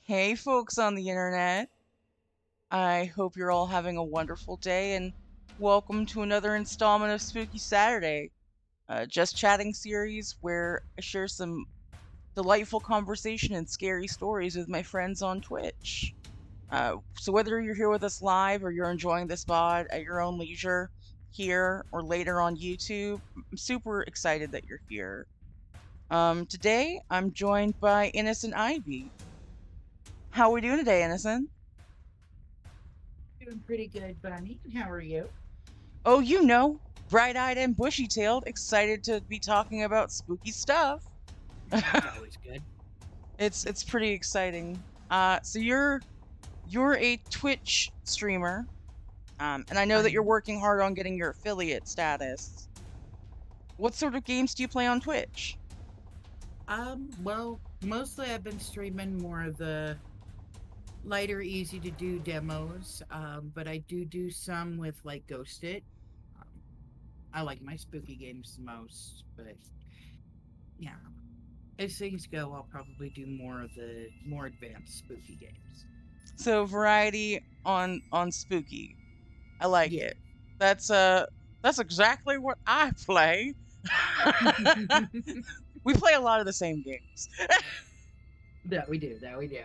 Hey, folks on the internet. I hope you're all having a wonderful day and welcome to another installment of Spooky Saturday, a Just Chatting series where I share some delightful conversation and scary stories with my friends on Twitch. So, whether you're here with us live or you're enjoying this VOD at your own leisure, here or later on YouTube, I'm super excited that you're here. Today, I'm joined by InnocentIvy. How are we doing today, Innocent? Doing pretty good, Bunny. How are you? Oh, bright-eyed and bushy-tailed, excited to be talking about spooky stuff. That's always good. It's pretty exciting. So you're a Twitch streamer, and I know that I you're working hard on getting your affiliate status. What sort of games do you play on Twitch? well, mostly I've been streaming more of the lighter, easy to do demos. But I do some with like Ghosted. Um, I like my spooky games the most, but yeah, as things go, I'll probably do more of the more advanced spooky games. So variety on spooky. I like Yeah. it. That's that's exactly what I play. We play a lot of the same games. That we do. That we do.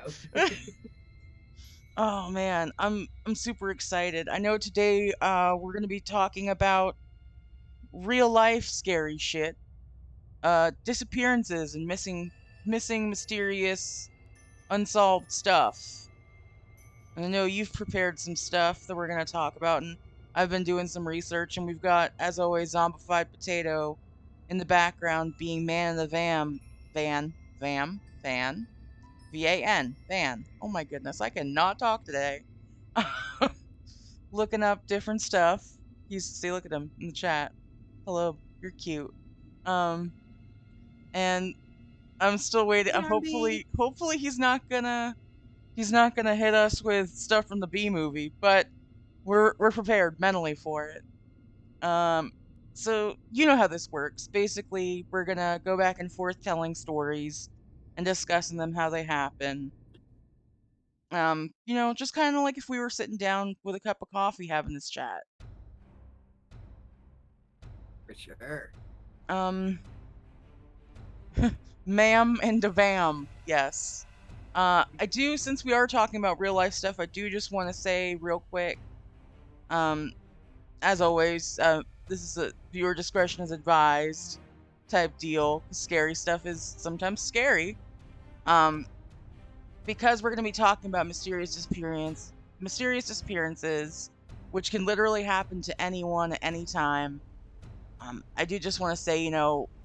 Oh man, I'm super excited. I know today we're going to be talking about real life scary shit, disappearances and missing mysterious unsolved stuff. And I know you've prepared some stuff that we're going to talk about, and I've been doing some research, and we've got, as always, zombified potato in the background being man in the van, van, van. Oh my goodness, I cannot talk today. Looking up different stuff. Look at him in the chat. Hello, you're cute. Um, and I'm still waiting. Zombie. Hopefully he's not gonna hit us with stuff from the B movie, but we're prepared mentally for it. Um, so you know how this works. Basically, we're gonna go back and forth telling stories and discussing them how they happen. Just kind of like if we were sitting down with a cup of coffee having this chat. For sure. Um, ma'am and devam, yes. I do, since we are talking about real life stuff, I do just want to say real quick, um, as always, this is a viewer discretion is advised type deal. Scary stuff is sometimes scary. Um, because we're going to be talking about mysterious disappearances, which can literally happen to anyone at any time. I do just want to say,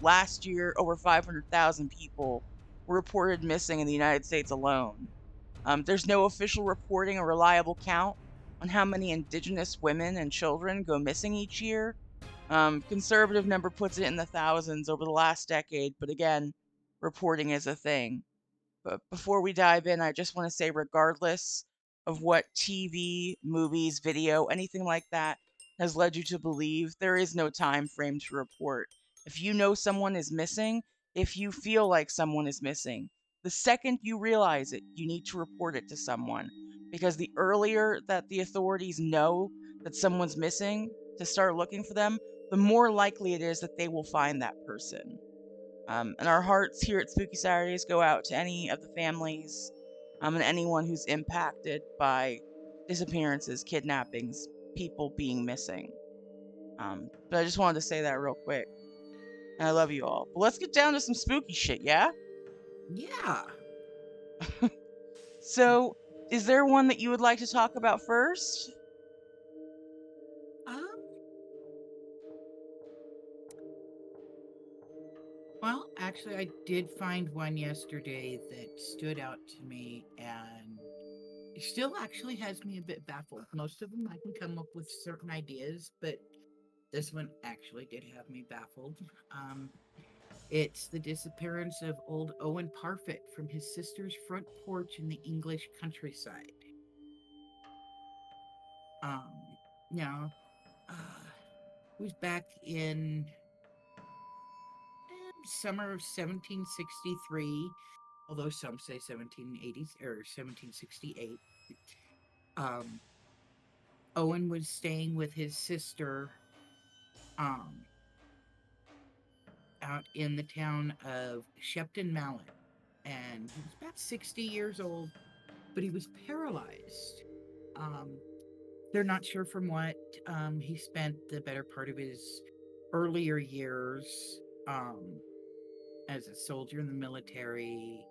last year over 500,000 people were reported missing in the United States alone. There's no official reporting or reliable count on how many Indigenous women and children go missing each year. Conservative number puts it in the thousands over the last decade, but again, reporting is a thing. But before we dive in, I just want to say, regardless of what TV, movies, video, anything like that has led you to believe, there is no time frame to report. If you know someone is missing, if you feel like someone is missing, the second you realize it, you need to report it to someone. Because the earlier that the authorities know that someone's missing to start looking for them, the more likely it is that they will find that person. And our hearts here at Spooky Saturdays go out to any of the families and anyone who's impacted by disappearances, kidnappings, people being missing. But I just wanted to say that real quick. And I love you all. But let's get down to some spooky shit, yeah? Yeah. So, is there one that you would like to talk about first? Um. Well, actually, I did find one yesterday that stood out to me and it still actually has me a bit baffled. Most of them I can come up with certain ideas, but this one actually did have me baffled. Um, it's the disappearance of old Owen Parfit from his sister's front porch in the English countryside. Um, now, uh, it was back in summer of 1763. although some say 1780s or 1768. Um, Owen was staying with his sister um, out in the town of Shepton Mallet, and he was about 60 years old, but he was paralyzed. Um, they're not sure from what. He spent the better part of his earlier years as a soldier in the military.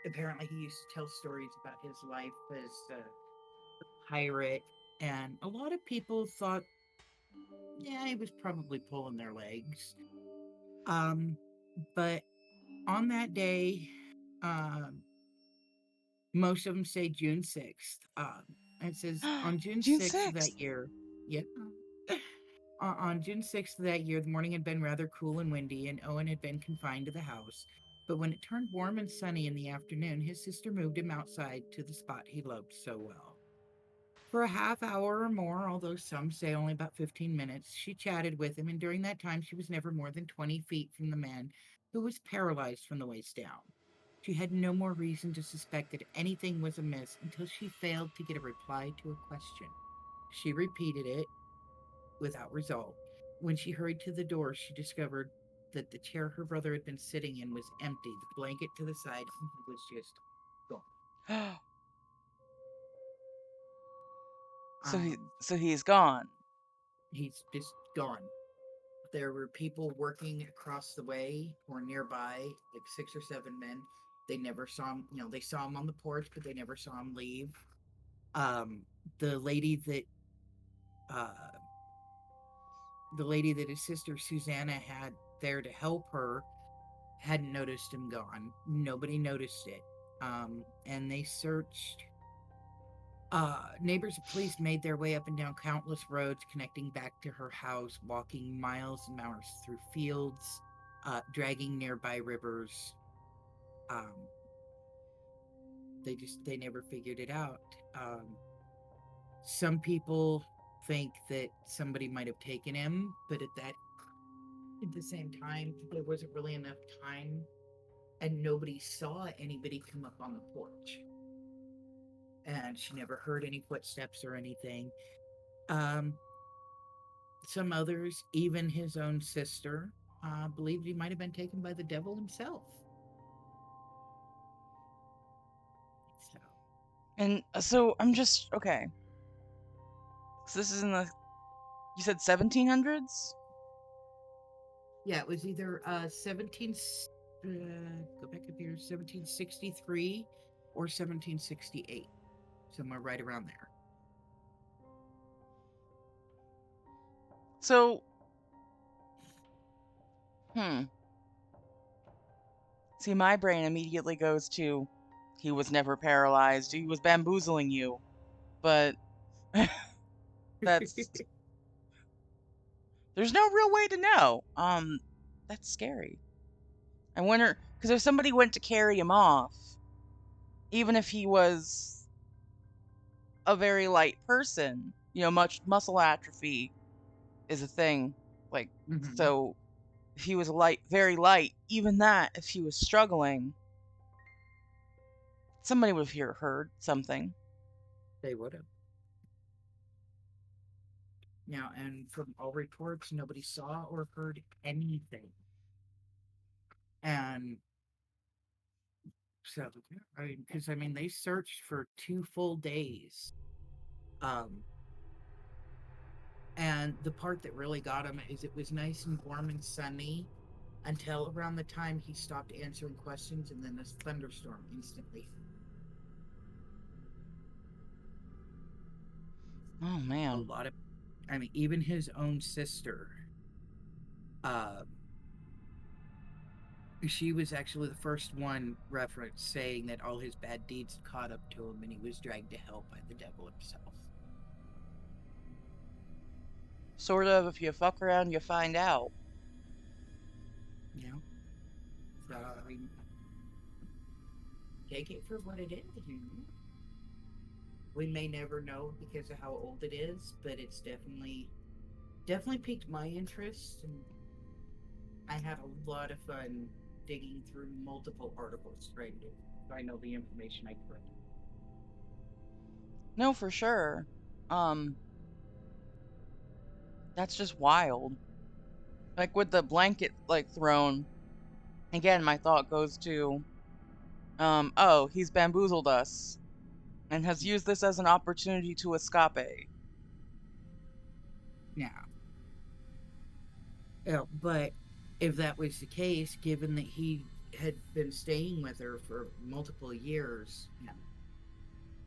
Apparently, he used to tell stories about his life as a pirate, and a lot of people thought, yeah, he was probably pulling their legs. Um, but on that day, um, most of them say June 6th. It says on June June 6th of that 6th. year, yeah. On June 6th of that year, the morning had been rather cool and windy, and Owen had been confined to the house. But when it turned warm and sunny in the afternoon, his sister moved him outside to the spot he loved so well. For a half hour or more, although some say only about 15 minutes, she chatted with him, and during that time she was never more than 20 feet from the man who was paralyzed from the waist down. She had no more reason to suspect that anything was amiss until she failed to get a reply to a question. She repeated it without result. When she hurried to the door, she discovered that the chair her brother had been sitting in was empty, the blanket to the side, and he was just gone. So he Um, so he's gone. he's just gone. There were people working across the way or nearby, like 6 or 7 men. They never saw him, they saw him on the porch, but they never saw him leave. Um, the lady that uh the lady that his sister Susanna had there to help her hadn't noticed him gone. Nobody noticed it. And they searched. Neighbors and police made their way up and down countless roads connecting back to her house, walking miles and miles through fields, dragging nearby rivers. Um, they never figured it out. Some people think that somebody might have taken him, but at the same time, there wasn't really enough time, and nobody saw anybody come up on the porch, and she never heard any footsteps or anything. Um, some others, even his own sister, believed he might have been taken by the devil himself. So, And so I'm just okay. So this is in the you said 1700s? yeah, it was either 17, go back up here, 1763 or 1768, somewhere right around there. So, hmm. See, my brain immediately goes to he was never paralyzed. He was bamboozling you. But that's there's no real way to know. That's scary. I wonder because if somebody went to carry him off, even if he was a very light person, much muscle atrophy is a thing. Like Mm-hmm. so if he was light, very light, even that if he was struggling, somebody would have heard something. They would have. Now, and from all reports, nobody saw or heard anything. And so, because I mean, they searched for 2 full days. Um, and the part that really got him is it was nice and warm and sunny until around the time he stopped answering questions, and then this thunderstorm instantly. Oh A man. lot of, I mean, even his own sister, uh, she was actually the first one referenced saying that all his bad deeds caught up to him and he was dragged to hell by the devil himself. Sort of if you fuck around you find out. You know? So, I mean, take it for what it is. We may never know because of how old it is, but it's definitely piqued my interest, and I had a lot of fun digging through multiple articles trying to find all the information I could. No, for sure. Um, that's just wild. Like with the blanket like thrown, again, my thought goes to, oh, he's bamboozled us and has used this as an opportunity to escape. Yeah. But if that was the case, given that he had been staying with her for multiple years,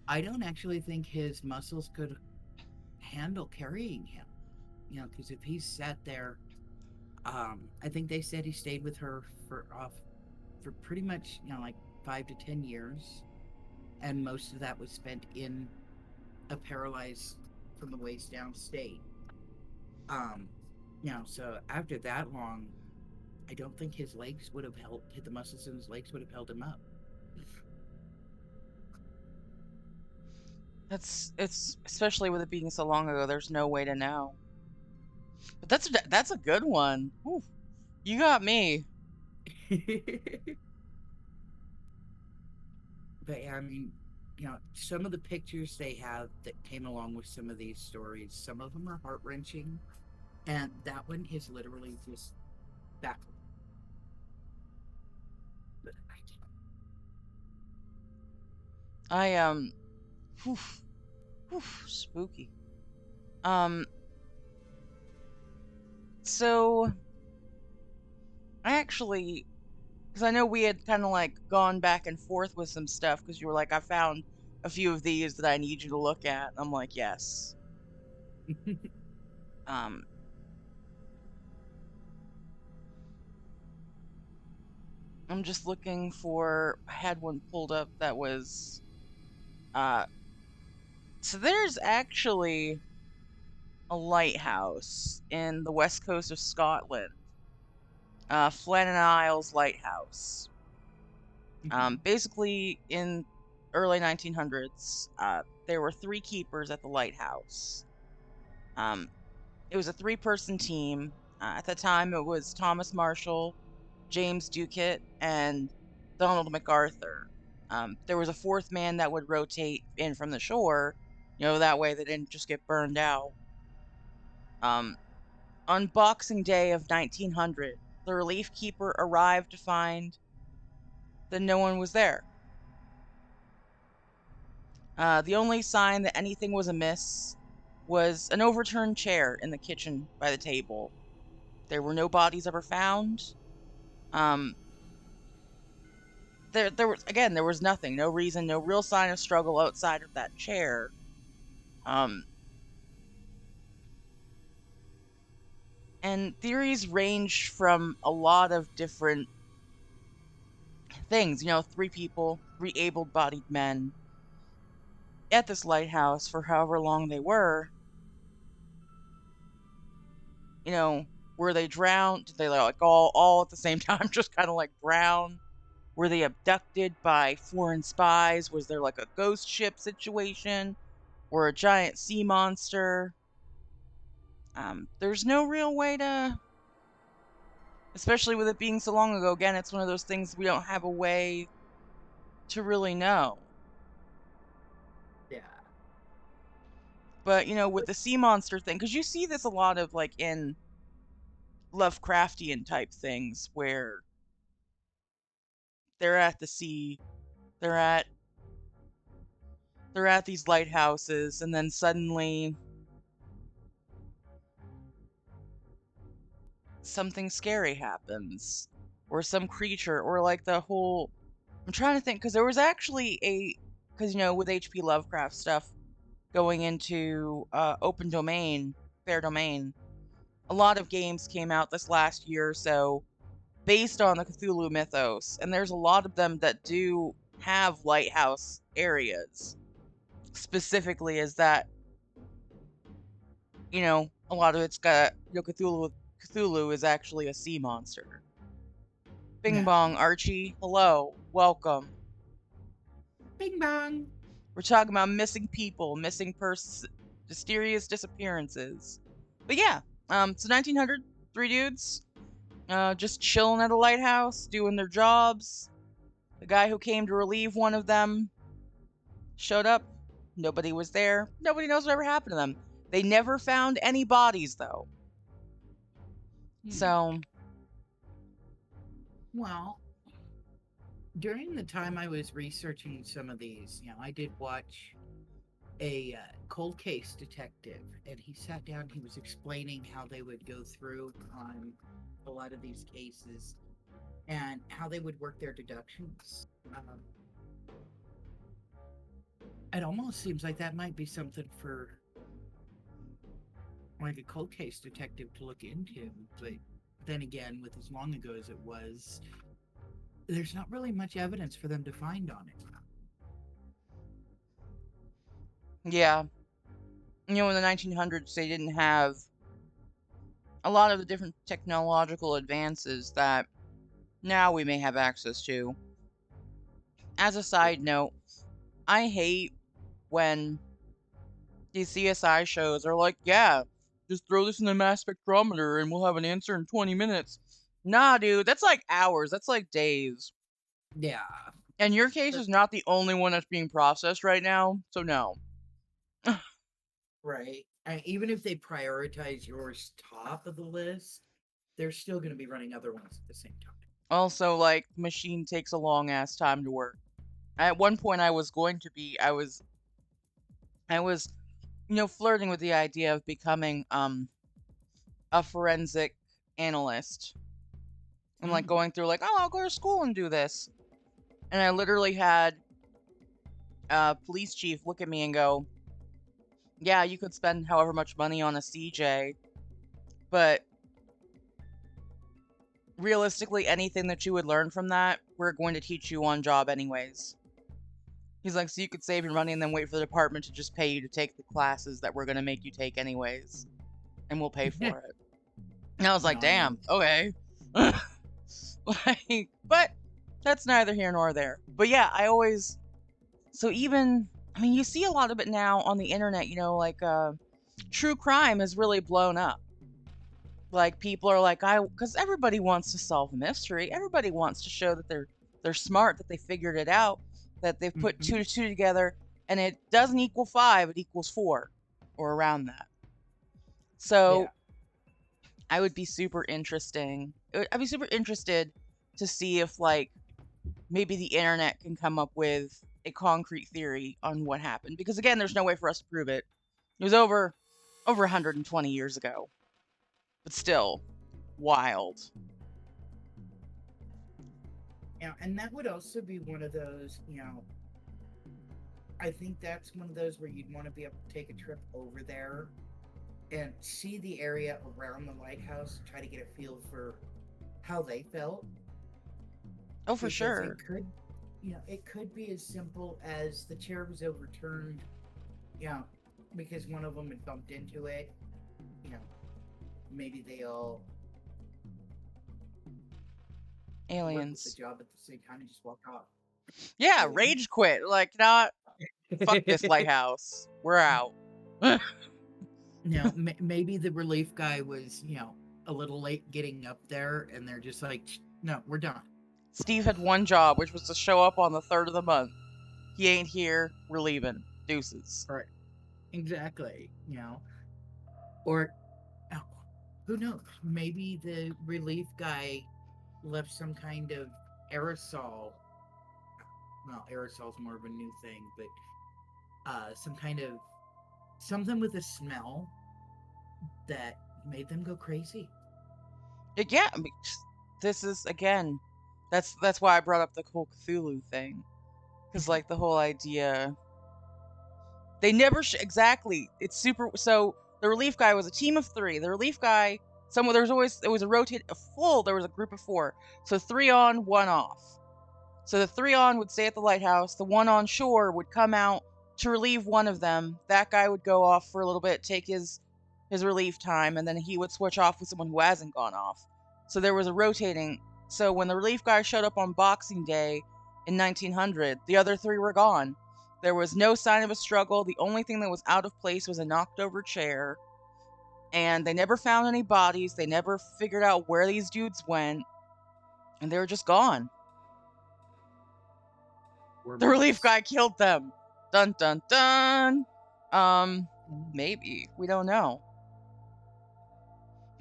I don't actually think his muscles could handle carrying him. Because if he sat there, I think they said he stayed with her for pretty much like 5 to 10 years, and most of that was spent in a paralyzed from the waist down state. Um, so after that long, I don't think his legs would have held the muscles in his legs would have held him up. It's especially with it being so long ago. There's no way to know. But that's a good one. Whew, you got me. But yeah, I mean, some of the pictures they have that came along with some of these stories, some of them are heart wrenching, and that one is literally just baffling. I whew, whew, spooky. Um, so I actually, because I know we had kind of like gone back and forth with some stuff, because you were like, I found a few of these that I need you to look at. I'm like, yes. Um, I'm just looking for. I had one pulled up that was. Uh, so there's actually a lighthouse in the west coast of Scotland. Flannan Isles Lighthouse. Basically, in early 1900s, there were three keepers at the lighthouse. Um, it was a three-person team. At the time, it was Thomas Marshall, James Ducat, and Donald MacArthur. There was a fourth man that would rotate in from the shore, that way they didn't just get burned out. Um, on Boxing Day of 1900, the relief keeper arrived to find that no one was there. The only sign that anything was amiss was an overturned chair in the kitchen by the table. There were no bodies ever found. Um, there was nothing, no reason, no real sign of struggle outside of that chair. Um, and theories range from a lot of different things. Three people, three able-bodied men at this lighthouse for however long they were. You know, were they drowned? Did they like all at the same time just kind of like drown? Were they abducted by foreign spies? Was there like a ghost ship situation or a giant sea monster? There's no real way to, especially with it being so long ago. Again, it's one of those things we don't have a way to really know. Yeah. But with the sea monster thing, because you see this a lot of like in Lovecraftian type things where they're at the sea, they're at they're at these lighthouses, and then suddenly something scary happens, or some creature, or like the whole. I'm trying to think because there was actually because with H.P. Lovecraft stuff going into open domain, fair domain, a lot of games came out this last year or so based on the Cthulhu mythos, and there's a lot of them that do have lighthouse areas specifically as that. A lot of it's got Cthulhu is actually a sea monster. Bing Yeah. bong, Archie. Hello, welcome. Bing bong. We're talking about missing people, missing persons, mysterious disappearances. But yeah, so 1900, three dudes. just chilling at a lighthouse, doing their jobs. The guy who came to relieve one of them showed up. Nobody was there. Nobody knows what ever happened to them. They never found any bodies, though. Hmm. So, Well, during the time I was researching some of these, I did watch a cold case detective, and he sat down. He was explaining how they would go through on a lot of these cases and how they would work their deductions. It almost seems like that might be something for like a cold case detective to look into. But then again, with as long ago as it was, there's not really much evidence for them to find on it. yeah. In the 1900s, they didn't have a lot of the different technological advances that now we may have access to. As a side note, I hate when these CSI shows are like, yeah, just throw this in the mass spectrometer and we'll have an answer in 20 minutes. Nah, dude, that's like hours. That's like days. Yeah, And your case that's is not the only one that's being processed right now, so no. right. Even if they prioritize yours top of the list, they're still going to be running other ones at the same time. Also, like, machine takes a long ass time to work. At one point, I was, flirting with the idea of becoming a forensic analyst. And like Mm. going through like, oh, I'll go to school and do this. And I literally had a police chief look at me and go, yeah, you could spend however much money on a CJ, but realistically, anything that you would learn from that, we're going to teach you on job anyways. He's like, so you could save your money and then wait for the department to just pay you to take the classes that we're going to make you take anyways, and we'll pay for it. And I was like, damn, Nice. okay. Like, but that's neither here nor there. But yeah, so even, I mean, you see a lot of it now on the internet, like true crime has really blown up. Like people are like, because everybody wants to solve a mystery. Everybody wants to show that they're smart, that they figured it out, that they've put Mm-hmm. two to two together, and it doesn't equal five, it equals four, or around that. Yeah. So I would be super interesting. I'd be super interested to see if like maybe the internet can come up with a concrete theory on what happened. Because again, there's no way for us to prove it. It was over 120 years ago, but still wild. Yeah, and that would also be one of those, I think that's one of those where you'd want to be able to take a trip over there and see the area around the lighthouse, try to get a feel for how they felt, Oh, for because sure. it could be as simple as the chair was overturned, you know, because one of them had bumped into it. You know, maybe they all work with the Aliens. job at the same time and just walk off. Yeah, Aliens. rage quit. Like, not fuck this lighthouse. We're out. Maybe the relief guy was, a little late getting up there, and they're just like, no, we're done. Steve had one job, which was to show up on the third of the month. He ain't here. We're leaving. Deuces. Right. Exactly. Or oh, who knows? Maybe the relief guy left some kind of aerosol. Well, aerosol's more of a new thing, but some kind of something with a smell that made them go crazy. Yeah, I mean, this is again. That's why I brought up the whole Cthulhu thing, because like the whole idea they never exactly. It's super. So the relief guy was a team of three. The relief guy, someone there was a rotate a full. There was a group of four. So three on, one off. So the three on would stay at the lighthouse. The one on shore would come out to relieve one of them. That guy would go off for a little bit, take his relief time, and then he would switch off with someone who hasn't gone off. So there was a rotating. So when the relief guy showed up on Boxing Day in 1900, the other three were gone. There was no sign of a struggle. The only thing that was out of place was a knocked over chair. And they never found any bodies. They never figured out where these dudes went, and they were just gone. The relief Wormholes. guy killed them. Dun dun dun. Um, Mm, maybe. We don't know.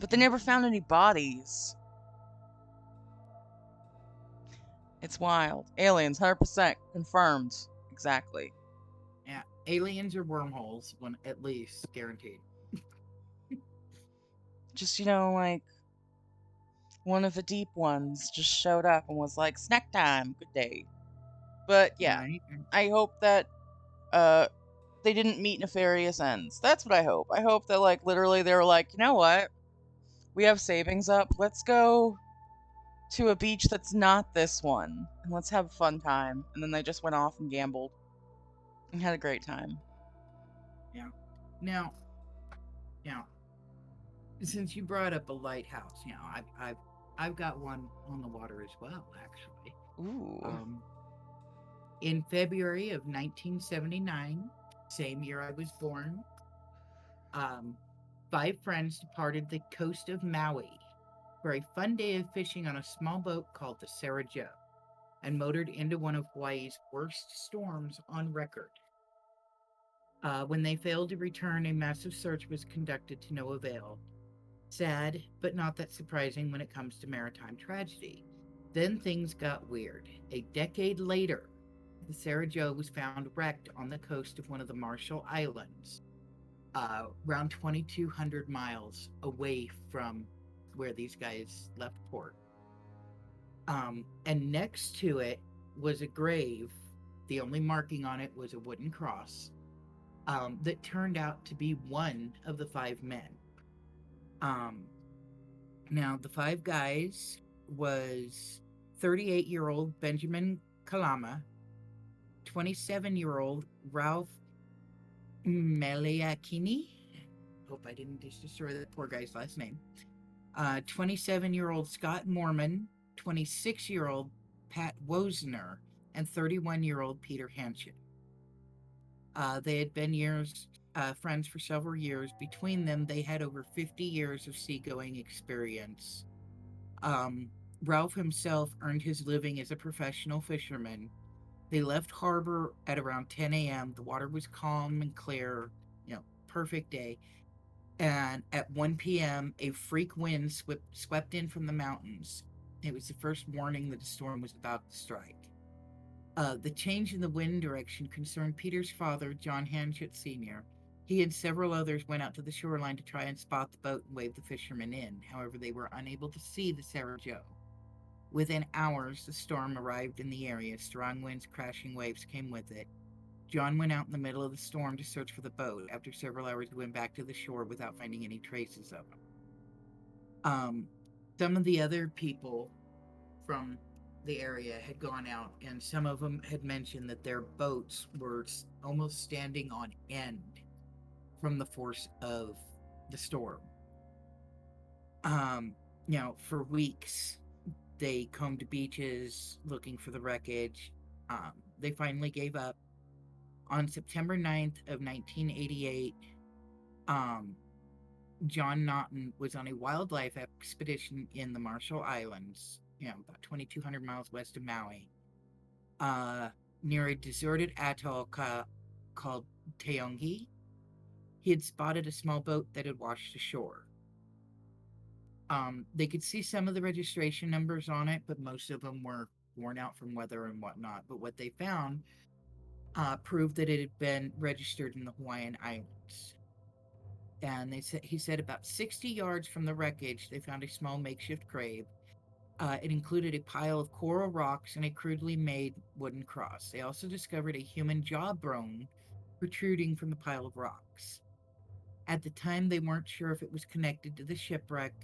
But they never mm. found any bodies. It's wild. Aliens, 100% confirmed. Exactly. Yeah, aliens or wormholes, one at least guaranteed. Just, like one of the deep ones just showed up and was like, snack time, good day. But yeah, Right? I hope that uh they didn't meet nefarious ends. That's what I hope. I hope that like literally they were like, you know what? We have savings up. Let's go to a beach that's not this one and let's have a fun time. And then they just went off and gambled and had a great time. Yeah. Now, now, since you brought up a lighthouse, I've got one on the water as well, actually. Ooh. Um, in February of 1979, same year I was born, um, five friends departed the coast of Maui for a fun day of fishing on a small boat called the Sarah Joe and motored into one of Hawaii's worst storms on record. When they failed to return, a massive search was conducted to no avail. Sad, but not that surprising when it comes to maritime tragedy. Then things got weird. A decade later, the Sarah Joe was found wrecked on the coast of one of the Marshall Islands, around 2,200 miles away from where these guys left port. And next to it was a grave. The only marking on it was a wooden cross that turned out to be one of the five men. Um, Now, the five guys was 38-year-old Benjamin Kalama, 27-year-old Ralph Meliakini. Hope I didn't just destroy that poor guy's last name. 27-year-old Scott Mormon, 26-year-old Pat Wozner, and 31-year-old Peter Hanshin. They had been friends for several years. Between them, they had over 50 years of seagoing experience. Um, Ralph himself earned his living as a professional fisherman. They left harbor at around 10 a.m. The water was calm and clear, perfect day. And at 1 p.m., a freak wind swept in from the mountains. It was the first warning that a storm was about to strike. The change in the wind direction concerned Peter's father, John Hanchett Sr. He and several others went out to the shoreline to try and spot the boat and wave the fishermen in. However, they were unable to see the Sarah Joe. Within hours, the storm arrived in the area. Strong winds, crashing waves came with it. John went out in the middle of the storm to search for the boat. After several hours, he went back to the shore without finding any traces of him. Some of the other people from the area had gone out, and some of them had mentioned that their boats were almost standing on end from the force of the storm. For weeks, they combed beaches looking for the wreckage. They finally gave up. On September 9th of 1988, John Naughton was on a wildlife expedition in the Marshall Islands, about 2,200 miles west of Maui, near a deserted atoll called Taongi. He had spotted a small boat that had washed ashore. They could see some of the registration numbers on it, but most of them were worn out from weather and whatnot. But what they found proved that it had been registered in the Hawaiian Islands. And he said about 60 yards from the wreckage, they found a small makeshift grave. It included a pile of coral rocks and a crudely made wooden cross. They also discovered a human jawbone protruding from the pile of rocks. At the time, they weren't sure if it was connected to the shipwreck,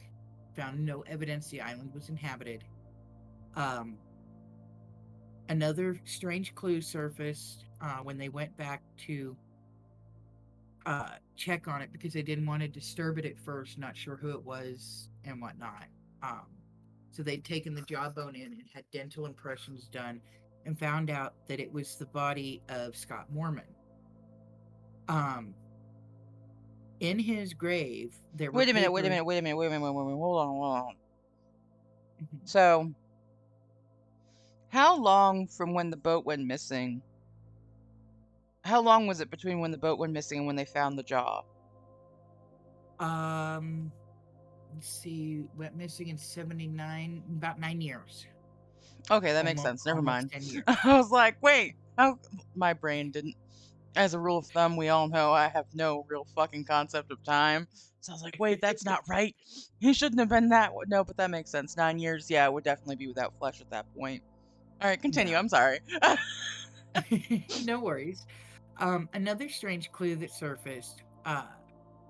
found no evidence the island was inhabited. Another strange clue surfaced when they went back to check on it because they didn't want to disturb it at first, not sure who it was and whatnot. So they'd taken the jawbone in and had dental impressions done and found out that it was the body of Scott Mormon. In his grave, there were Wait a minute, wait a papers. minute, wait a minute, wait a minute, wait a minute, hold on. Mhm. So, how long from when the boat went missing? How long was it between when the boat went missing and when they found the jaw? Um, let's see, went missing in 79, about 9 years, Okay, that makes almost sense. Never almost mind. 10 years. I was like, wait, how my brain didn't. As a rule of thumb, we all know I have no real fucking concept of time. So I was like, wait, that's not right. He shouldn't have been that. No, but that makes sense. 9 years, yeah, it would definitely be without flesh at that point. All right, continue. Yeah. I'm sorry. No worries. Another strange clue that surfaced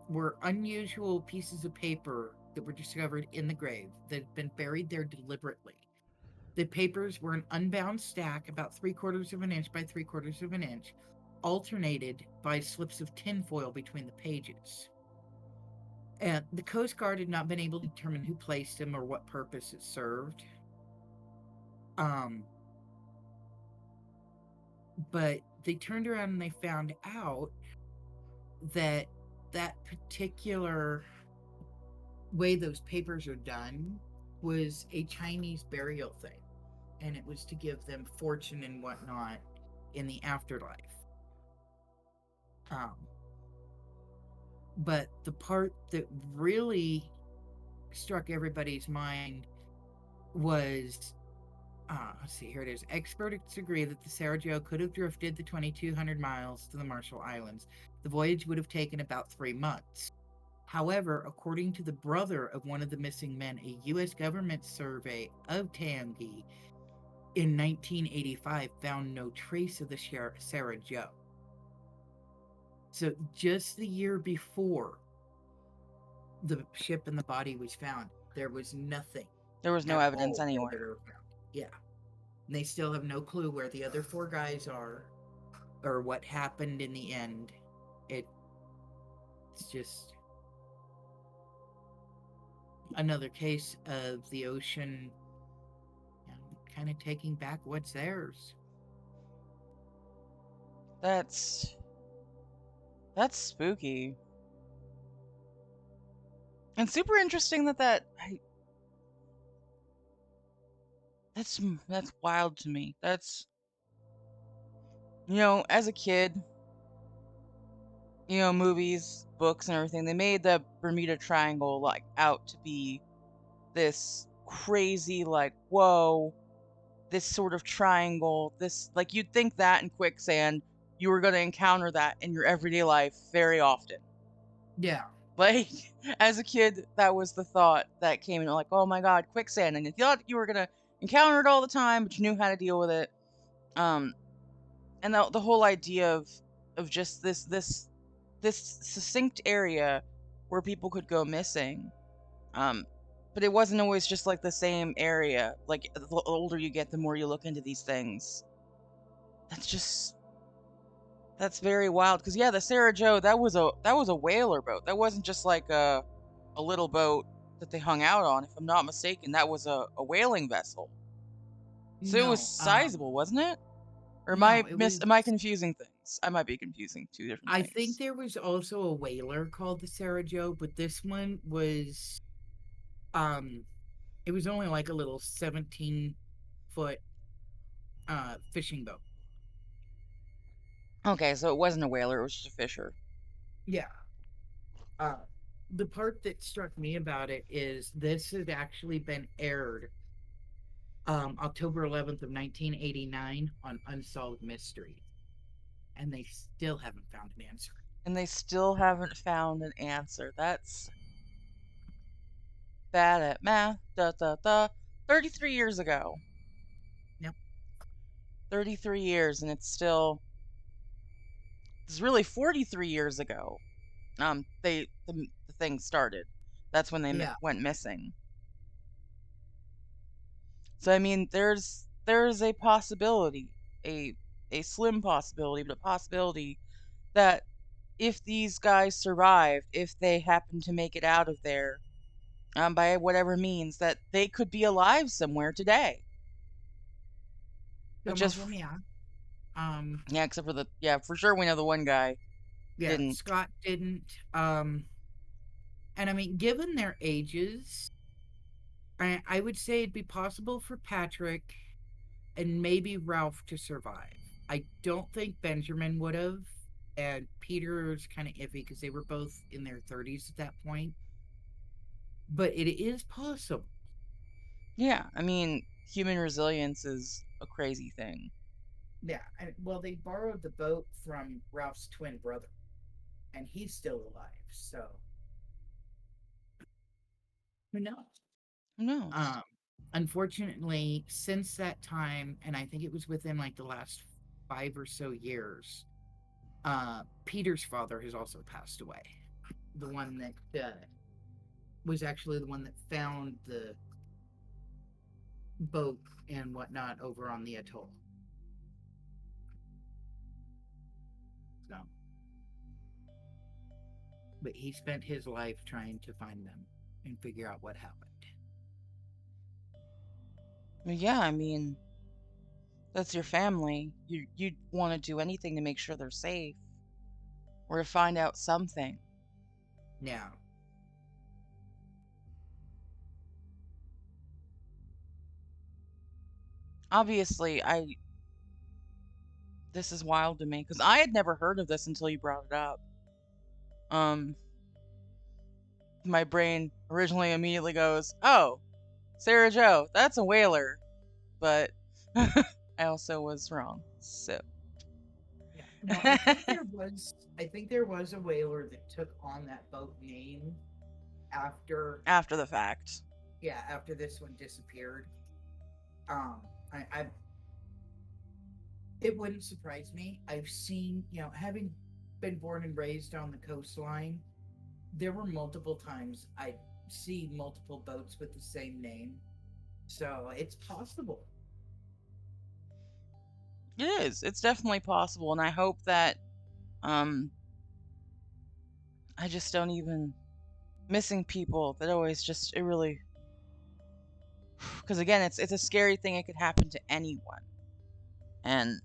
were unusual pieces of paper that were discovered in the grave that had been buried there deliberately. The papers were an unbound stack about 3/4 of an inch by 3/4 of an inch, alternated by slips of tinfoil between the pages. And the Coast Guard had not been able to determine who placed them or what purpose it served. Um, but they turned around and they found out that that particular way those papers are done was a Chinese burial thing, and it was to give them fortune and whatnot in the afterlife. Um, but the part that really struck everybody's mind was let's see, here it is. Experts agree that the Sarah Joe could have drifted the 2,200 miles to the Marshall Islands. The voyage would have taken about 3 months. However, according to the brother of one of the missing men, a U.S. government survey of Tangi in 1985 found no trace of the Sarah Joe. So just the year before the ship and the body was found, there was nothing There was no at evidence all there that anywhere. were found. Yeah. And they still have no clue where the other four guys are or what happened in the end. It's just another case of the ocean, kind of taking back what's theirs. That's that's spooky. And super interesting that's wild to me. That's as a kid, movies, books and everything, they made the Bermuda Triangle like out to be this crazy like, whoa, this sort of triangle, this like you'd think that in quicksand, you were going to encounter that in your everyday life very often. Yeah. Like as a kid, that was the thought that came in like, oh my god, quicksand. And you thought you were gonna encounter it all the time, but you knew how to deal with it. Um and the whole idea of just this succinct area where people could go missing. Um but it wasn't always just like the same area. Like the older you get, the more you look into these things. That's just that's very wild. Cause yeah, the Sarah Joe, that was a whaler boat. That wasn't just like a little boat that they hung out on. If I'm not mistaken, that was a whaling vessel. So it was No, sizable, wasn't it? Or no, it was. am I confusing things? I might be confusing two different I think things. there was also a whaler called the Sarah Joe, but this one was um it was only like a little 17-foot fishing boat. Okay, so it wasn't a whaler, it was just a fisher. Yeah. Uh the part that struck me about it is this had actually been aired October 11th of 1989 on Unsolved Mysteries, and they still haven't found an answer. And they still haven't found an answer. That's bad at math. Da da da. 33 years ago. Yep. 33 years, and it's really 43 years ago. The thing started. That's when they Yeah. went missing. So I mean, there's a possibility, a a slim possibility, but a possibility that if these guys survived, if they happen to make it out of there, by whatever means, that they could be alive somewhere today. But Some of them, yeah. Um, yeah, except for yeah, for sure we know the one guy. Yeah, Didn't. Scott didn't. And I mean, given their ages, I would say it'd be possible for Patrick and maybe Ralph to survive. I don't think Benjamin would have, and Peter's kind of iffy because they were both in their 30s at that point. But it is possible. Yeah, I mean, human resilience is a crazy thing. Yeah, well, they borrowed the boat from Ralph's twin brother, and he's still alive. So who knows? Who knows? Um, Unfortunately, since that time, and I think it was within like the last 5 or so years, Peter's father has also passed away. The one that was actually the one that found the boat and whatnot over on the atoll. So, but he spent his life trying to find them and figure out what happened. Well, yeah, I mean, that's your family. You'd want to do anything to make sure they're safe or to find out something. Now, Obviously, I this is wild to me because I had never heard of this until you brought it up. Um, my brain originally immediately goes, "Oh, Sarah Joe, that's a whaler," but I also was wrong. So yeah, no, I think there was. I think there was a whaler that took on that boat name after, after the fact, yeah, after this one disappeared. Um, I it wouldn't surprise me. I've seen, having been born and raised on the coastline, there were multiple times I see multiple boats with the same name. So it's possible. it is. It's definitely possible, and I hope that um I just don't even missing people. That always just it really because again, it's a scary thing. It could happen to anyone, and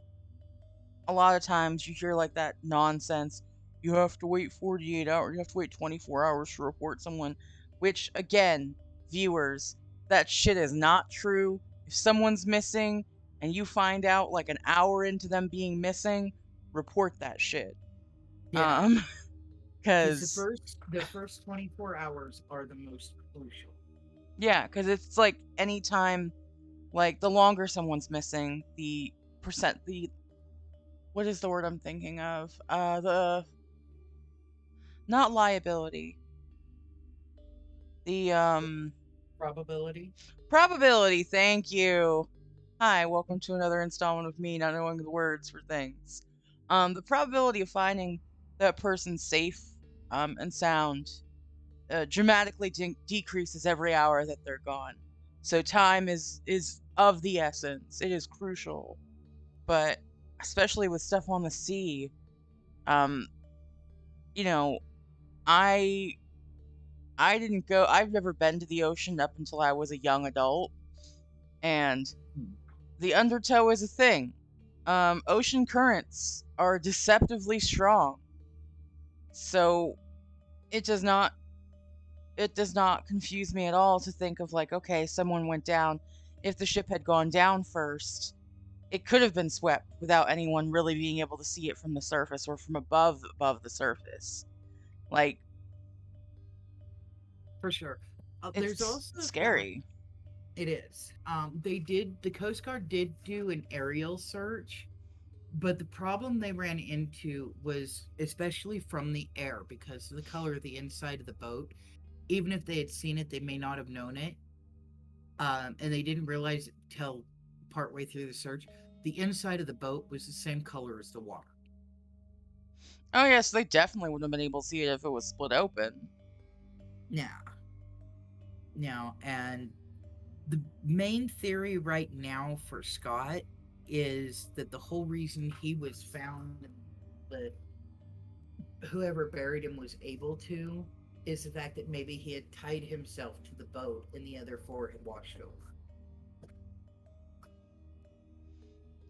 a lot of times you hear like that nonsense. You have to wait 48 hours. You have to wait 24 hours to report someone, which again, viewers, that shit is not true. If someone's missing and you find out like an hour into them being missing, report that shit. Yeah, Um, because cuz the first 24 hours are the most crucial. yeah, cuz it's like anytime like the longer someone's missing, the percent the what is the word I'm thinking of? The not liability. The Probability. probability, thank you. Hi, welcome to another installment of me not knowing the words for things. The probability of finding that person safe and sound dramatically decreases every hour that they're gone. So time is of the essence. It is crucial, but especially with stuff on the sea, um, you know, I I didn't go. I've never been to the ocean up until I was a young adult, and Hmm. the undertow is a thing. Ocean currents are deceptively strong, so it does not it does not confuse me at all to think of like, okay, someone went down. If the ship had gone down first, it could have been swept without anyone really being able to see it from the surface or from above the surface. Like For sure. There's it's also the fact scary. it is. The Coast Guard did do an aerial search, but the problem they ran into was, especially from the air, because of the color of the inside of the boat, even if they had seen it, they may not have known it. And they didn't realize it till partway through the search. The inside of the boat was the same color as the water. Oh yes, they definitely would have been able to see it if it was split open. Now, and the main theory right now for Scott is that the whole reason he was found, that whoever buried him was able to, is the fact that maybe he had tied himself to the boat and the other four had washed over.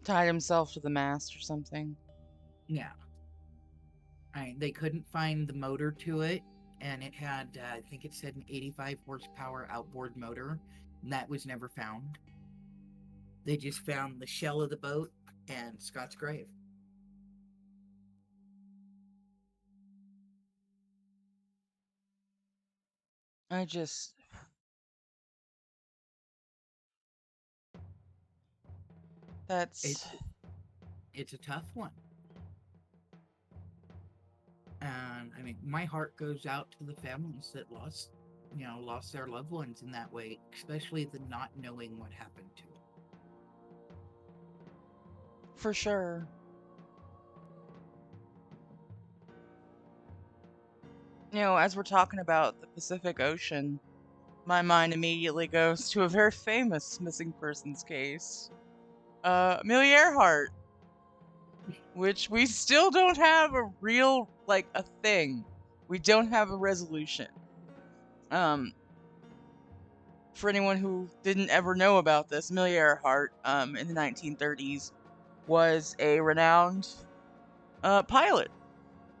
Tied himself to the mast or something. Yeah. They couldn't find the motor to it, and it had, I think it said, an 85 horsepower outboard motor, and that was never found. They just found the shell of the boat and Scott's grave. I just, It, that's it's a tough one. And I mean, my heart goes out to the families that lost their loved ones in that way, especially the not knowing what happened to them. for sure. As we're talking about the Pacific Ocean, my mind immediately goes to a very famous missing persons case. Amelia Earhart, which we still don't have a real, like, a thing. We don't have a resolution. Um, for anyone who didn't ever know about this, Amelia Earhart, in the 1930s, was a renowned pilot,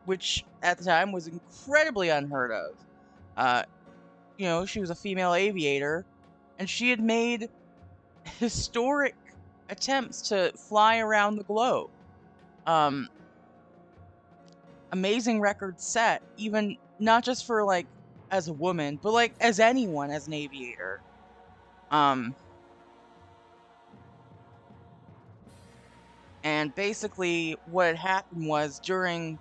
which at the time was incredibly unheard of. Uh, she was a female aviator, and she had made historic attempts to fly around the globe. Um, Amazing records set, even not just for like as a woman, but like as anyone as an aviator. Um, and basically, what had happened was during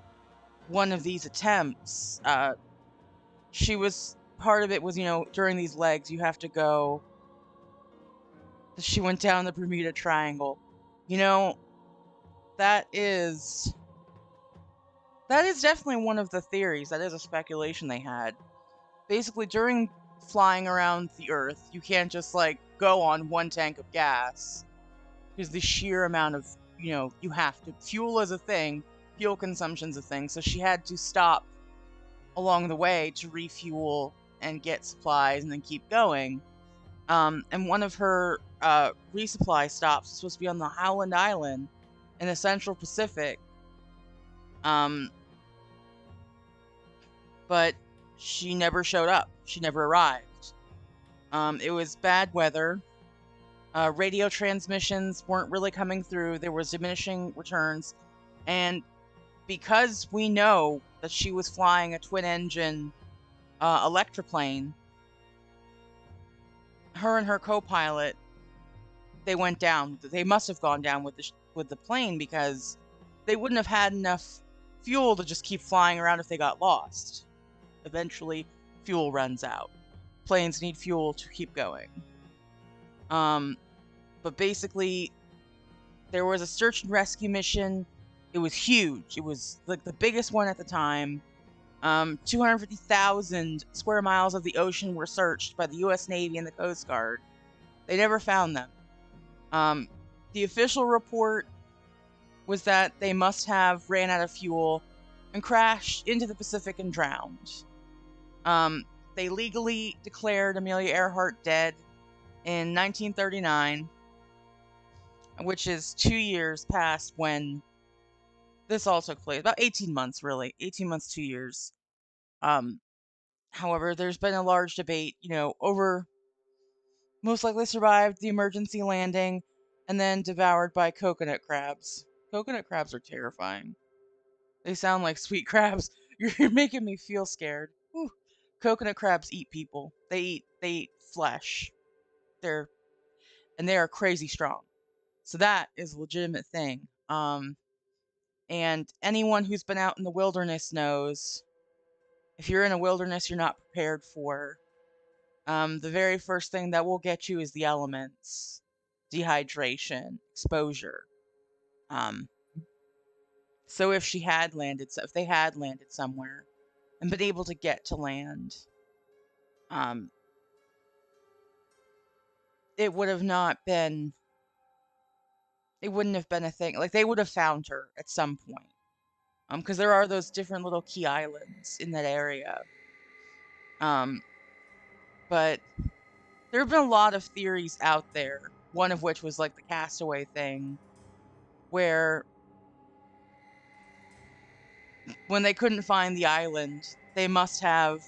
one of these attempts, she was part of it was during these legs you have to go. She went down the Bermuda Triangle. You know that is that is definitely one of the theories. That is a speculation they had. Basically, during flying around the Earth, you can't just like go on one tank of gas because the sheer amount of you have to fuel is a thing, fuel consumption's a thing. So she had to stop along the way to refuel and get supplies and then keep going. And one of her resupply stops was supposed to be on the Howland Island in the Central Pacific. Um, but she never showed up. She never arrived. It was bad weather. Radio transmissions weren't really coming through. There was diminishing returns, and because we know that she was flying a twin-engine electroplane, her and her co-pilot they went down. They must have gone down with the plane because they wouldn't have had enough fuel to just keep flying around if they got lost. Eventually, fuel runs out. Planes need fuel to keep going. Um, but basically, there was a search and rescue mission. It was huge. It was like the biggest one at the time. 250,000 square miles of the ocean were searched by the U.S. Navy and the Coast Guard. They never found them. Um, the official report was that they must have ran out of fuel and crashed into the Pacific and drowned. Um, they legally declared Amelia Earhart dead in 1939, which is 2 years past when this all took place. About 18 months, really. 18 months, 2 years. Um, However, there's been a large debate, over most likely survived the emergency landing and then devoured by coconut crabs. Coconut crabs are terrifying. They sound like sweet crabs. You're making me feel scared. Whew. Coconut crabs eat people. They eat flesh. They're and they are crazy strong. So that is a legitimate thing. And anyone who's been out in the wilderness knows if you're in a wilderness you're not prepared for, the very first thing that will get you is the elements, dehydration, exposure. Um, so if they had landed somewhere and been able to get to land, um, it would have not been, it wouldn't have been a thing. Like they would have found her at some point. Because there are those different little key islands in that area. Um, but there have been a lot of theories out there. One of which was like the castaway thing, where when they couldn't find the island, they must have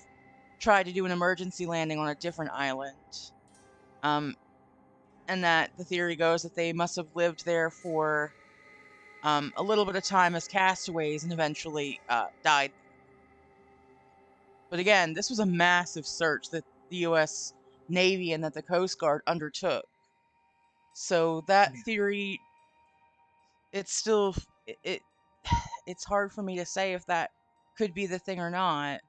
tried to do an emergency landing on a different island. Um, and that the theory goes that they must have lived there for a little bit of time as castaways and eventually died. But again, this was a massive search that the U.S. Navy and that the Coast Guard undertook. So that Yeah. theory, it's still it it's hard for me to say if that could be the thing or not.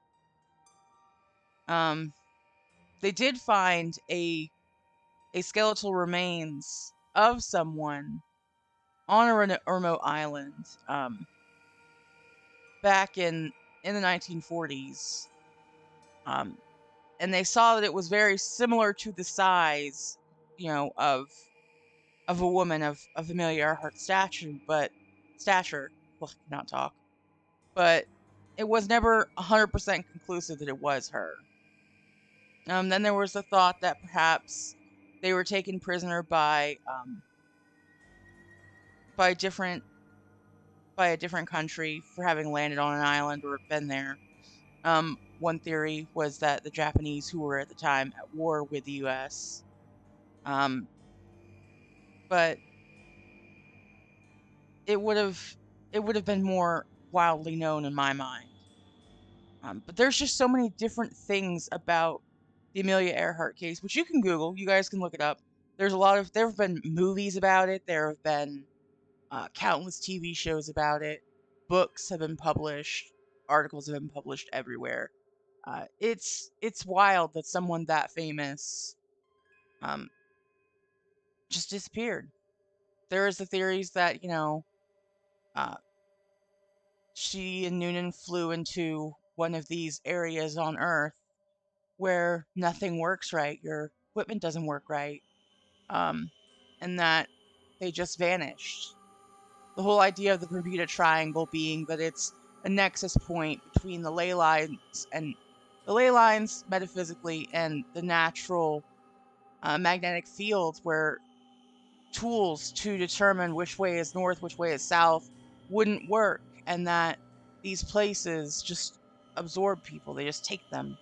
Um, they did find a skeletal remains of someone on a remote island back in the 1940s. Um, and they saw that it was very similar to the size, of a woman of Amelia Earhart's stature. Well, I cannot talk, but it was never 100% conclusive that it was her. Then there was the thought that perhaps they were taken prisoner by different by a different country for having landed on an island or been there. One theory was that the Japanese, who were at the time at war with the U.S., um, but it would have it would have been more wildly known in my mind. But there's just so many different things about the Amelia Earhart case, which you can Google. You guys can look it up. There have been movies about it. There have been countless TV shows about it. Books have been published. Articles have been published everywhere. It's wild that someone that famous um, just disappeared. There is the theories that uh, she and Noonan flew into one of these areas on Earth where nothing works right, your equipment doesn't work right, um, and that they just vanished. The whole idea of the Bermuda Triangle being that it's a nexus point between the ley lines metaphysically and the natural magnetic fields where tools to determine which way is north, which way is south wouldn't work, and that these places just absorb people. They just take them.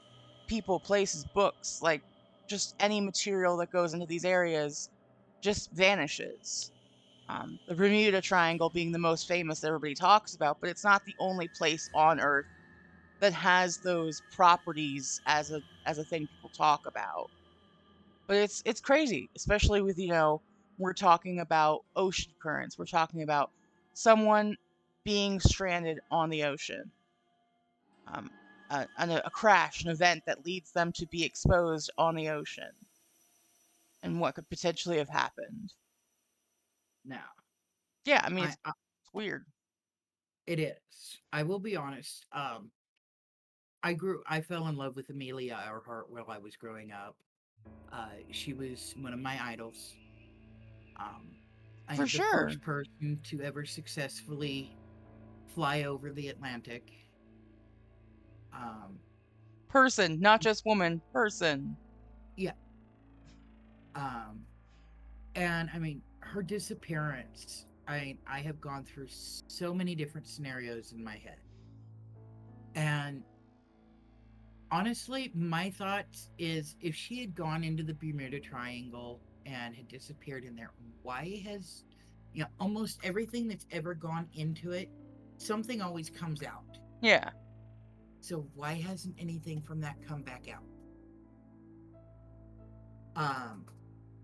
People, places, books, like just any material that goes into these areas just vanishes. The Bermuda Triangle being the most famous that everybody talks about, but it's not the only place on Earth that has those properties as a thing people talk about. But it's crazy, especially with we're talking about ocean currents. We're talking about someone being stranded on the ocean, um, a crash, an event that leads them to be exposed on the ocean, and what could potentially have happened. Now, Yeah, I mean I it's weird it is. I will be honest. I fell in love with Amelia Earhart while I was growing up. She was one of my idols. Um, I for am the sure. first person to ever successfully fly over the Atlantic. Um, Person, not just woman. Person. yeah. Um, and I mean, her disappearance. I have gone through so many different scenarios in my head, and honestly, my thought is if she had gone into the Bermuda Triangle and had disappeared in there, why has, almost everything that's ever gone into it, something always comes out. Yeah, So why hasn't anything from that come back out? Um,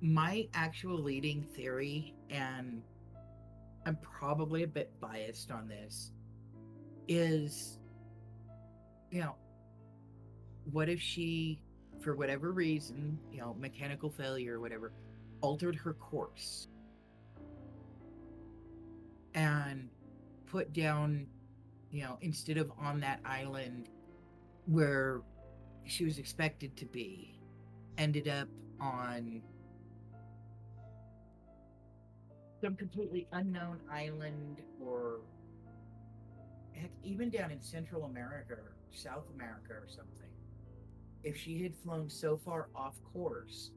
my actual leading theory, and I'm probably a bit biased on this, is, you know, what if she, for whatever reason, mechanical failure or whatever, altered her course and put down, instead of on that island where she was expected to be, ended up on some completely unknown island, or heck, even down in Central America or South America or something. If she had flown so far off course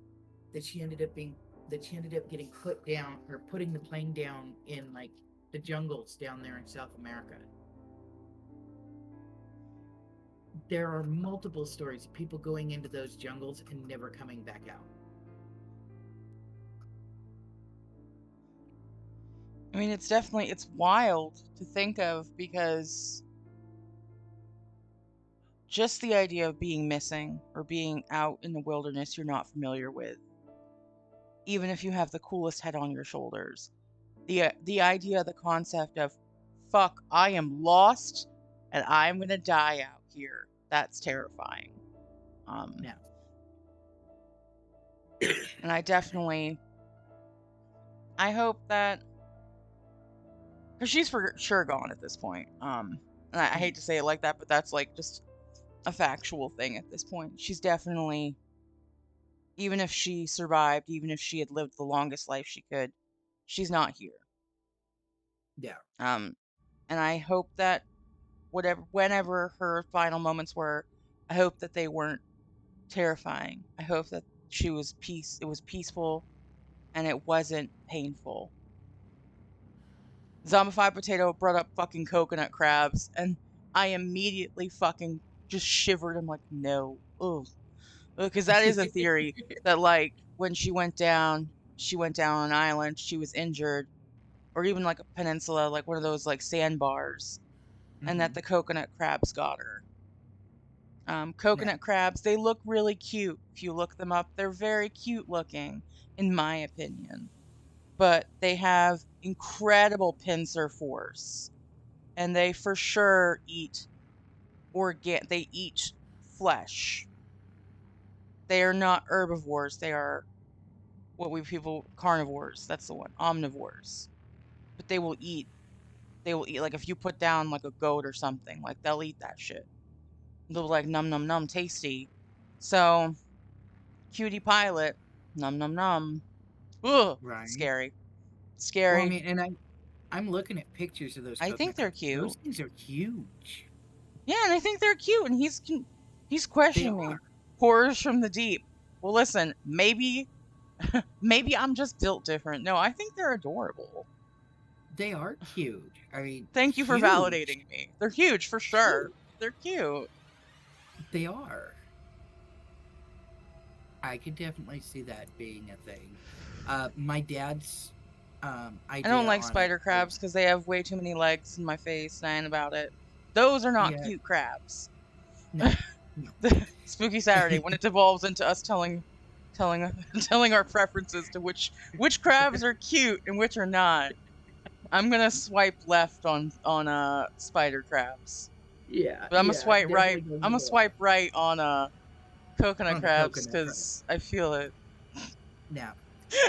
that she ended up getting put down, or putting the plane down in like the jungles down there in South America. there are multiple stories of people going into those jungles and never coming back out. I mean, it's wild to think of because just the idea of being missing or being out in the wilderness you're not familiar with, even if you have the coolest head on your shoulders, the idea, the concept of fuck, I am lost and I'm gonna die out here. That's terrifying. Um, Now, and I hope that because she's for sure gone at this point. And I hate to say it like that, but that's like just a factual thing at this point. She's definitely, even if she survived, even if she had lived the longest life she could, she's not here. yeah, Um, and I hope that whenever her final moments were, I hope that they weren't terrifying. I hope that it was peaceful and it wasn't painful. Zombified Potato brought up fucking coconut crabs, and I immediately fucking just shivered. I'm like, no, ugh, because that is a theory that like when she went down on an island, she was injured, or even like a peninsula, like one of those like sandbars, and that hmm the coconut crabs got her. yeah, Coconut crabs, they look really cute. If you look them up, they're very cute looking, in my opinion. But they have incredible pincer force, and they for sure eat they eat flesh. They are not herbivores. They are what we people carnivores. That's the one. Omnivores. But they will eat like if you put down like a goat or something, like they'll eat that shit. They'll be like num num num tasty. So cutie pilot, num num num. Ugh, right. scary. Well, I Scary. mean, and I'm looking at pictures of those I think coconut they're crabs. Those cute. things are huge. Yeah, and I think they're cute. And he's They questioning are. me. Horrors from the deep. Well, listen, maybe I'm just built different. No, I think they're adorable. They are huge. I mean, Thank you for huge. validating me. They're huge for sure. Huge. They're cute. They are. I could definitely see that being a thing. My dad's I don't idea like on it spider was, crabs because they have way too many legs in my face, and I ain't about it. Those are not yeah, cute crabs. no, no. Spooky Saturday when it devolves into us telling telling our preferences to which crabs are cute and which are not. I'm gonna swipe left on spider crabs, Yeah, but yeah, definitely I'm going gonna left swipe right coconut on the crabs coconut crab. because I feel it. Now,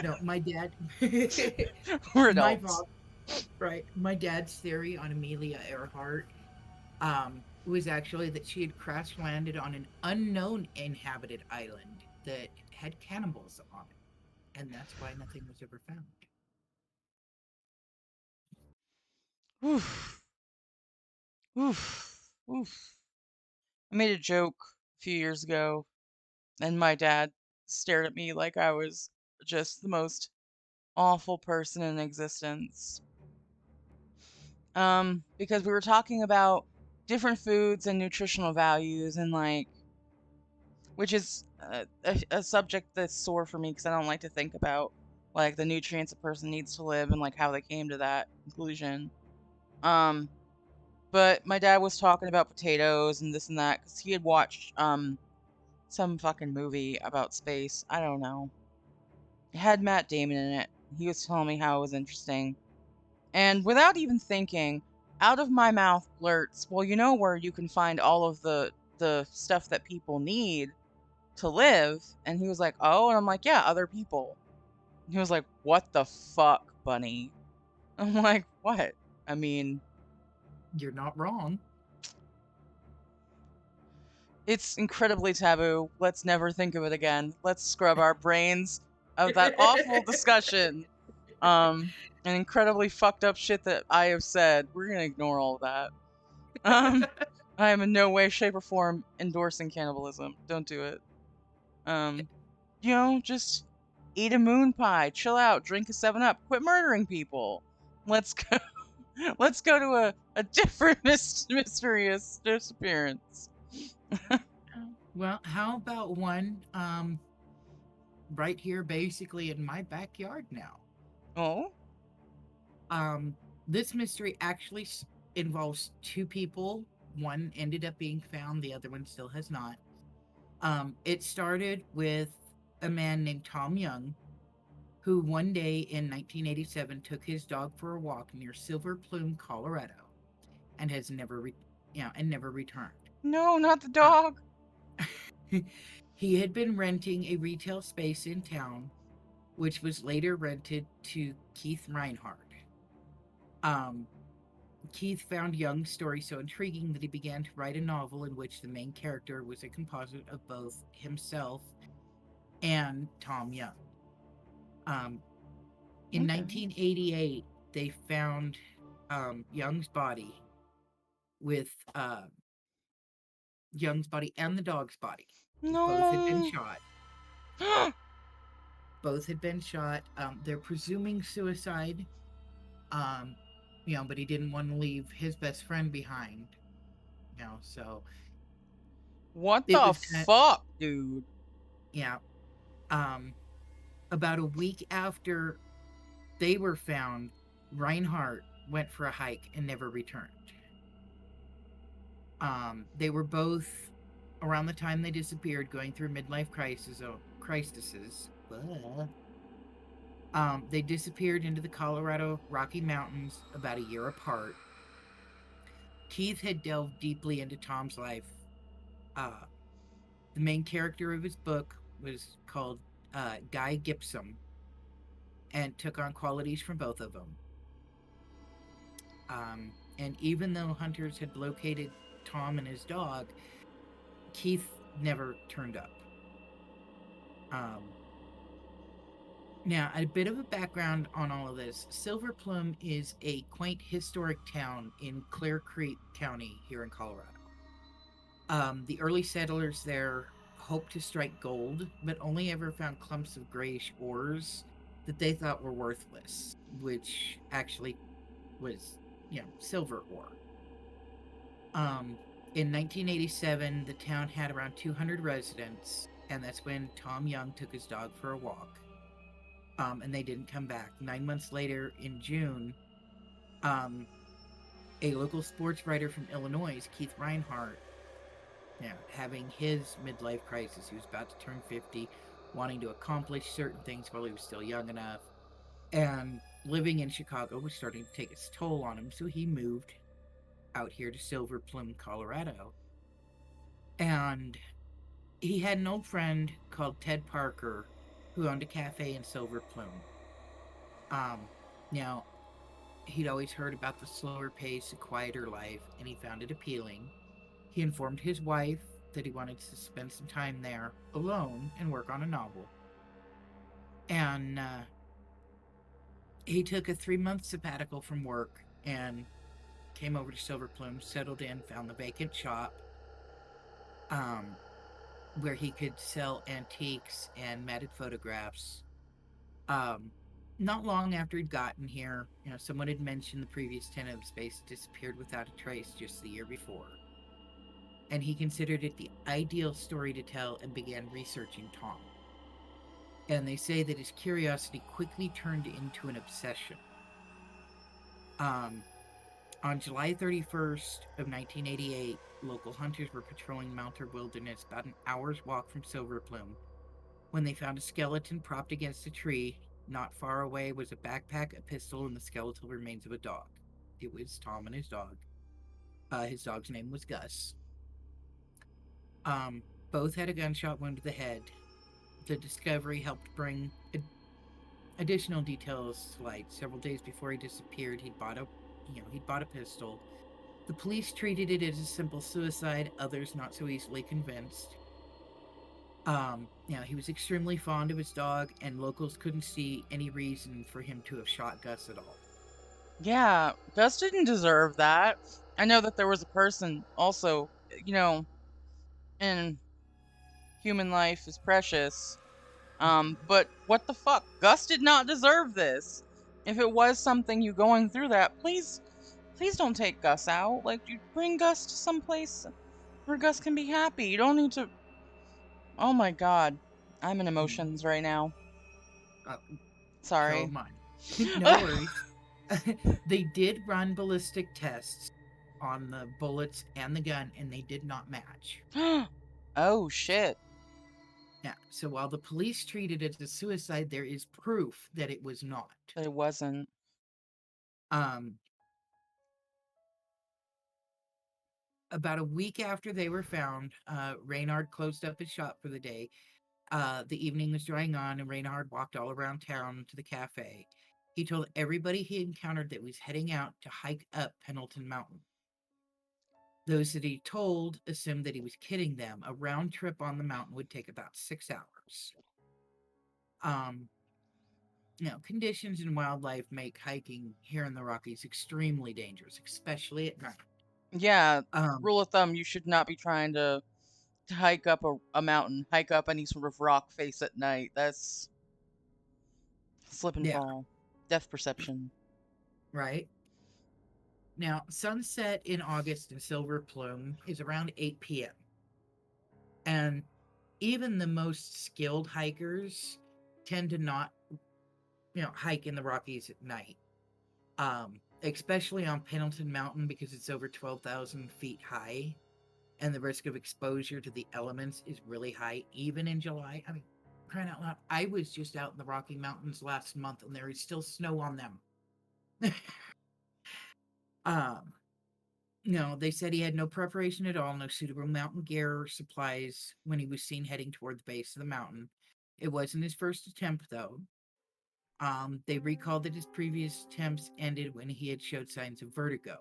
no, my dad, We're my adults. father, right? My dad's theory on Amelia Earhart was actually that she had crash landed on an unknown inhabited island that had cannibals on it, and that's why nothing was ever found. Oof, oof, oof. I made a joke a few years ago, and my dad stared at me like I was just the most awful person in existence. Because we were talking about different foods and nutritional values, and like, which is a subject that's sore for me because I don't like to think about like the nutrients a person needs to live and like how they came to that conclusion. Um, but my dad was talking about potatoes and this and that because he had watched some fucking movie about space. I don't know. It had Matt Damon in it. He was telling me how it was interesting. And without even thinking, out of my mouth blurts, "Well, you know where you can find all of the stuff that people need to live?" And he was like, "Oh," and I'm like, "Yeah, other people." And he was like, "What the fuck, bunny?" I'm like, "What?" I mean, You're not wrong. it's incredibly taboo. Let's never think of it again. Let's scrub our brains of that awful discussion. Um, and incredibly fucked up shit that I have said. We're gonna ignore all of that. Um, I am in no way, shape, or form endorsing cannibalism. Don't do it. Um, just eat a moon pie, chill out, drink a 7-Up, quit murdering people. Let's go. Let's go to a different mysterious disappearance. Well, how about one right here basically in my backyard now? Oh, Um this mystery actually involves two people. One ended up being found, the other one still has not. It started with a man named Tom Young, who one day in 1987 took his dog for a walk near Silver Plume, Colorado, and has never, and never returned. no, not the Uh, dog. he had been renting a retail space in town, which was later rented to Keith Reinhardt. Um, Keith found Young's story so intriguing that he began to write a novel in which the main character was a composite of both himself and Tom Young. Um, in Okay. 1988, they found Young's body with Young's body and the dog's body. Both had been No. shot. Both had been shot. They're presuming suicide. Um, but he didn't want to leave his best friend behind. So What it the was kind of, fuck, dude? yeah. Um, about a week after they were found, Reinhardt went for a hike and never returned. They were both around the time they disappeared, going through midlife crises. They disappeared into the Colorado Rocky Mountains about a year apart. Keith had delved deeply into Tom's life. Uh, the main character of his book was called Guy Gibson and took on qualities from both of them. And even though hunters had located Tom and his dog, Keith never turned up. Now, a bit of a background on all of this. Silver Plume is a quaint historic town in Clear Creek County here in Colorado. The early settlers there hoped to strike gold, but only ever found clumps of grayish ores that they thought were worthless, which actually was, silver ore. In 1987, the town had around 200 residents, and that's when Tom Young took his dog for a walk. And they didn't come back. 9 months later, in June, a local sports writer from Illinois, Keith Reinhardt, having his midlife crisis. He was about to turn 50, wanting to accomplish certain things while he was still young enough. And living in Chicago was starting to take its toll on him, so he moved out here to Silver Plume, Colorado. And he had an old friend called Ted Parker who owned a cafe in Silver Plume. Now, he'd always heard about the slower pace, quieter life, and he found it appealing. He informed his wife that he wanted to spend some time there alone and work on a novel. And he took a 3-month sabbatical from work and came over to Silver Plume, settled in, found the vacant shop where he could sell antiques and matted photographs. Not long after he'd gotten here, someone had mentioned the previous tenant of the space disappeared without a trace just the year before. And he considered it the ideal story to tell and began researching Tom. And they say that his curiosity quickly turned into an obsession. On July 31st of 1988, local hunters were patrolling Mountain Wilderness about an hour's walk from Silver Plume when they found a skeleton propped against a tree. Not far away was a backpack, a pistol, and the skeletal remains of a dog. It was Tom and his dog. His dog's name was Gus. Both had a gunshot wound to the head. The discovery helped bring additional details to light. Several days before he disappeared, he'd bought a pistol. The police treated it as a simple suicide, others not so easily convinced. He was extremely fond of his dog, and locals couldn't see any reason for him to have shot Gus at all. Yeah, Gus didn't deserve that. I know that there was a person also, in human life is precious. But what the fuck? Gus did not deserve this. If it was something you going through that, please don't take Gus out. Like, you bring Gus to some place where Gus can be happy. You don't need to. Oh my God. I'm in Hmm. emotions right now. Uh, so Sorry. am I. No worries. They did run ballistic tests on the bullets and the gun, and they did not match. Oh shit. Yeah. So while the police treated it as a suicide, there is proof that it was not. It wasn't. Um, about a week after they were found, Reynard closed up his shop for the day. The evening was drawing on, and Reynard walked all around town to the cafe. He told everybody he encountered that he was heading out to hike up Pendleton Mountain. Those that he told assumed that he was kidding them. A round trip on the mountain would take about 6 hours. Um, conditions and wildlife make hiking here in the Rockies extremely dangerous, especially at night. Yeah. Um, Rule of thumb: you should not be trying to hike up a mountain, hike up any sort of rock face at night. That's slip and yeah, fall. Depth perception. right. Now, sunset in August in Silver Plume is around 8 p.m. And even the most skilled hikers tend to not, hike in the Rockies at night. Especially on Pendleton Mountain because it's over 12,000 feet high, and the risk of exposure to the elements is really high, even in July. I mean, crying out loud, I was just out in the Rocky Mountains last month, and there is still snow on them. um, no, they said he had no preparation at all, no suitable mountain gear or supplies when he was seen heading toward the base of the mountain. It wasn't his first attempt, though. They recalled that his previous attempts ended when he had showed signs of vertigo.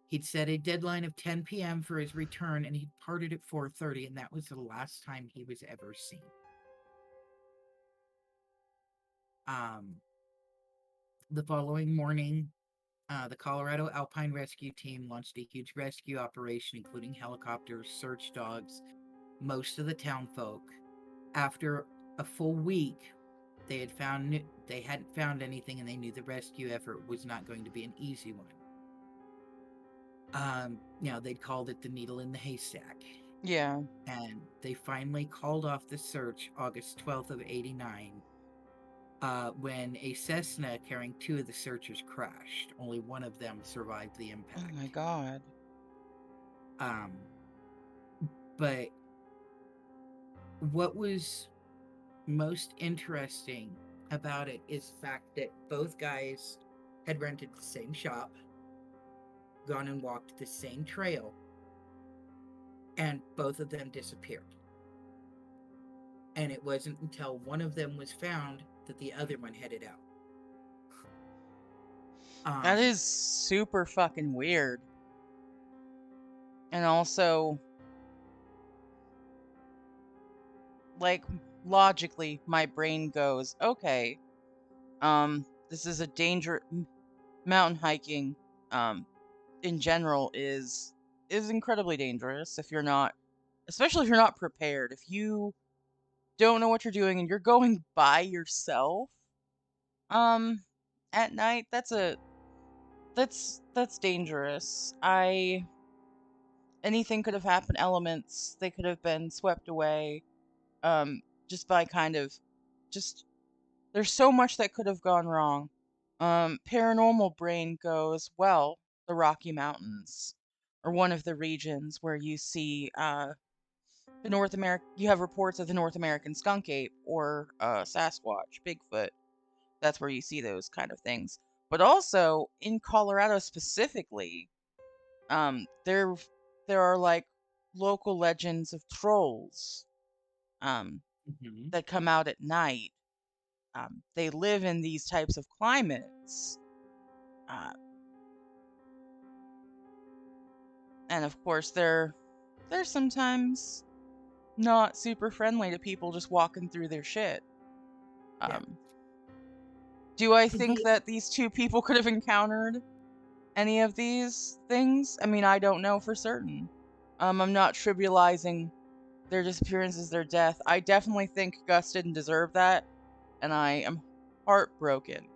He'd set a deadline of 10 p.m. for his return, and he departed at 4:30, and that was the last time he was ever seen. Um, the following morning, the Colorado Alpine Rescue Team launched a huge rescue operation, including helicopters, search dogs, most of the town folk. After a full week, they hadn't found anything, and they knew the rescue effort was not going to be an easy one. They'd called it the needle in the haystack. Yeah. And they finally called off the search August 12th of 89, when a Cessna carrying two of the searchers crashed. Only one of them survived the Oh my impact. God. Um, but what was most interesting about it is the fact that both guys had rented the same shop, gone and walked the same trail, and both of them disappeared. And it wasn't until one of them was found that the other one headed out. That Um, is super fucking weird. And also, like, logically, my brain goes, okay, this is a mountain hiking, um, in general is incredibly dangerous if you're not, especially if you're not prepared. If you don't know what you're doing and you're going by yourself, um, at night, that's dangerous. Anything could have happened. Elements, they could have been swept away. Just by kind of, just there's so much that could have gone wrong. Paranormal brain goes, well, the Rocky Mountains are one of the regions where you see the North America. You have reports of the North American skunk ape or Sasquatch, Bigfoot. That's where you see those kind of things. But also in Colorado specifically, there are like local legends of trolls um, mhm. that come out at night. They live in these types of climates, uh, and of course they're sometimes not super friendly to people just walking through their shit. Yeah. Um, do I think The that these two people could have encountered any of these things? I mean, I don't know for certain. I'm not trivializing their disappearances, their death. I definitely think Gus didn't deserve that, and I am heartbroken.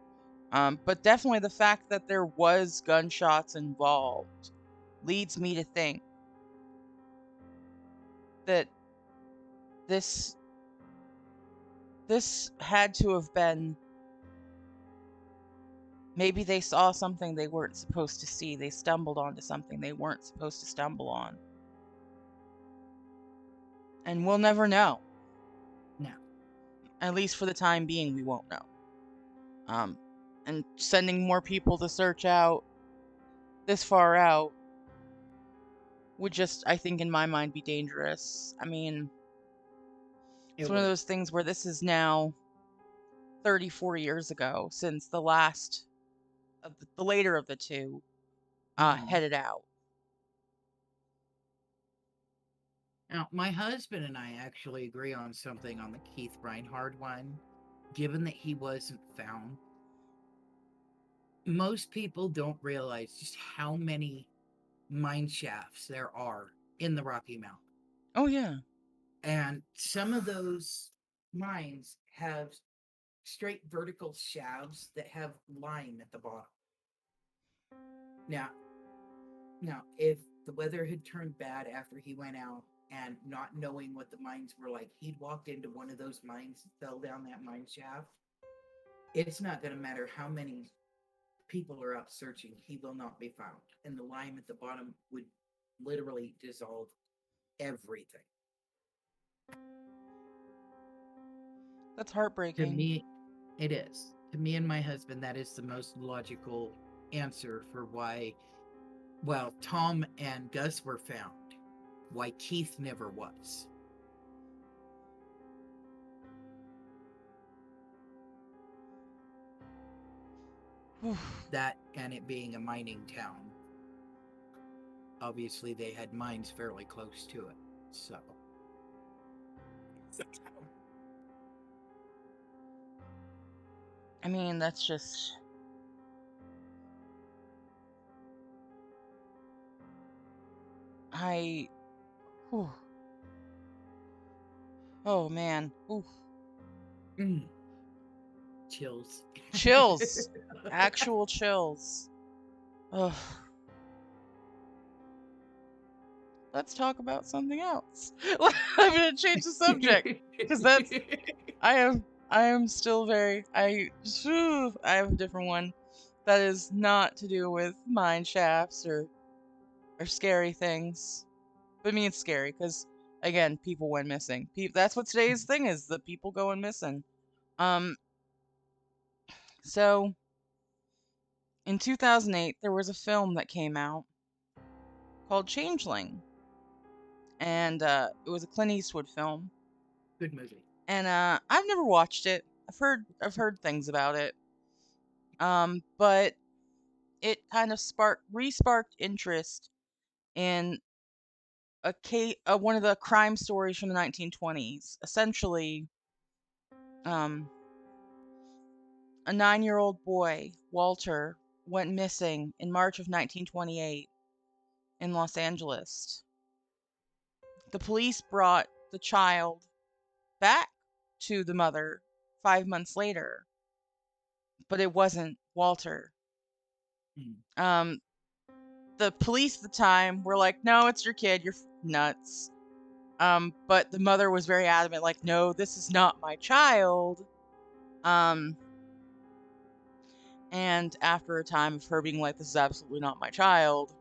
But definitely the fact that there was gunshots involved leads me to think. that this this had to have been, maybe they saw something they weren't supposed to see. They stumbled onto something they weren't supposed to stumble on. And we'll never know. No. At least for the time being, we won't know. And sending more people to search out this far out would just, I think, in my mind, be dangerous. I mean, it's It one of would. those things where this is now 34 years ago since the last of the later of the two Mhm. headed out. Now, my husband and I actually agree on something on the Keith Reinhardt one. Given that he wasn't found, most people don't realize just how many mine shafts there are in the Rocky Mountain. Oh yeah. And some of those mines have straight vertical shafts that have lime at the bottom. Now, if the weather had turned bad after he went out and not knowing what the mines were like, he'd walked into one of those mines, fell down that mine shaft. It's not going to matter how many people are out searching, he will not be found. And the lime at the bottom would literally dissolve everything. That's To heartbreaking. me, it is. To me and my husband, that is the most logical answer for why, well, Tom and Gus were found, why Keith never was. That and it being a mining town. Obviously, they had mines fairly close to it, so. I mean, that's just. I. Whew. Oh man. Ooh. Mm. Chills. Chills. Actual chills. Ugh. Let's talk about something else. I'm gonna change the subject because that's. I am still very. I have a different one that is not to do with mine shafts or scary things. But I mean, it's scary because again, people went missing. That's what today's thing is: the people going missing. Um. So in 2008, there was a film that came out called Changeling, and it was a Clint Eastwood film. Good movie. And I've never watched it. I've heard things about it. But it kind of sparked interest in one of the crime stories from the 1920s. Essentially, um, a 9-year-old boy, Walter, went missing in March of 1928 in Los Angeles. The police brought the child back to the mother 5 months later, but it wasn't Walter. Mm. Um, the police at the time were like, "No, it's your kid. You're nuts." But the mother was very adamant, like, "No, this is not my child." Um, and after a time of her being like, "This is absolutely not my child,"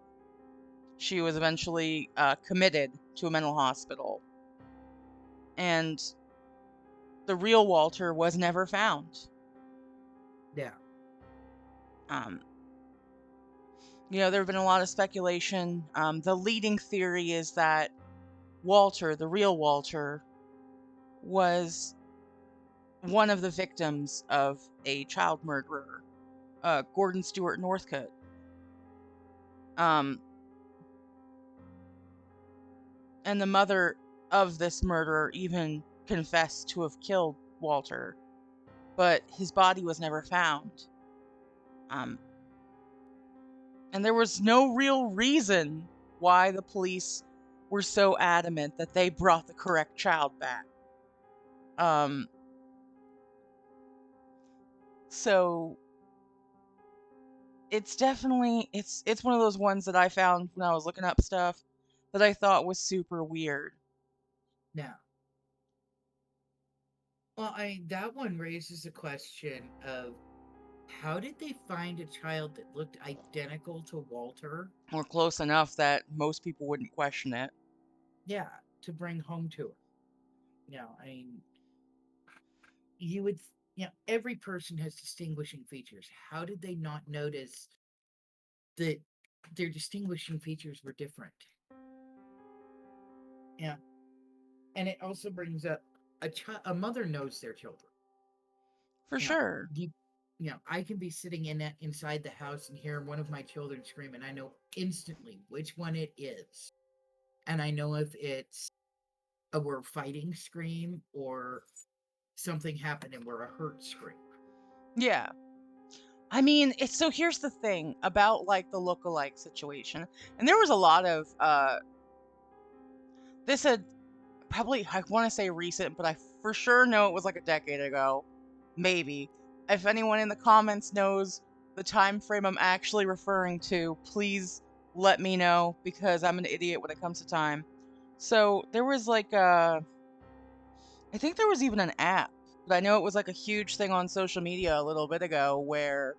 she was eventually committed to a mental hospital, and the real Walter was never found. Yeah. Um, there have been a lot of speculation. The leading theory is that Walter, the real Walter, was one of the victims of a child murderer, Gordon Stewart Northcote. Um, and the mother of this murderer even confessed to have killed Walter, but his body was never found. Um, and there was no real reason why the police were so adamant that they brought the correct child back. Um, so it's definitely it's one of those ones that I found when I was looking up stuff that I thought was super weird. Now, well, that one raises the question of how did they find a child that looked identical to Walter? Or close enough that most people wouldn't question it. Yeah, to bring home to her. I mean, you would, every person has distinguishing features. How did they not notice that their distinguishing features were different? Yeah, and it also brings up a mother knows their children. For You know, sure. you, I can be sitting inside the house and hear one of my children scream, and I know instantly which one it is, and I know if it's a we're fighting scream or something happened and we're a hurt scream. Yeah. I mean, it's so here's the thing about like the look-alike situation. And there was a lot of this had probably I want to say recent, but I for sure know it was like a decade ago. Maybe. If anyone in the comments knows the time frame I'm actually referring to, please let me know because I'm an idiot when it comes to time. So, there was like I think there was even an app, but I know it was like a huge thing on social media a little bit ago where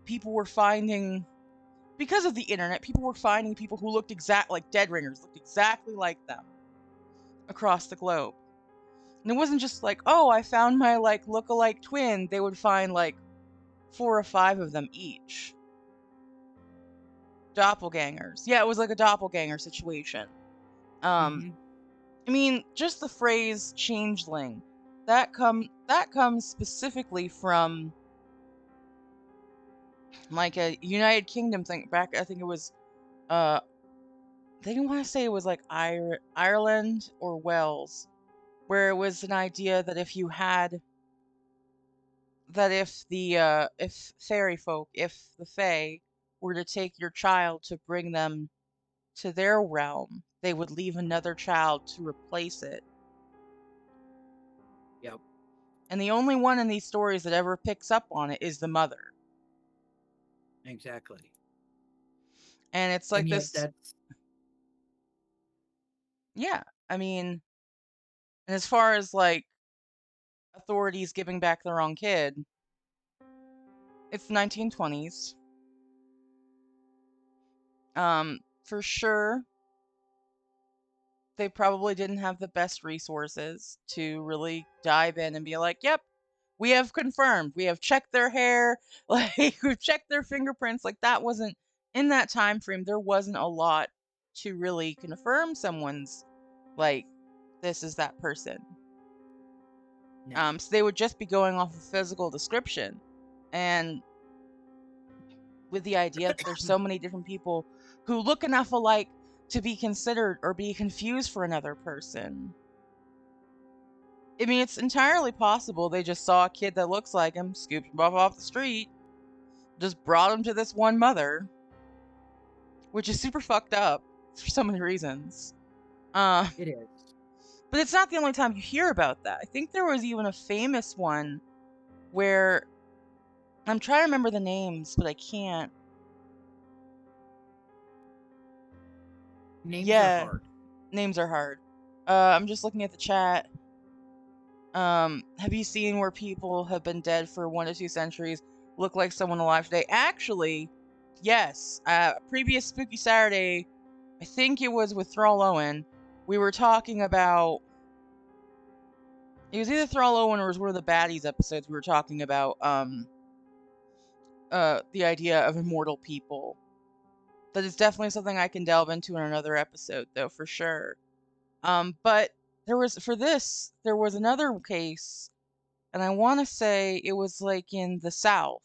people were finding because of the internet, people were finding people who looked like dead ringers, looked exactly like them across the globe. And it wasn't just like, oh, I found my like look-alike twin. They would find like 4 or 5 of them each. Doppelgangers. Yeah, it was like a doppelganger situation. Um, Mm-hmm. I mean, just the phrase changeling, that comes specifically from like a United Kingdom thing back. I think it was uh they didn't want to say it was like Ireland or Wales, where it was an idea that if fairy folk, if the fae were to take your child to bring them to their realm, they would leave another child to replace it. Yep, And the only one in these stories that ever picks up on it is the mother. exactly. And it's And like yet this, that's yeah. I mean, and as far as like authorities giving back the wrong kid, it's the 1920s. For sure, they probably didn't have the best resources to really dive in and be like, "Yep, we have confirmed. We have checked their hair, like we've checked their fingerprints." Like that wasn't in that time frame. There wasn't a lot to really confirm someone's like this is that person. no. So they would just be going off of physical description, and with the idea that there's so many different people who look enough alike to be considered or be confused for another person. I mean, it's entirely possible they just saw a kid that looks like him, scooped him off the street, just brought him to this one mother, which is super fucked up for so many reasons. Uh, It is. but it's not the only time you hear about that. I think there was even a famous one where I'm trying to remember the names, but I can't. Names are Yeah, hard. names are hard. I'm just looking at the chat. Have you seen where people have been dead for 1 to 2 centuries look like someone alive today? Actually, yes. Previous Spooky Saturday, I think it was with Thrall Owen. We were talking about. It was either Thrall Owen or it was one of the baddies episodes. We were talking about the idea of immortal people. That is definitely something I can delve into in another episode, though, for sure. But there was another case, and I want to say it was like in the South,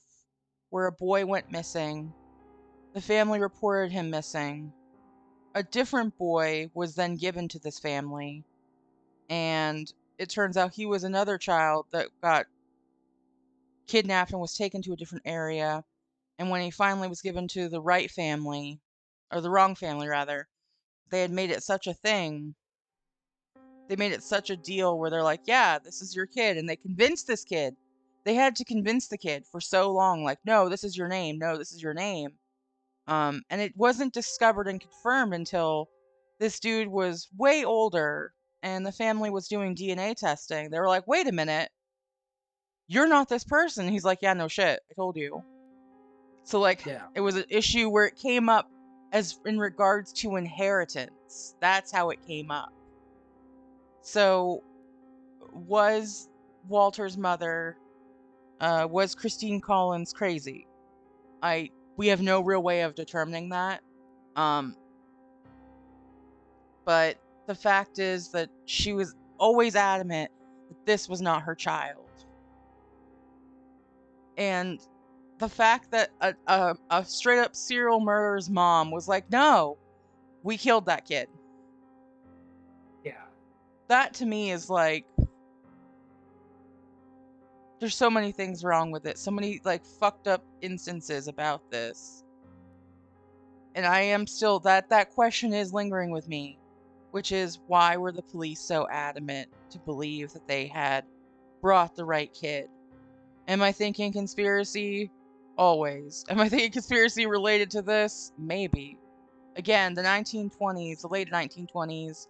where a boy went missing. The family reported him missing. A different boy was then given to this family, and it turns out he was another child that got kidnapped and was taken to a different area. And when he finally was given to the right family, or the wrong family rather, they had made it such a thing. They made it such a deal where they're like, yeah, this is your kid. And they convinced this kid. They had to convince the kid for so long, like, no, this is your name. No, this is your name. And it wasn't discovered and confirmed until this dude was way older. and the family was doing DNA testing, they were like, "Wait a minute, you're not this person." He's like, "Yeah, no shit. I told you." So, like, Yeah. it was an issue where it came up as in regards to inheritance. That's how it came up. So, was Walter's mother, was Christine Collins crazy? We have no real way of determining that. Um, but the fact is that she was always adamant that this was not her child. And the fact that a straight up serial murderer's mom was like, "No, we killed that kid." Yeah. That to me is like, there's so many things wrong with it. So many like fucked up instances about this. And I am still that question is lingering with me, which is why were the police so adamant to believe that they had brought the right kid? Am I thinking conspiracy? Always. Am I thinking conspiracy related to this? Maybe. Again, the 1920s, the late 1920s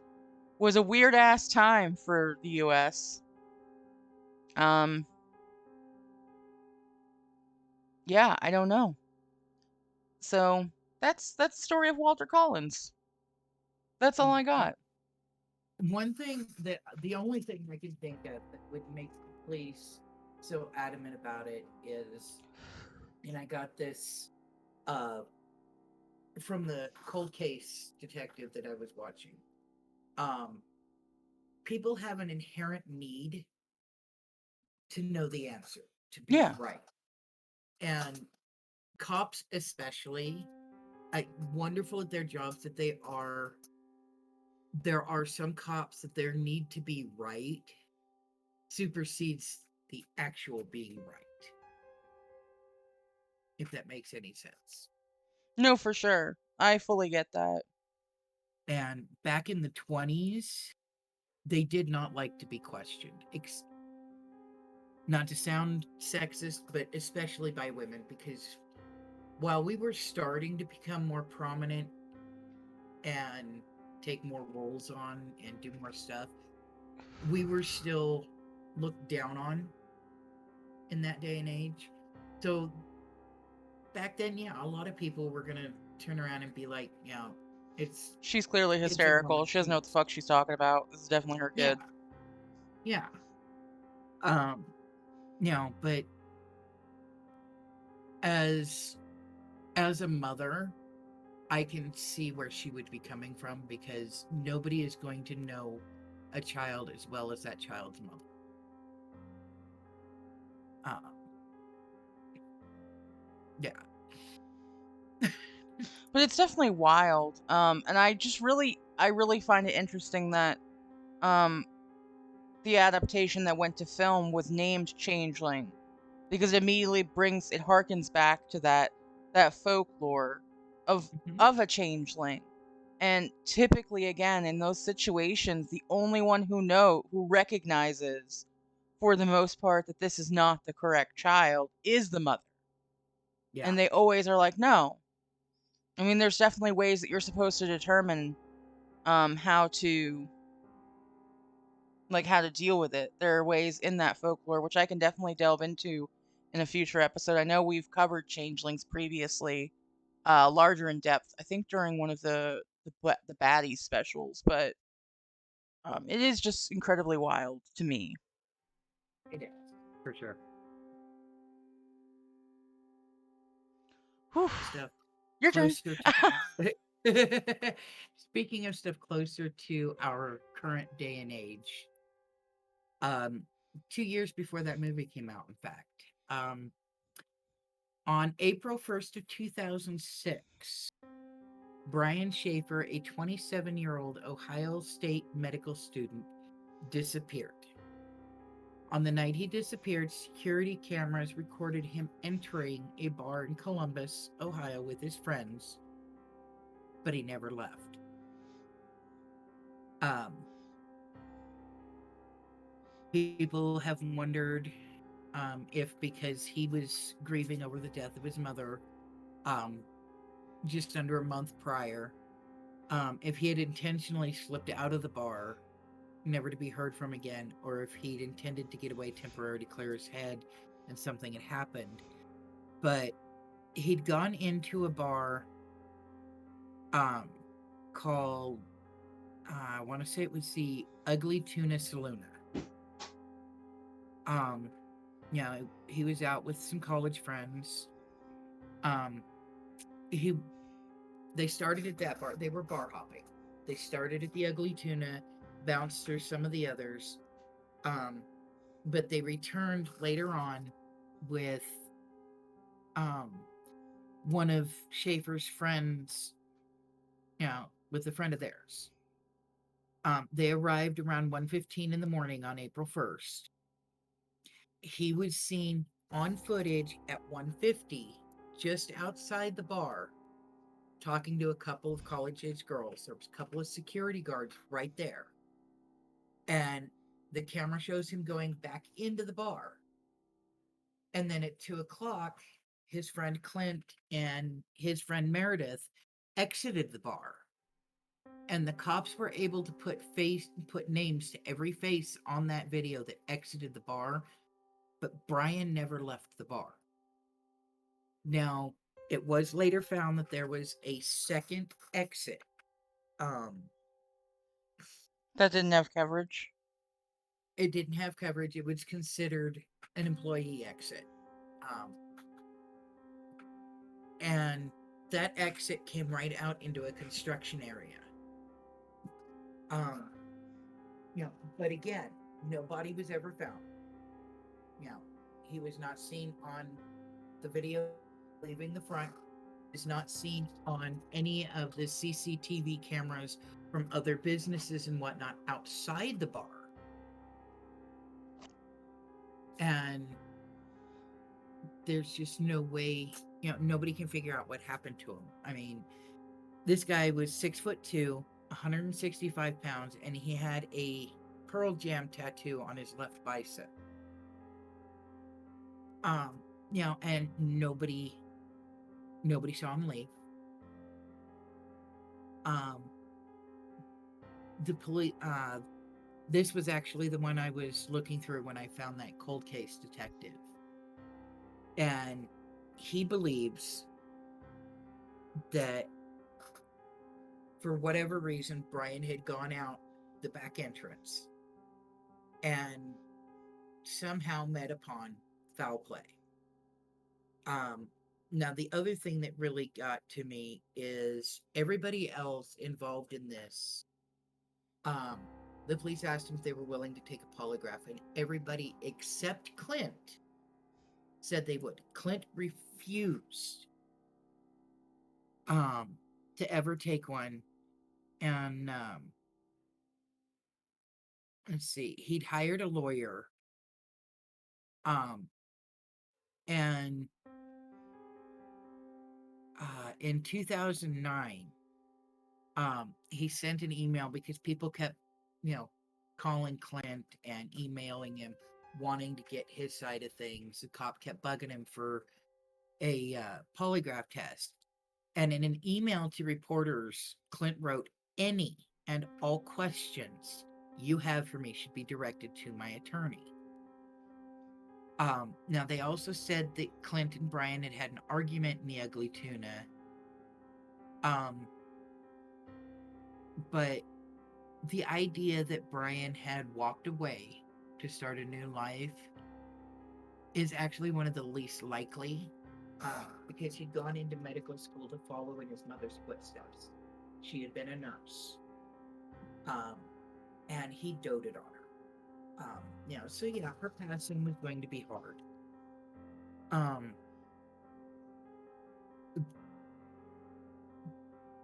was a weird ass time for the US. Um yeah, I don't know. So, that's the story of Walter Collins. That's all I Uh, got. One thing that the only thing I can think of that would make the police so adamant about it is, and I got this uh from the cold case detective that I was watching. Um, People have an inherent need to know the answer, to be Yeah. right. And cops especially, wonderful at their jobs that they are, there are some cops that their need to be right supersedes the actual being right, if that makes any sense. No, for sure. I fully get that. And back in the 20s, they did not like to be questioned. Not to sound sexist, but especially by women, because while we were starting to become more prominent and take more roles on and do more stuff, we were still looked down on in that day and age. So back then, yeah, a lot of people were gonna turn around and be like, yeah, it's She's clearly it's a hysterical. woman. She doesn't know what the fuck she's talking about. This is definitely her Yeah, kid. yeah. Um, but as as a mother, I can see where she would be coming from, because nobody is going to know a child as well as that child's mother. Um, yeah, But it's definitely wild. And I really find it interesting that um the adaptation that went to film was named Changeling, because it harkens back to that folklore of mhm, of a changeling. And typically again in those situations, the only one who recognizes for the most part that this is not the correct child is the mother. yeah, And they always are like, "No." I mean, there's definitely ways that you're supposed to determine how to how to deal with it. There are ways in that folklore which I can definitely delve into in a future episode. I know we've covered changelings previously, larger in depth. I think during one of the baddies specials, but it is just incredibly wild to me. it is for sure. Whew. Stuff Your turn. closer to speaking of stuff closer to our current day and age, um 2 years before that movie came out, in fact, um on April 1st of 2006, Brian Schaefer, a 27-year-old Ohio State medical student, disappeared. On the night he disappeared, security cameras recorded him entering a bar in Columbus, Ohio with his friends, but he never left. Um, People have wondered, if because he was grieving over the death of his mother, um, just under a month prior, if he had intentionally slipped out of the bar never to be heard from again, or if he'd intended to get away temporarily to clear his head and something had happened. But he'd gone into a bar um called I want to say it was the Ugly Tuna Saloon. Um, he was out with some college friends. Um, he they started at that bar. They were bar hopping. They started at the Ugly Tuna, bounced through some of the others. Um, but they returned later on with um one of Schaefer's friends, with a friend of theirs. They arrived around 1:15 in the morning on April 1st. He was seen on footage at 1:50 just outside the bar talking to a couple of college-age girls. There was a couple of security guards right there. And the camera shows him going back into the bar. And then at 2 o'clock, his friend Clint and his friend Meredith exited the bar. And the cops were able to put names to every face on that video that exited the bar, but Brian never left the bar. Now, it was later found that there was a second exit. That didn't have coverage. It didn't have coverage. It was considered an employee exit. Um, and that exit came right out into a construction area. Um, but again, nobody was ever found. He was not seen on the video leaving the front, is not seen on any of the CCTV cameras from other businesses and whatnot outside the bar. And there's just no way, nobody can figure out what happened to him. I mean, this guy was 6'2", 165 pounds, and he had a Pearl Jam tattoo on his left bicep. And nobody saw him leave. The police, this was actually the one I was looking through when I found that cold case detective. And he believes that for whatever reason, Brian had gone out the back entrance and somehow met upon foul play. Now, the other thing that really got to me is everybody else involved in this. The police asked him if they were willing to take a polygraph, and everybody except Clint said they would. Clint refused to ever take one. And let's see, he'd hired a lawyer. And in 2009, he sent an email because people kept, calling Clint and emailing him, wanting to get his side of things. The cop kept bugging him for a polygraph test. And in an email to reporters, Clint wrote, "Any and all questions you have for me should be directed to my attorney." Now, they also said that Clint and Brian had an argument in the Ugly Tuna. But the idea that Brian had walked away to start a new life is actually one of the least likely, because he'd gone into medical school to follow in his mother's footsteps. She had been a nurse, and he doted on her. So her passing was going to be hard.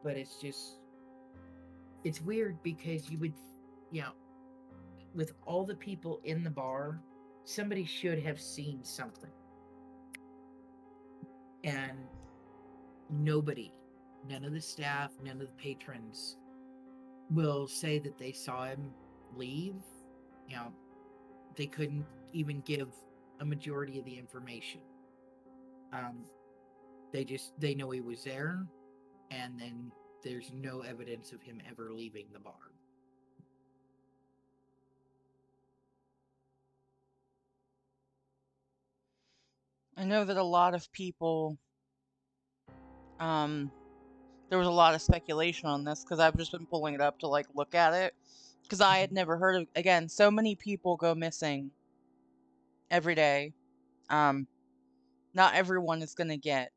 But it's weird because you would, with all the people in the bar, somebody should have seen something. And nobody, none of the staff, none of the patrons will say that they saw him leave. They couldn't even give a majority of the information. They know he was there, and then there's no evidence of him ever leaving the bar. I know that a lot of people, um, there was a lot of speculation on this because I've just been pulling it up to like look at it because I had Mhm. never heard of. Again, so many people go missing every day. Um, Not everyone is gonna get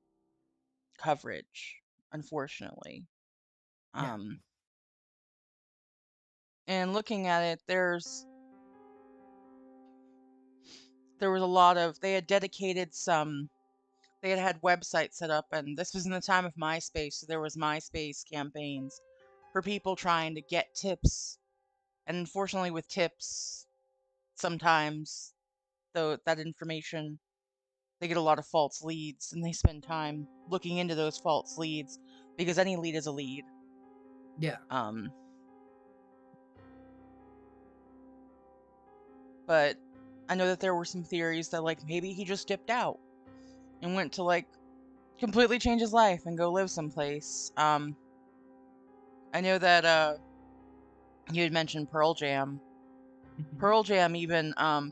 coverage, unfortunately. Yeah, Um, and looking at it, there was a lot of they had dedicated some they had websites set up, and this was in the time of MySpace, so there was MySpace campaigns for people trying to get tips. And unfortunately, with tips, sometimes though that information they get a lot of false leads, and they spend time looking into those false leads because any lead is a lead. yeah, Um, but I know that there were some theories that like maybe he just dipped out and went to like completely change his life and go live someplace. I know that you had mentioned Pearl Jam. mhm, Pearl Jam even um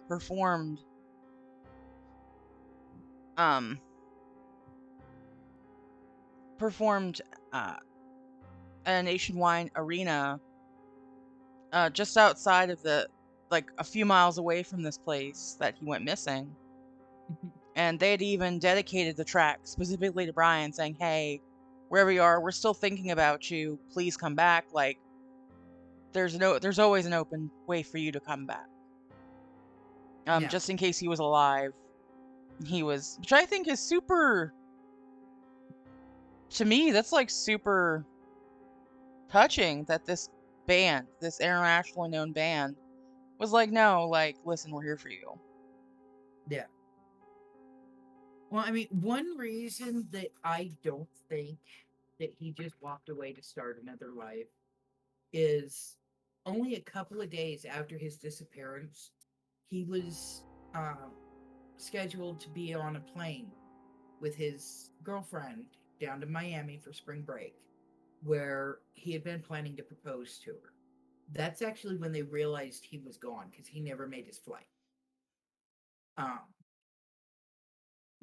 performed uh at a nationwide arena just outside of the like a few miles away from this place that he went missing. mhm. And they had even dedicated the track specifically to Brian, saying, "Hey, wherever you are, we're still thinking about you. Please come back. Like there's always an open way for you to come back." Yeah, Just in case he was alive. He was, which I think is super, to me, that's like super touching that this band, this internationally known band, was like, no, like, listen, we're here for you. yeah. Well, I mean, one reason that I don't think that he just walked away to start another life is only a couple of days after his disappearance, he was um, scheduled to be on a plane with his girlfriend down to Miami for spring break, where he had been planning to propose to her. That's actually when they realized he was gone because he never made his flight. Um,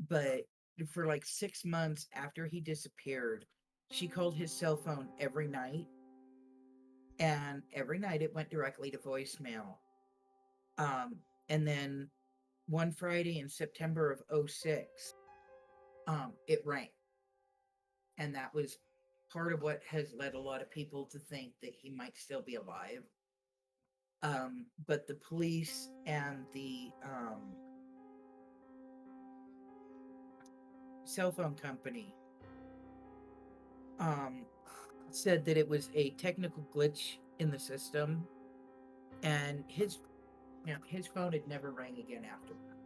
but for like 6 months after he disappeared, she called his cell phone every night, and every night it went directly to voicemail. And then one Friday in September of '06, it rang. And that was part of what has led a lot of people to think that he might still be alive. But the police and the cell phone company um, said that it was a technical glitch in the system, and his phone had never rang again after that.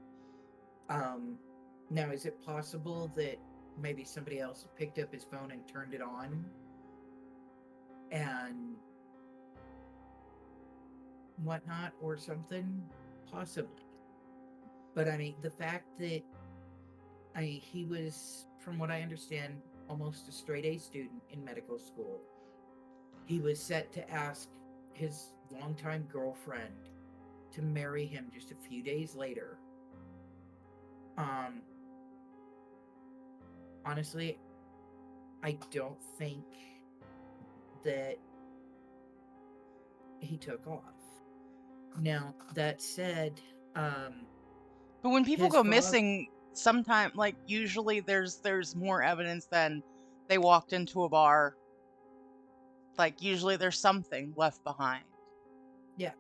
Now, is it possible that maybe somebody else picked up his phone and turned it on and whatnot or something? Possibly. But I mean, the fact that he was, from what I understand, almost a straight A student in medical school. He was set to ask his longtime girlfriend to marry him just a few days later. Um, Honestly, I don't think that he took off. Now, that said, But when people his go father, missing, sometimes, like, usually there's more evidence than they walked into a bar. Like, usually there's something left behind. yeah,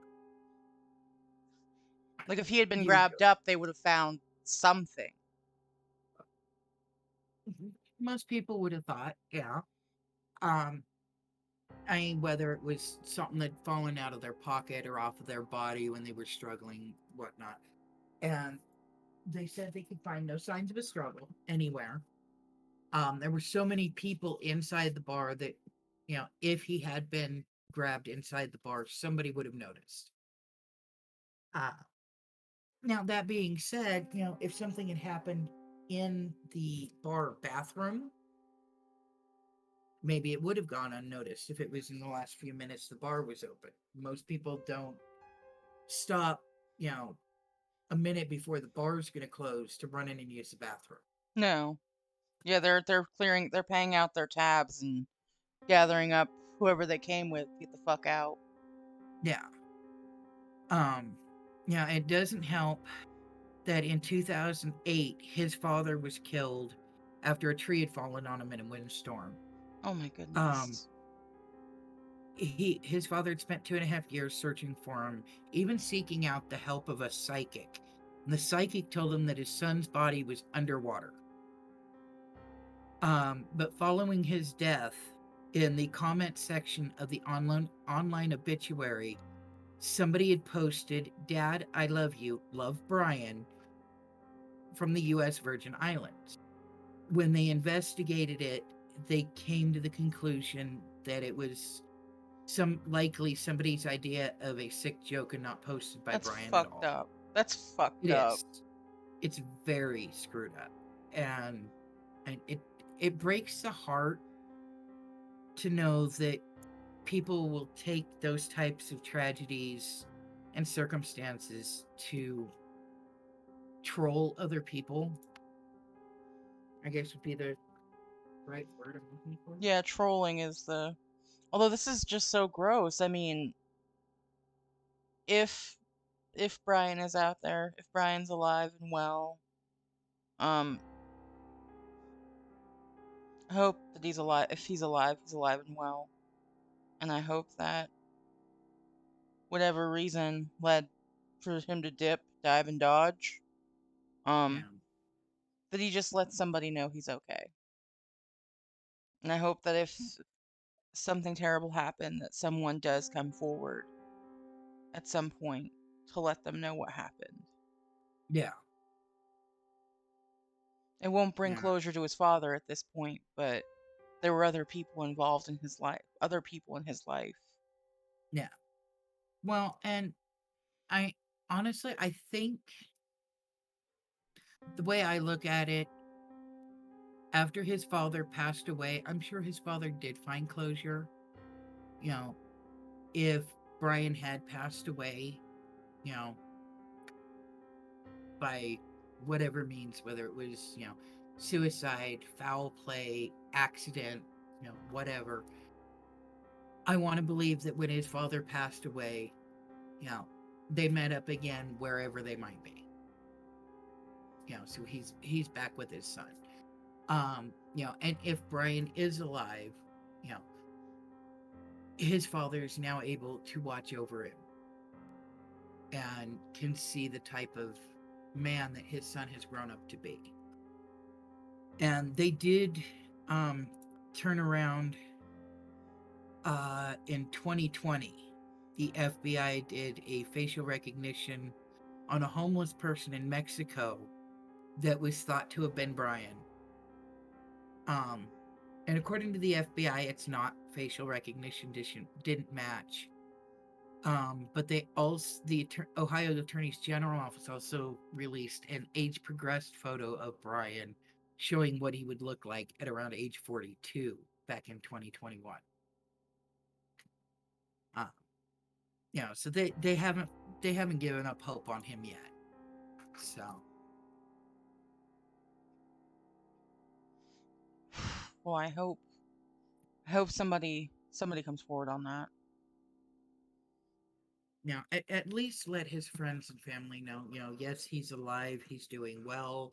Like, if he had been grabbed usually. up, they would have found something. Most people would have thought, yeah. Um, I mean, whether it was something that fallen out of their pocket or off of their body when they were struggling, whatnot. And they said they could find no signs of a struggle anywhere. There were so many people inside the bar that, if he had been grabbed inside the bar, somebody would have noticed. Uh, Now, that being said, if something had happened in the bar bathroom, maybe it would have gone unnoticed if it was in the last few minutes the bar was open. Most people don't stop, you know, a minute before the bar's going to close to run in and use the bathroom. No. Yeah, they're paying out their tabs and gathering up whoever they came with, get the fuck out. Yeah. Um, yeah, it doesn't help that in 2008, his father was killed after a tree had fallen on him in a windstorm. Oh my Um, goodness. his father had spent 2.5 years searching for him, even seeking out the help of a psychic. And the psychic told him that his son's body was underwater. But following his death, in the comment section of the online obituary, somebody had posted, "Dad, I love you. Love, Brian," from the U.S. Virgin Islands. When they investigated it, they came to the conclusion that it was likely somebody's idea of a sick joke and not posted by That's Brian at fucked all. up. That's fucked It up. is. It's very screwed up, and it breaks the heart to know that people will take those types of tragedies and circumstances to troll other people. I guess would be the right word I'm looking for. Yeah, trolling is the. Although this is just so gross. I mean, if if Brian is out there, if Brian's alive and well, um, I hope that he's alive. If he's alive and well, and I hope that whatever reason led for him to dip, dive, and dodge, Yeah, um, that he just lets somebody know he's okay. And I hope that if something terrible happened, that someone does come forward at some point to let them know what happened. yeah, It won't bring yeah, closure to his father at this point, but there were other people involved in his life, other people in his life. yeah. Well, and I honestly, I think the way I look at it, after his father passed away, I'm sure his father did find closure. You know, if Brian had passed away, you know, by whatever means, whether it was, suicide, foul play, accident, whatever, I want to believe that when his father passed away, you know, they met up again wherever they might be. So he's back with his son. And if Brian is alive, you know, his father is now able to watch over him and can see the type of man that his son has grown up to be. And they did turn around in 2020. The FBI did a facial recognition on a homeless person in Mexico that was thought to have been Brian. Um, and according to the FBI, it's not facial recognition didn't match. But the Ohio Attorney's General Office also released an age progressed photo of Brian showing what he would look like at around age 42 back in 2021. Uh, so they haven't given up hope on him yet. So Well, I hope somebody comes forward on that. now at least let his friends and family know, yes, he's alive, he's doing well,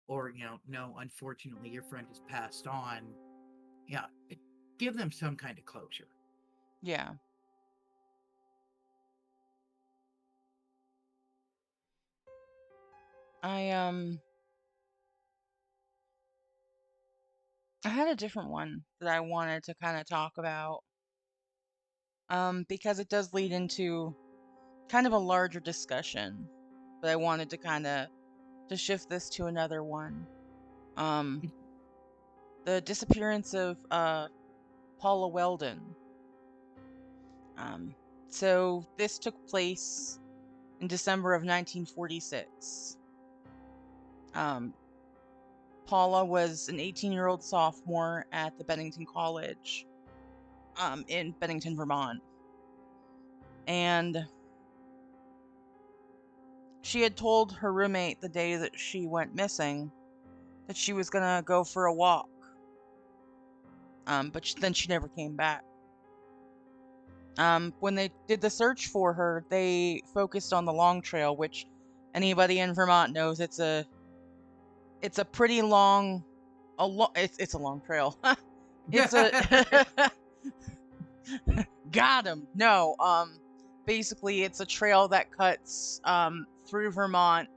or no, unfortunately your friend has passed on. Yeah, give them some kind of closure. Yeah. I I had a different one that I wanted to kind of talk about because it does lead into kind of a larger discussion, but I wanted to kind of to shift this to another one. Um the disappearance of Paula Weldon. Um so this took place in December of 1946. Um Paula was an 18-year-old sophomore at the Bennington College in Bennington, Vermont. And she had told her roommate the day that she went missing that she was gonna go for a walk. But then she never came back. When they did the search for her, they focused on the Long Trail, which anybody in Vermont knows it's a pretty long, it's a long trail. It's a got him. No, basically it's a trail that cuts through Vermont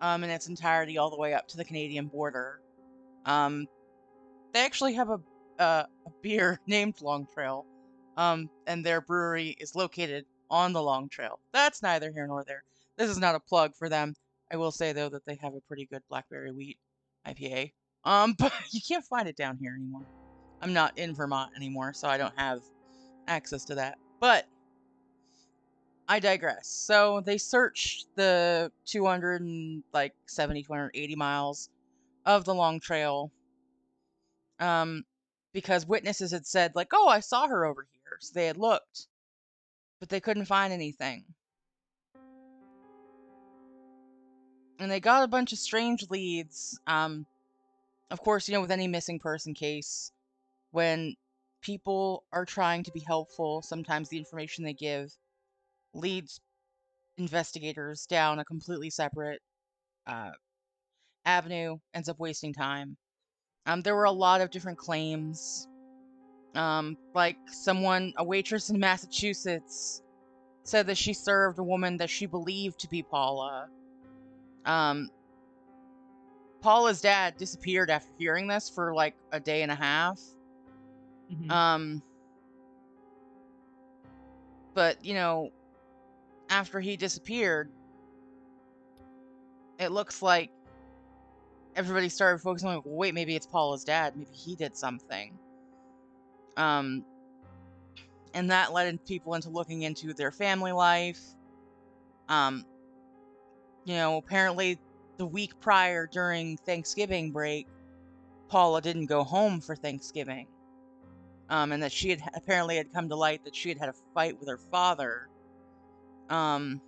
in its entirety all the way up to the Canadian border. Um, they actually have a beer named Long Trail, and their brewery is located on the Long Trail. That's neither here nor there. This is not a plug for them. I will say though that they have a pretty good blackberry wheat IPA. But you can't find it down here anymore. I'm not in Vermont anymore, so I don't have access to that. But I digress. So they searched the 280 miles of the Long Trail, um, because witnesses had said like, "Oh, I saw her over here." So they had looked, but they couldn't find anything. And they got a bunch of strange leads. Of course, with any missing person case, when people are trying to be helpful, sometimes the information they give leads investigators down a completely separate uh, avenue, ends up wasting time. There were a lot of different claims. Like a waitress in Massachusetts, said that she served a woman that she believed to be Paula. Um, Paula's dad disappeared after hearing this for like a day and a half. Mhm. Um, but after he disappeared, it looks like everybody started focusing on, like, wait, maybe it's Paula's dad. Maybe he did something. Um, and that led people into looking into their family life. Um, apparently the week prior during Thanksgiving break, Paula didn't go home for Thanksgiving. And that she apparently had come to light that she had a fight with her father. Um,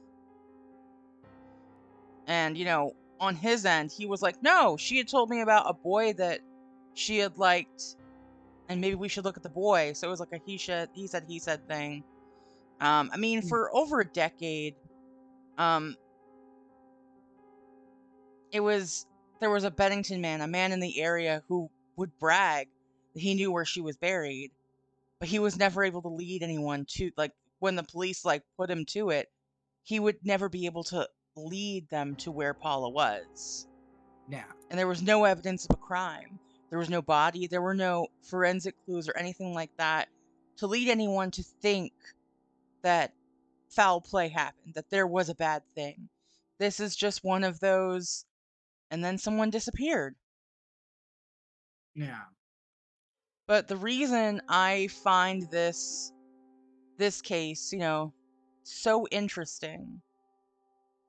and on his end, he was like, "No, she had told me about a boy that she had liked, and maybe we should look at the boy." So it was like a he said thing. I mean, Mm. for over a decade, um, there was a Bennington man, a man in the area who would brag that he knew where she was buried, but he was never able to lead anyone to, like, when the police like put him to it, he would never be able to lead them to where Paula was. Yeah. And there was no evidence of a crime. There was no body, there were no forensic clues or anything like that to lead anyone to think that foul play happened, that there was a bad thing. This is just one of those, and then someone disappeared. Yeah. But the reason I find this case, so interesting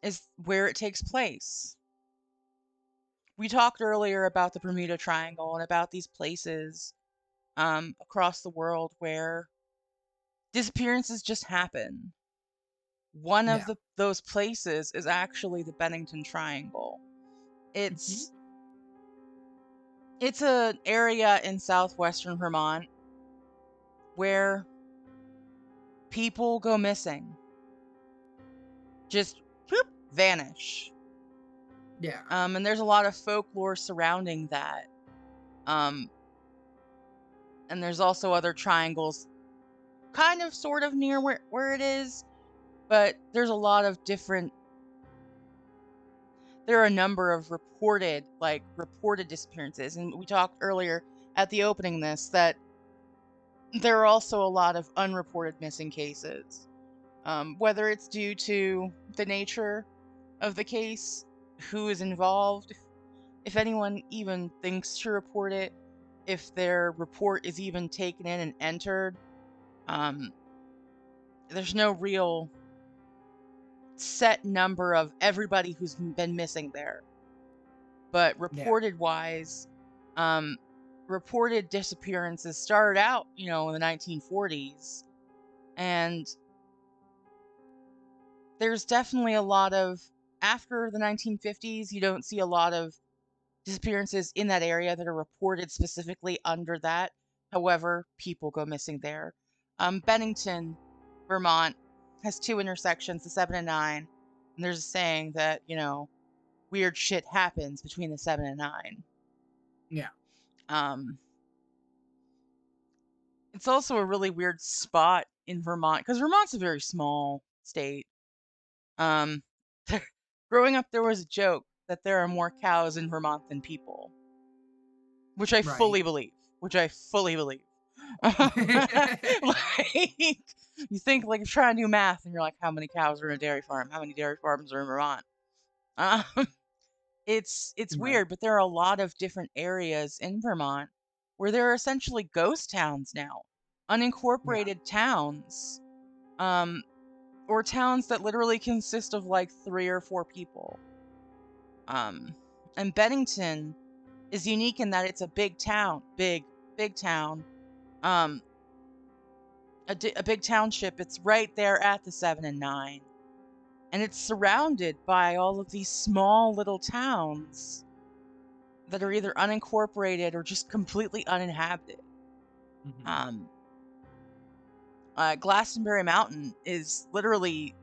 is where it takes place. We talked earlier about the Bermuda Triangle and about these places across the world where disappearances just happen. One of Yeah. those places is actually the Bennington Triangle. Mhm. It's it's an area in southwestern Vermont where people go missing, just whoop, vanish. Yeah. And there's a lot of folklore surrounding that. Um, and there's also other triangles, kind of, sort of near where it is, but there's a lot of different. There are a number of reported disappearances, and we talked earlier at the opening this that there are also a lot of unreported missing cases. Whether it's due to the nature of the case, who is involved, if anyone even thinks to report it, if their report is even taken in and entered. Um, there's no real set number of everybody who's been missing there. But Yeah. um, reported disappearances started out, in the 1940s, and there's definitely a lot of After the 1950s, you don't see a lot of disappearances in that area that are reported specifically under that. However, people go missing there. Bennington, Vermont, has two intersections, the 7 and 9. And there's a saying that, weird shit happens between the 7 and 9. Yeah. Um, it's also a really weird spot in Vermont because Vermont's a very small state. Um, growing up, there was a joke that there are more cows in Vermont than people, which I Right. fully believe. Which I fully believe. Like, you think like you're trying to do math, and you're like, how many cows are in a dairy farm? How many dairy farms are in Vermont? Um, it's Right. weird, but there are a lot of different areas in Vermont where there are essentially ghost towns now, Yeah. unincorporated towns, um, or towns that literally consist of like 3 or 4 people. Um, and Bennington is unique in that it's a big town, big town, um, a big township. It's right there at the 7 and 9, and it's surrounded by all of these small little towns that are either unincorporated or just completely uninhabited. Hmm. Um, Glastonbury Mountain is literally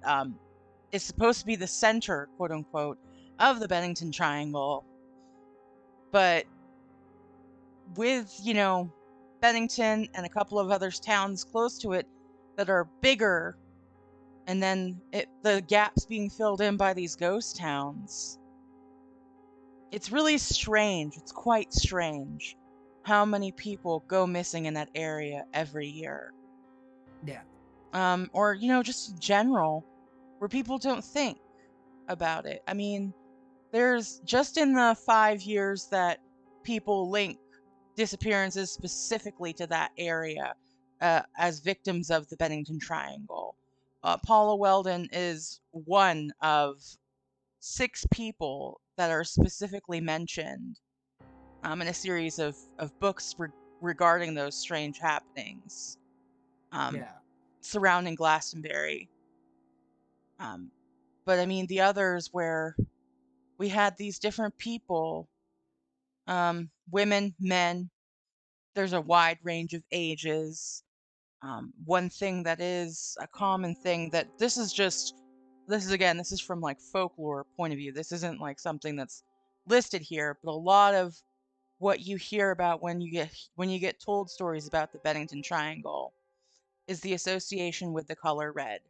is supposed to be the center, quote unquote, of the Bennington Triangle, but with Bennington and a couple of other towns close to it that are bigger, and then the gaps being filled in by these ghost towns. It's really strange. It's quite strange how many people go missing in that area every year. Yeah. Or, just in general, where people don't think about it. I mean, there's just in the 5 years that people link disappearances specifically to that area as victims of the Bennington Triangle. Paula Weldon is one of 6 people that are specifically mentioned in a series of books regarding those strange happenings um, Yeah. surrounding Glastonbury. Um, but I mean, the others where we had these different people, women, men, there's a wide range of ages. One thing that is a common thing that this is from like folklore point of view. This isn't like something that's listed here, but a lot of what you hear about when you get told stories about the Bennington Triangle is the association with the color red.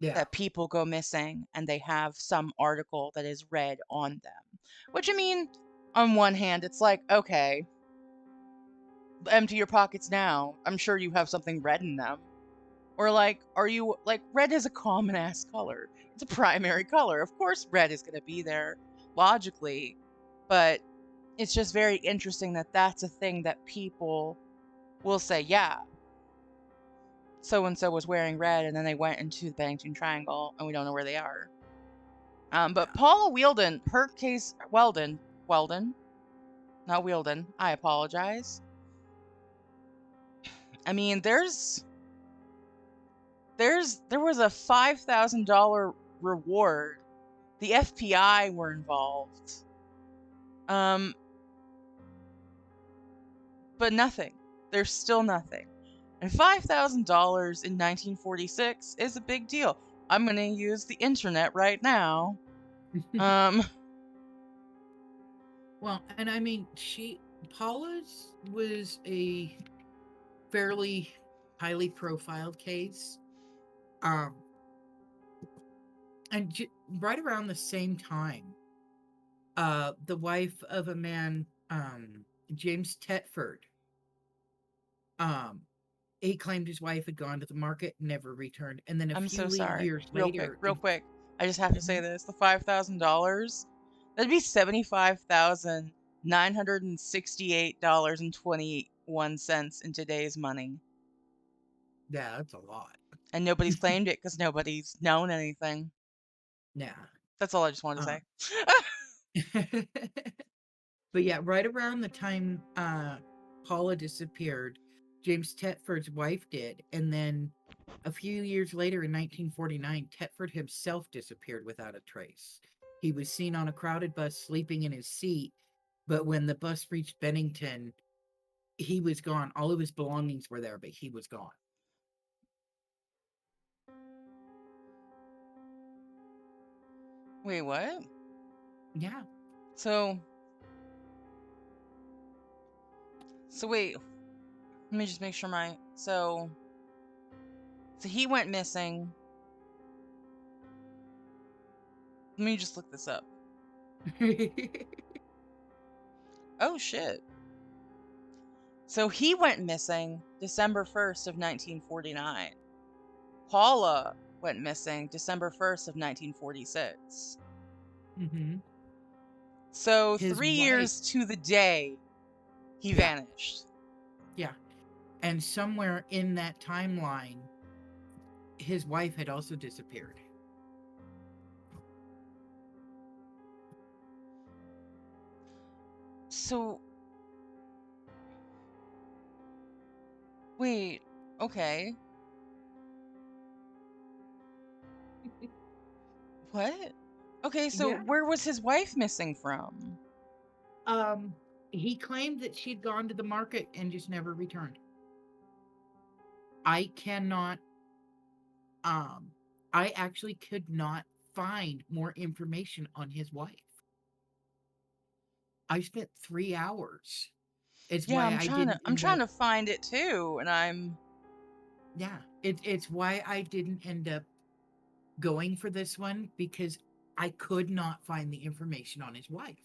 Yeah. That people go missing and they have some article that is red on them. Which I mean, on one hand, it's like, okay, empty your pockets now. I'm sure you have something red in them. Or like, are you like red is a common ass color? It's a primary color. Of course, red is going to be there logically, but it's just very interesting that that's a thing that people will say, yeah, so and so was wearing red, and then they went into the Bennington Triangle, and we don't know where they are. But Yeah. Paula Weldon, her case, Weldon, not Weldon. I apologize. I mean, there was a $5,000 reward. The FBI were involved. Um, but nothing. There's still nothing. And $5,000 in 1946 is a big deal. I'm going to use the internet right now. Um, Well, and I mean, Paula's was a fairly highly profiled case. Um, and right around the same time, the wife of a man, James Tetford, um, he claimed his wife had gone to the market, never returned, and then a I'm few so sorry. years Real quick, later, real quick. I just have to say Mhm. this. The $5,000, that'd be $75,968.21 in today's money. Yeah, that's a lot. And nobody's claimed it because nobody's known anything. Yeah. That's all I just wanted to Um, say. but yeah, right around the time Paula disappeared, James Tetford's wife did, and then A few years later, in 1949, Tetford himself disappeared without a trace. He was seen on a crowded bus sleeping in his seat, but when the bus reached Bennington, he was gone. All of his belongings were there, but he was gone. Wait, what? Yeah. So, wait, let me just make sure so he went missing. Let me just look this up. Oh shit. So he went missing December 1st of 1949. Paula went missing December 1st of 1946. hmm So His 3 wife, years to the day he yeah, vanished. yeah. And somewhere in that timeline, his wife had also disappeared. So wait, okay. What? Okay, so Yeah. where was his wife missing from? Um, he claimed that she'd gone to the market and just never returned. I cannot, um, I actually could not find more information on his wife. I spent 3 hours. It's Yeah, why I didn't I'm end trying up, to find it too, and I'm yeah, it's why I didn't end up going for this one because I could not find the information on his wife.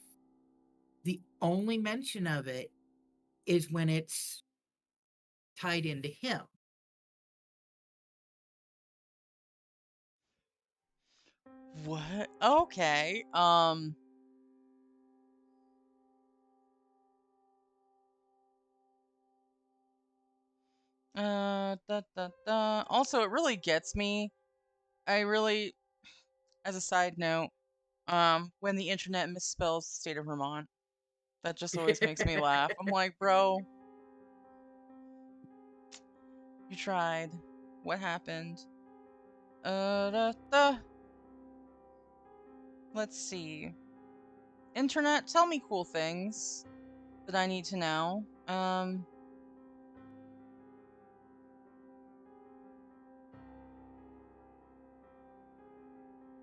The only mention of it is when it's tied into him. what? Okay. Also, it really gets me. I really, as a side note, when the internet misspells the state of Vermont, that just always makes me laugh. I'm like, bro, you tried. What happened? Let's see. Internet, tell me cool things that I need to know.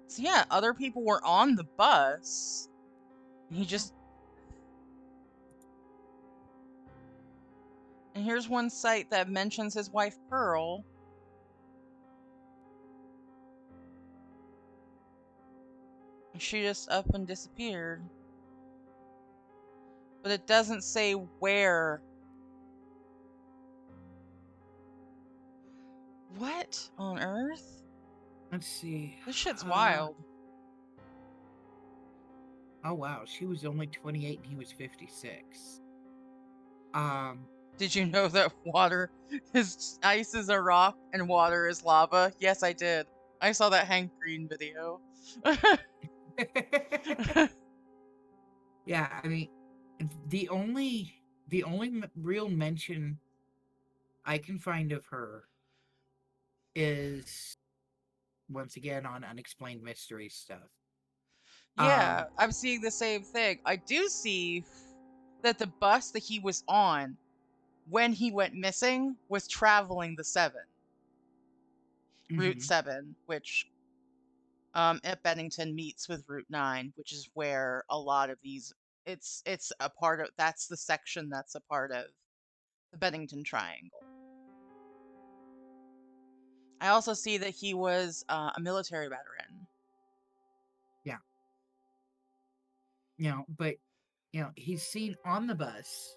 So yeah, other people were on the bus. He just And here's one site that mentions his wife Pearl. She just up and disappeared. But it doesn't say where. What on earth? Let's see. This shit's Uh, wild. oh wow, she was only 28 and he was 56. Um, Did you know that water is ice is a rock and water is lava? Yes, I did. I saw that Hank Green video. yeah, I mean, the only real mention I can find of her is once again on unexplained mystery stuff. Yeah, Um, I'm seeing the same thing. I do see that the bus that he was on when he went missing was traveling the 7, Route mhm, 7, which at Bennington meets with Route 9, which is where a lot of these it's a part of that's the section that's a part of the Bennington Triangle. I also see that he was a military veteran, yeah, but he's seen on the bus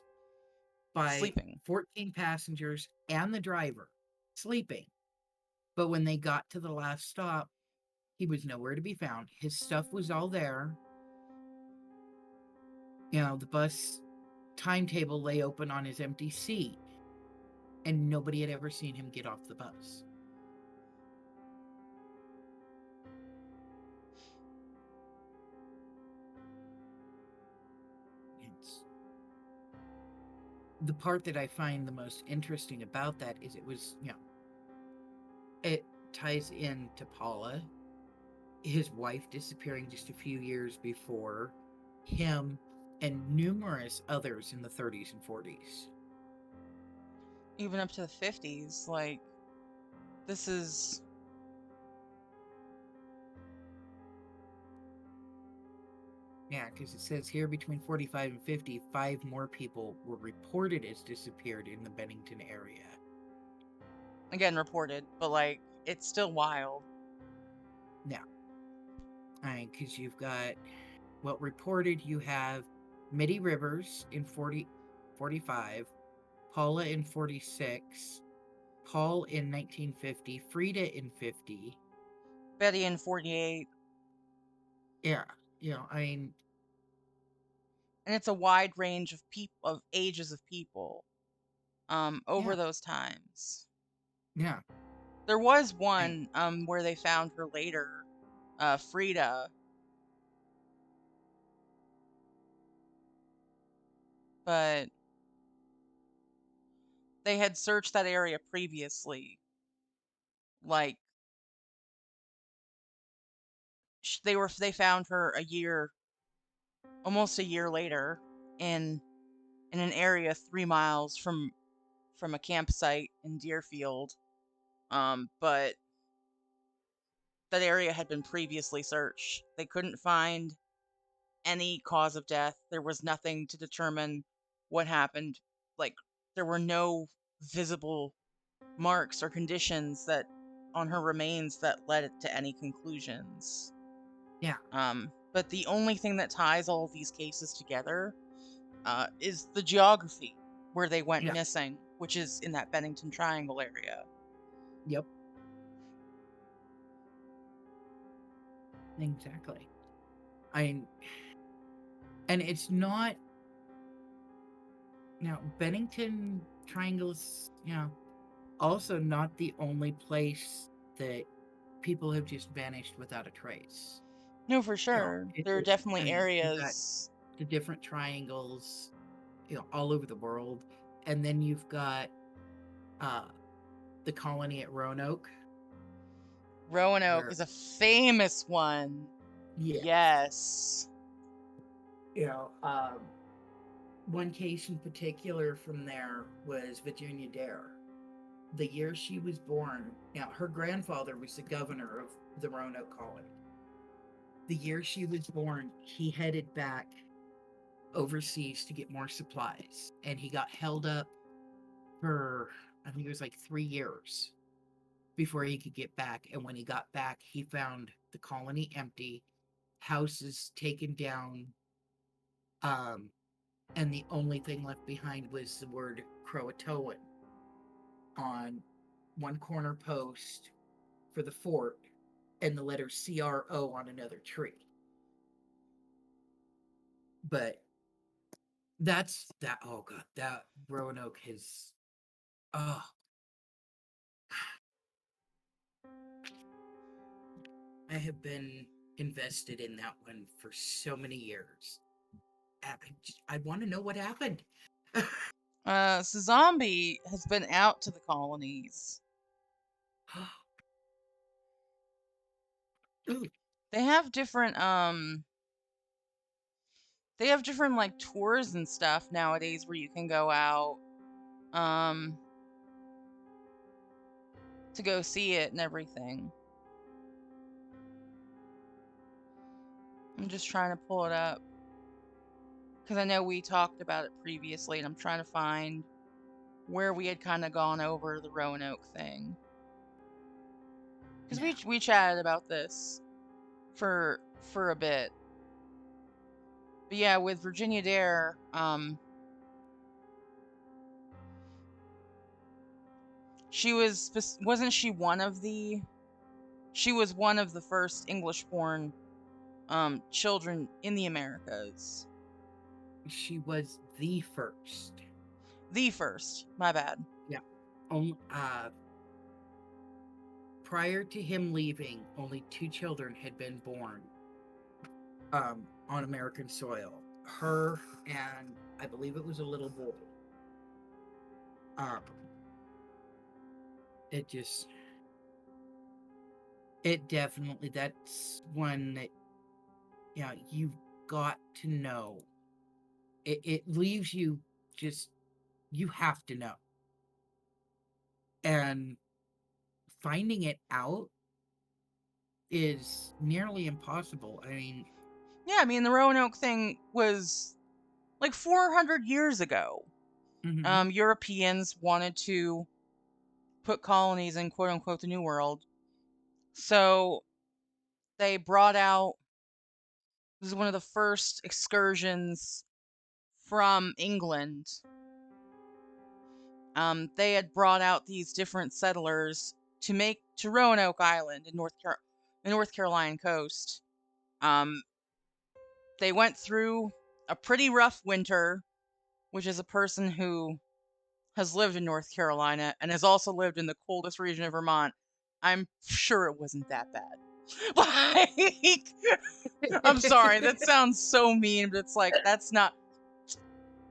by sleeping. 14 passengers and the driver sleeping. But when they got to the last stop, he was nowhere to be found. His stuff was all there. The bus timetable lay open on his empty seat, and nobody had ever seen him get off the bus. It's the part that I find the most interesting about that is it was, it ties into Paula, his wife disappearing just a few years before, him, and numerous others in the 30s and 40s. Even up to the 50s. Like, this is. Yeah, because it says here between 45 and 50, 5 more people were reported as disappeared in the Bennington area. Again, reported, but like, it's still wild. Now, because you've got, well, reported you have Mitty Rivers in 45, Paula in 46, Paul in 1950, Frida in 50. Betty in 48. Yeah, I mean, And it's a wide range of people, of ages of people, over yeah, those times. yeah. There was I, one, where they found her later, Frida, but they had searched that area previously. Like, they found her almost a year later, in an area 3 miles from a campsite in Deerfield. But that area had been previously searched. They couldn't find any cause of death. There was nothing to determine what happened. Like, there were no visible marks or conditions that on her remains that led it to any conclusions. yeah, But the only thing that ties all of these cases together, is the geography where they went yeah, missing, which is in that Bennington Triangle area. yep, exactly. I and it's not now Bennington Triangles, also not the only place that people have just vanished without a trace. No, for sure. There are I definitely mean, you've got areas. the different triangles, all over the world, and then you've got uh the colony at Roanoke, Roanoke where is a famous one. yeah, Yes. you know, um, one case in particular from there was Virginia Dare. The year she was born, now her grandfather was the governor of the Roanoke colony. The year she was born, he headed back overseas to get more supplies, and he got held up for, I think it was like 3 years before he could get back. And when he got back, he found the colony empty, houses taken down, um, and the only thing left behind was the word Croatoan on one corner post for the fort and the letter CRO on another tree. But that's that. Oh god, that Roanoke has. Oh, I have been invested in that one for so many years. I want to know what happened. So Zombie has been out to the colonies. Ooh, They have different like tours and stuff nowadays where you can go out um to go see it and everything. I'm just trying to pull it up because I know we talked about it previously, and I'm trying to find where we had kind of gone over the Roanoke thing, because we now, we chatted about this for a bit. But yeah, with Virginia Dare, she wasn't she one of the she was one of the first English-born children in the Americas. she was the first. The first, my bad. Yeah. Um, uh, Prior to him leaving, only 2 children had been born on American soil. Her and I believe it was a little boy. Um, it just It definitely, that's one that, yeah, you've got to know. It leaves you just, you have to know. And finding it out is nearly impossible. I mean, Yeah, I mean, the Roanoke thing was like 400 years ago. mhm, Europeans wanted to put colonies in quote unquote the New World. So they brought out, this is one of the first excursions from England. They had brought out these different settlers to Roanoke Island in the North Carolina coast. Um, they went through a pretty rough winter, which is a person who has lived in North Carolina and has also lived in the coldest region of Vermont. I'm sure it wasn't that bad. Like, I'm sorry, that sounds so mean, but it's like that's not.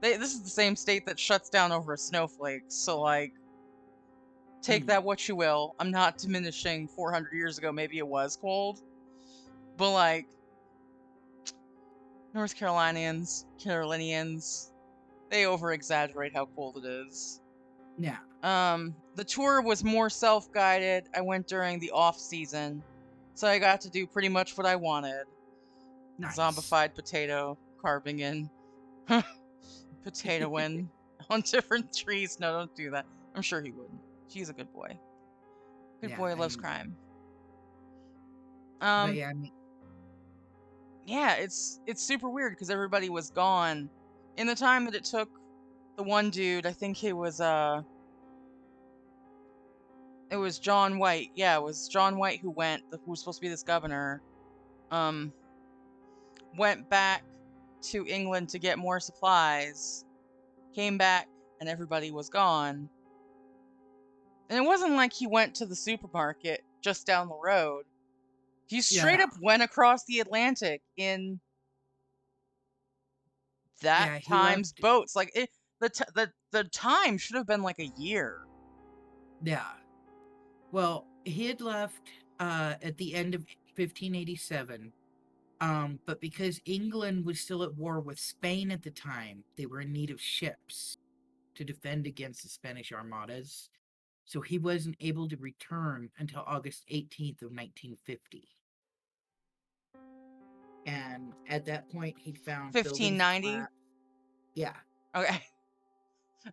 This is the same state that shuts down over a snowflake, so like, take mm, that what you will. I'm not diminishing 400 years ago. Maybe it was cold, but like, Carolinians, they over exaggerate how cold it is. yeah, The tour was more self-guided. I went during the off season, so I got to do pretty much what I wanted. nice. Zombified potato carving in, potatoing on different trees. No, don't do that. I'm sure he wouldn't. He's a good boy. Good Yeah, boy I loves mean, crime. but Um, yeah, I mean, yeah, it's super weird because everybody was gone in the time that it took the one dude. I think it was John White. Yeah, it was John White who who was supposed to be this governor. Um, went back to England to get more supplies. Came back and everybody was gone. And it wasn't like he went to the supermarket just down the road. He straight yeah, up went across the Atlantic in that yeah, he time's left, boats. Like the time should have been like a year. yeah. Well, he had left at the end of 1587. But because England was still at war with Spain at the time, they were in need of ships to defend against the Spanish armadas. So he wasn't able to return until August 18th of 1950. And at that point, he'd found buildings 1590. collapsed. Yeah. Okay.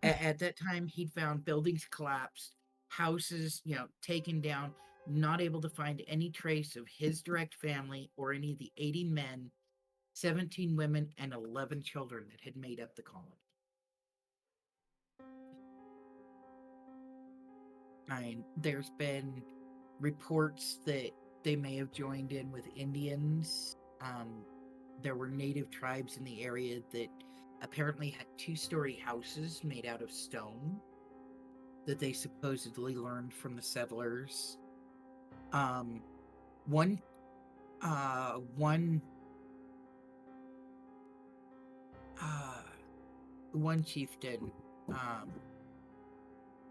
At that time, he'd found buildings collapsed, houses, taken down, not able to find any trace of his direct family or any of the 80 men, 17 women, and 11 children that had made up the colony. I mean, there's been reports that they may have joined in with Indians. There were native tribes in the area that apparently had two-story houses made out of stone that they supposedly learned from the settlers. Um, one, one, uh, one chieftain,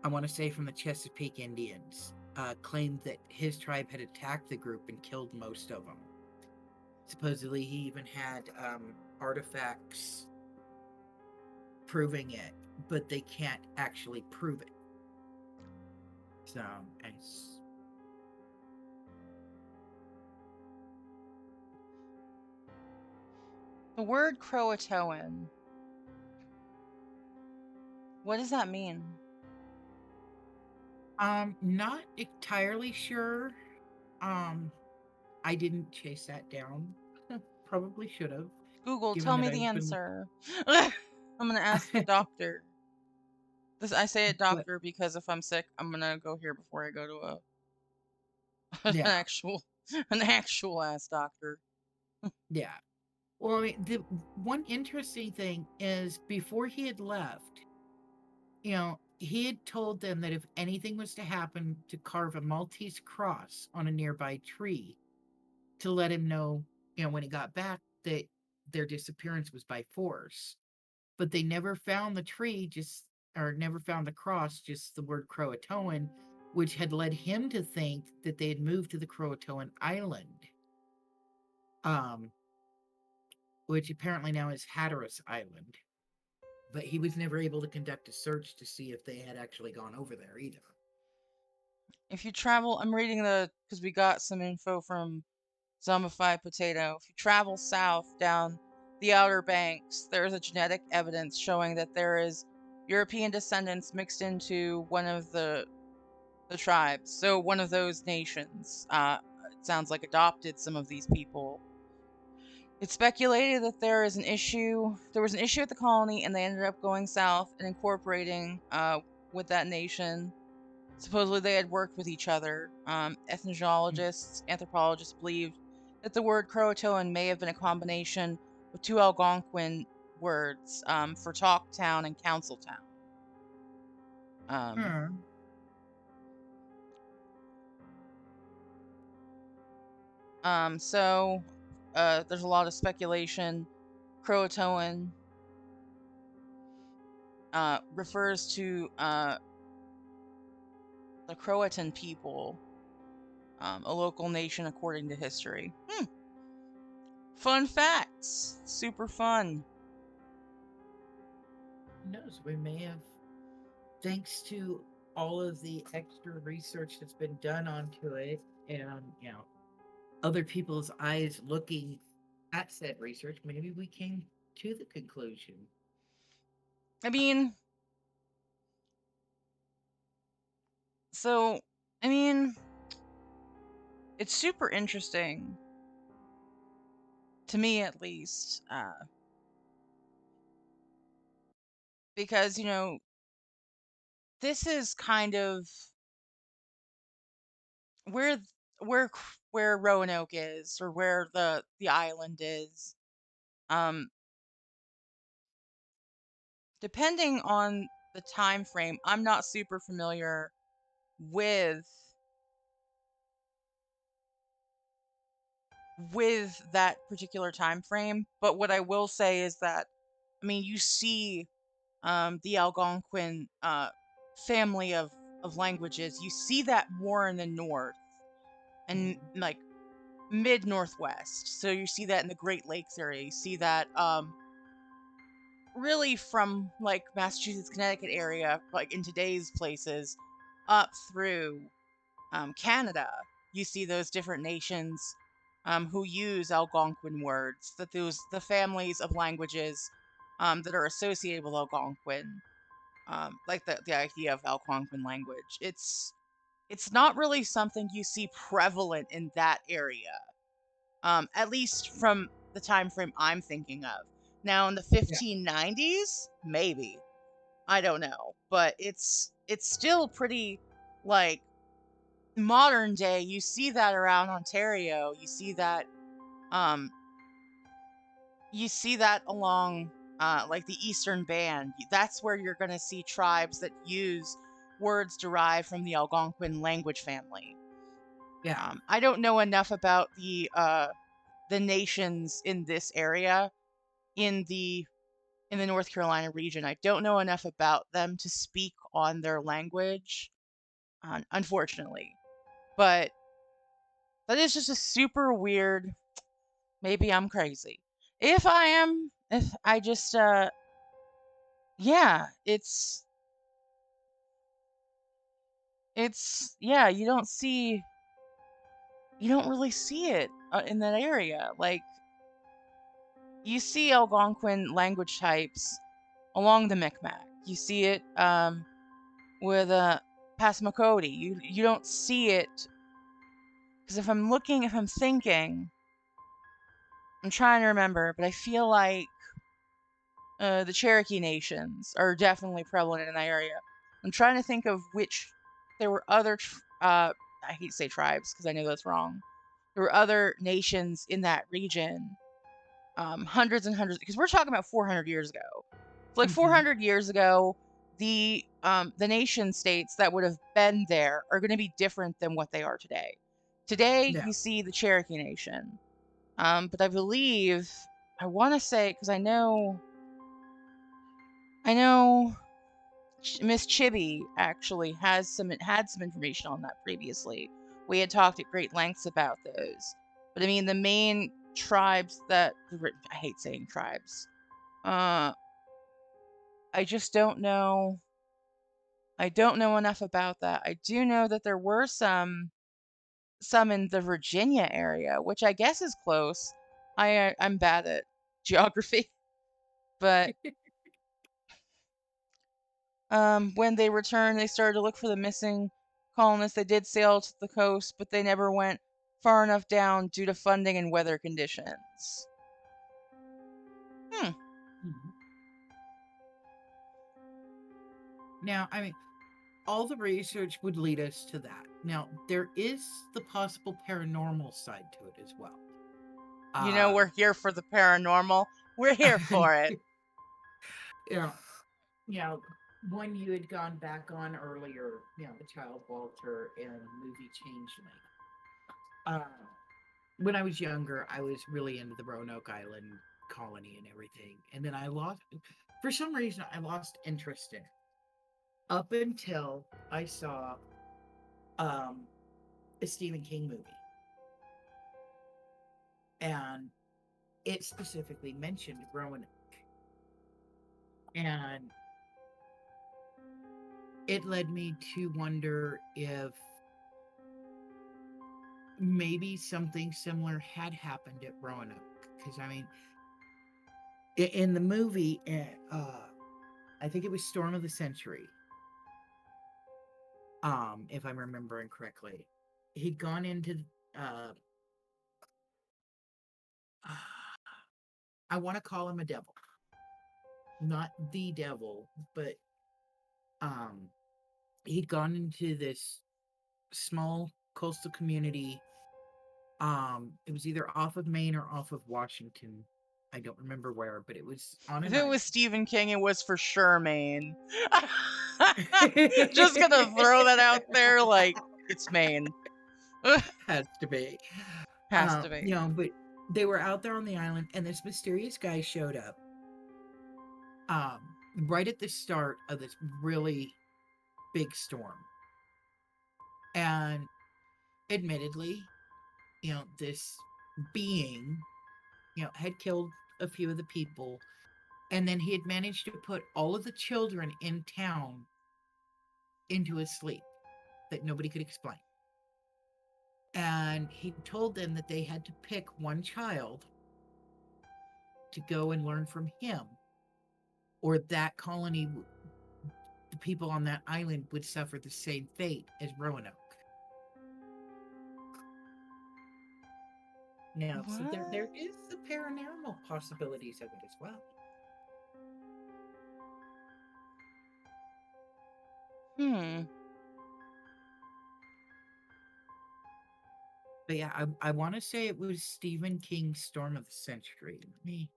I want to say from the Chesapeake Indians, claimed that his tribe had attacked the group and killed most of them. Supposedly, he even had artifacts proving it, but they can't actually prove it. So, it's, The word Croatoan. What does that mean? not entirely sure. Um, I didn't chase that down. Probably should have, Google, given tell that me the I've been. answer. I'm gonna ask the doctor. This I say it But doctor because if I'm sick, I'm gonna go here before I go to a an yeah, actual an actual ass doctor. yeah. Well, I mean, the one interesting thing is before he had left, he had told them that if anything was to happen, to carve a Maltese cross on a nearby tree to let him know, when he got back, that their disappearance was by force. But they never found the tree, just or never found the cross, just the word Croatoan, which had led him to think that they had moved to the Croatoan island, um, which apparently now is Hatteras Island. But he was never able to conduct a search to see if they had actually gone over there either. If you travel, I'm reading because we got some info from Zombified Potato. If you travel south down the Outer Banks, there is a genetic evidence showing that there is European descendants mixed into one of the tribes. So one of those nations, it sounds like, adopted some of these people. It's speculated that there was an issue at the colony, and they ended up going south and incorporating with that nation. Supposedly they had worked with each other. Ethnologists, anthropologists believed that the word Croatoan may have been a combination of two Algonquin words for talk town and council town. Um, Hmm. so there's a lot of speculation. Croatoan refers to the Croatan people, a local nation according to history. Fun facts. Super fun. Who knows? We may have, thanks to all of the extra research that's been done onto it, and other people's eyes looking at said research, maybe we came to the conclusion. I mean, so, I mean, it's super interesting, to me at least, because, this is kind of where where where Roanoke is, or where the island is. Um, Depending on the time frame, I'm not super familiar with that particular time frame, but what I will say is that, I mean, you see the Algonquin family of languages. You see that more in the north and Mhm. like mid northwest. So you see that in the Great Lakes area. You see that really from like Massachusetts, Connecticut area, like in today's places, up through Canada. You see those different nations who use Algonquin words. That the families of languages that are associated with Algonquin, like the idea of Algonquin language. It's not really something you see prevalent in that area, at least from the time frame I'm thinking of. Now in the Yeah. 1590s, maybe, I don't know, but it's still pretty like modern day. You see that around Ontario. Um, you see that along like the Eastern Band. That's where you're going to see tribes that use words derived from the Algonquin language family. Yeah. I don't know enough about the nations in this area in the North Carolina region. I don't know enough about them to speak on their language, unfortunately. But that is just a super weird. Maybe I'm crazy. If I am, if I just yeah, it's yeah, you don't really see it in that area. Like you see Algonquin language types along the Micmac. You see it with Passamaquoddy. You don't see it because if I'm thinking, I'm trying to remember, but I feel like the Cherokee nations are definitely prevalent in that area. I'm trying to think of which there were I hate to say tribes because I know that's wrong. There were other nations in that region, hundreds and hundreds, because we're talking about 400 years ago. So like Hmm. 400 years ago, the nation states that would have been there are going to be different than what they are today. Today, Yeah. you see the Cherokee Nation, but I believe I want to say because I know Miss Chibi actually had some information on that previously. We had talked at great lengths about those. But I mean, the main tribes that I hate saying tribes. I just don't know. I don't know enough about that. I do know that there were some in the Virginia area, which I guess is close. I'm bad at geography, but when they returned, they started to look for the missing colonists. They did sail to the coast, but they never went far enough down due to funding and weather conditions. Hmm. Mhm. Now, I mean, all the research would lead us to that. Now, there is the possible paranormal side to it as well. You know, Uh, we're here for the paranormal. We're here for it. yeah, you know, one you had gone back on earlier, the child Walter and movie Changeling. Uh, when I was younger, I was really into the Roanoke Island colony and everything. And then for some reason, I lost interest in it up until I saw um, a Stephen King movie. And it specifically mentioned Roanoke. And it led me to wonder if maybe something similar had happened at Roanoke. Because, I mean, in the movie, I think it was Storm of the Century, if I'm remembering correctly. He'd gone into, uh, I want to call him a devil. Not the devil, but um, he'd gone into this small coastal community. It was either off of Maine or off of Washington. I don't remember where, but it was on If an it was island. Stephen King, it was for sure Maine. Just gonna throw that out there like it's Maine. Has to be. Has to be. But they were out there on the island, and this mysterious guy showed up. Um, right at the start of this really big storm, and admittedly, this being, had killed a few of the people, and then he had managed to put all of the children in town into a sleep that nobody could explain. And he told them that they had to pick one child to go and learn from him, or that colony, the people on that island, would suffer the same fate as Roanoke. Now, so there What? is the paranormal possibilities of it as well. Hmm. But yeah, I want to say it was Stephen King's Storm of the Century. Me.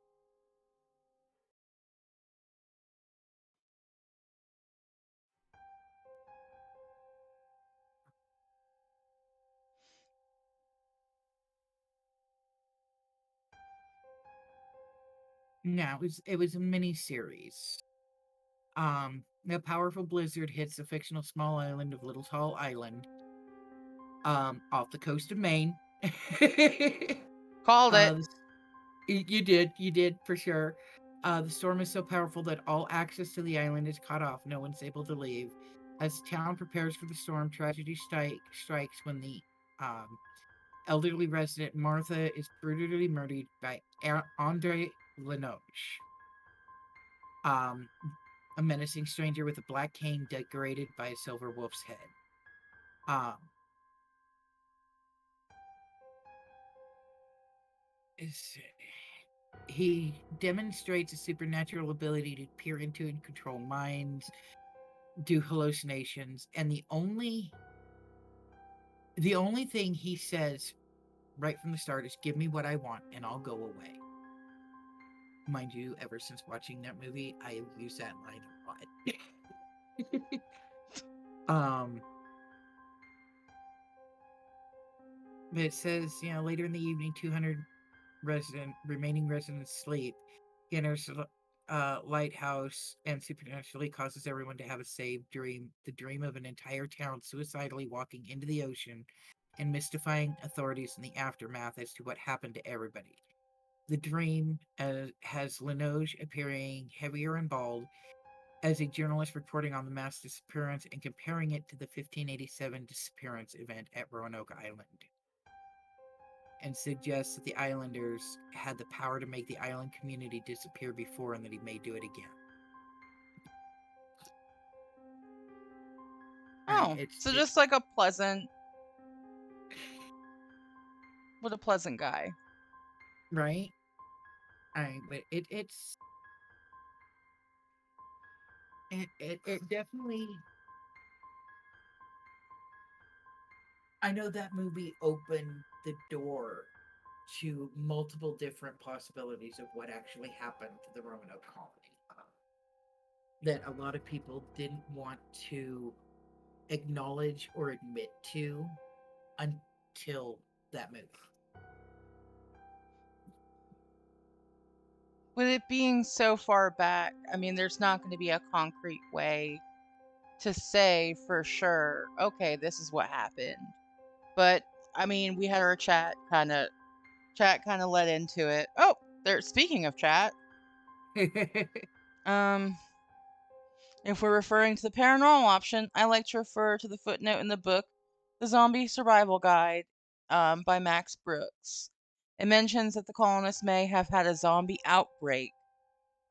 No, it was a mini series. A powerful blizzard hits the fictional small island of Little Tall Island, off the coast of Maine. Called it. uh, you did for sure. The storm is so powerful that all access to the island is cut off. No one's able to leave. As the town prepares for the storm, tragedy strikes when the um, elderly resident Martha is brutally murdered by Andre Lenoche, um, a menacing stranger with a black cane decorated by a silver wolf's head. Um, he demonstrates a supernatural ability to peer into and control minds, do hallucinations, and the only thing he says right from the start is, "Give me what I want, and I'll go away." Mind you, ever since watching that movie, I have used that line a lot. um, but it says, later in the evening, 200 remaining residents sleep. He enters lighthouse and supernaturally causes everyone to have a save dream, the dream of an entire town suicidally walking into the ocean and mystifying authorities in the aftermath as to what happened to everybody. The dream has Linoge appearing heavier and bald as a journalist reporting on the mass disappearance and comparing it to the 1587 disappearance event at Roanoke Island, and suggests that the islanders had the power to make the island community disappear before and that he may do it again. Oh, It's so just just like a pleasant, what a pleasant guy. right. But it definitely. I know that movie opened the door to multiple different possibilities of what actually happened to the Roanoke colony. That a lot of people didn't want to acknowledge or admit to until that movie. With it being so far back, I mean, there's not going to be a concrete way to say for sure, okay, this is what happened. But I mean, we had our chat kind of led into it. Oh, there. Speaking of chat, um, if we're referring to the paranormal option, I like to refer to the footnote in the book, The Zombie Survival Guide, by Max Brooks. It mentions that the colonists may have had a zombie outbreak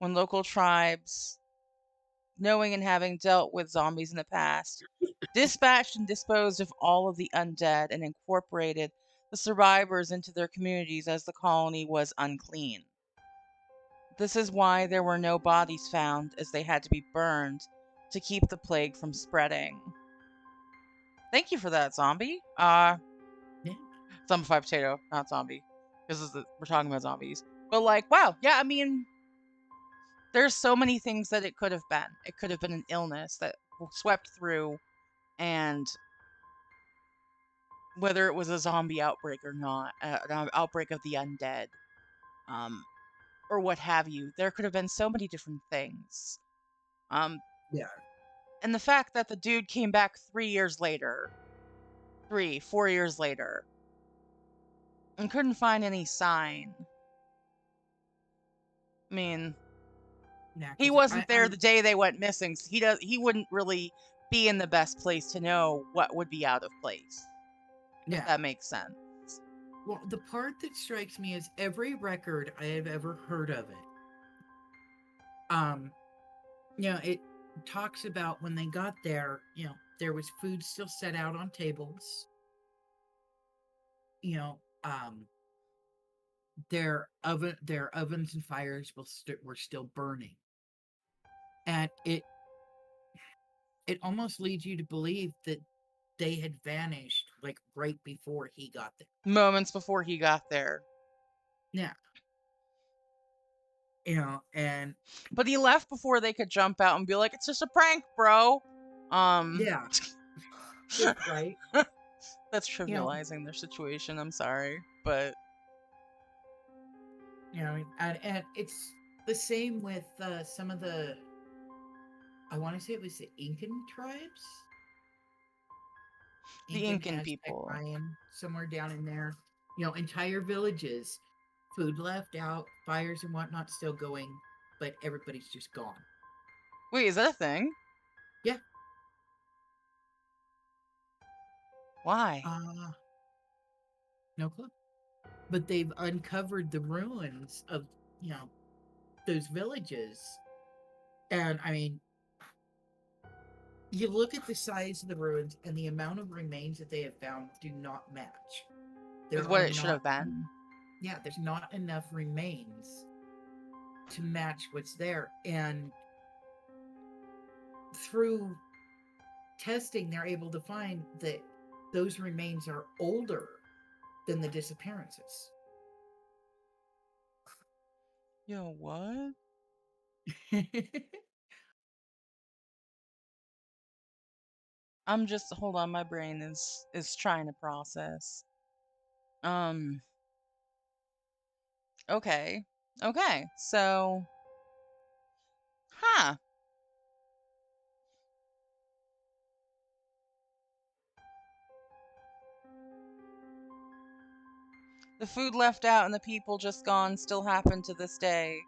when local tribes, knowing and having dealt with zombies in the past, dispatched and disposed of all of the undead and incorporated the survivors into their communities as the colony was unclean. This is why there were no bodies found, as they had to be burned to keep the plague from spreading. Thank you for that, zombie. Yeah, Zombified potato, not zombie, because we're talking about zombies. But like, wow, yeah, I mean, there's so many things that it could have been. It could have been an illness that swept through, and whether it was a zombie outbreak or not, an outbreak of the undead, um, or what have you, there could have been so many different things. Um, yeah, and the fact that the dude came back 3 years later, 4 years later, and couldn't find any sign. I mean, yeah. he Because wasn't there the day they went missing, so he wouldn't really be in the best place to know what would be out of place, if yeah. that makes sense. Well, the part that strikes me is every record I have ever heard of it. Um, it talks about when they got there. There was food still set out on tables. You know, um, their ovens and fires were still burning, and it almost leads you to believe that they had vanished like right before he got there. Moments before he got there. Yeah, and But he left before they could jump out and be like, it's just a prank, bro. Um, yeah, just right. that's You know, trivializing their situation. I'm sorry. But and it's the same with some of the. I want to say it was the Incan tribes, the Incan, Incan Aztec, people. Mayan, somewhere down in there. Entire villages, food left out, fires and whatnot still going, but everybody's just gone. Wait, is that a thing? Yeah. Why? Uh, no clue. But they've uncovered the ruins of, you know, those villages. And I mean, you look at the size of the ruins and the amount of remains that they have found do not match. With There what are it should not, have been. yeah, there's not enough remains to match what's there. And through testing, they're able to find that those remains are older than the disappearances. Yo, what? I'm just hold on, my brain is trying to process. Um, okay. Okay. So Yeah. The food left out and the people just gone still happen to this day.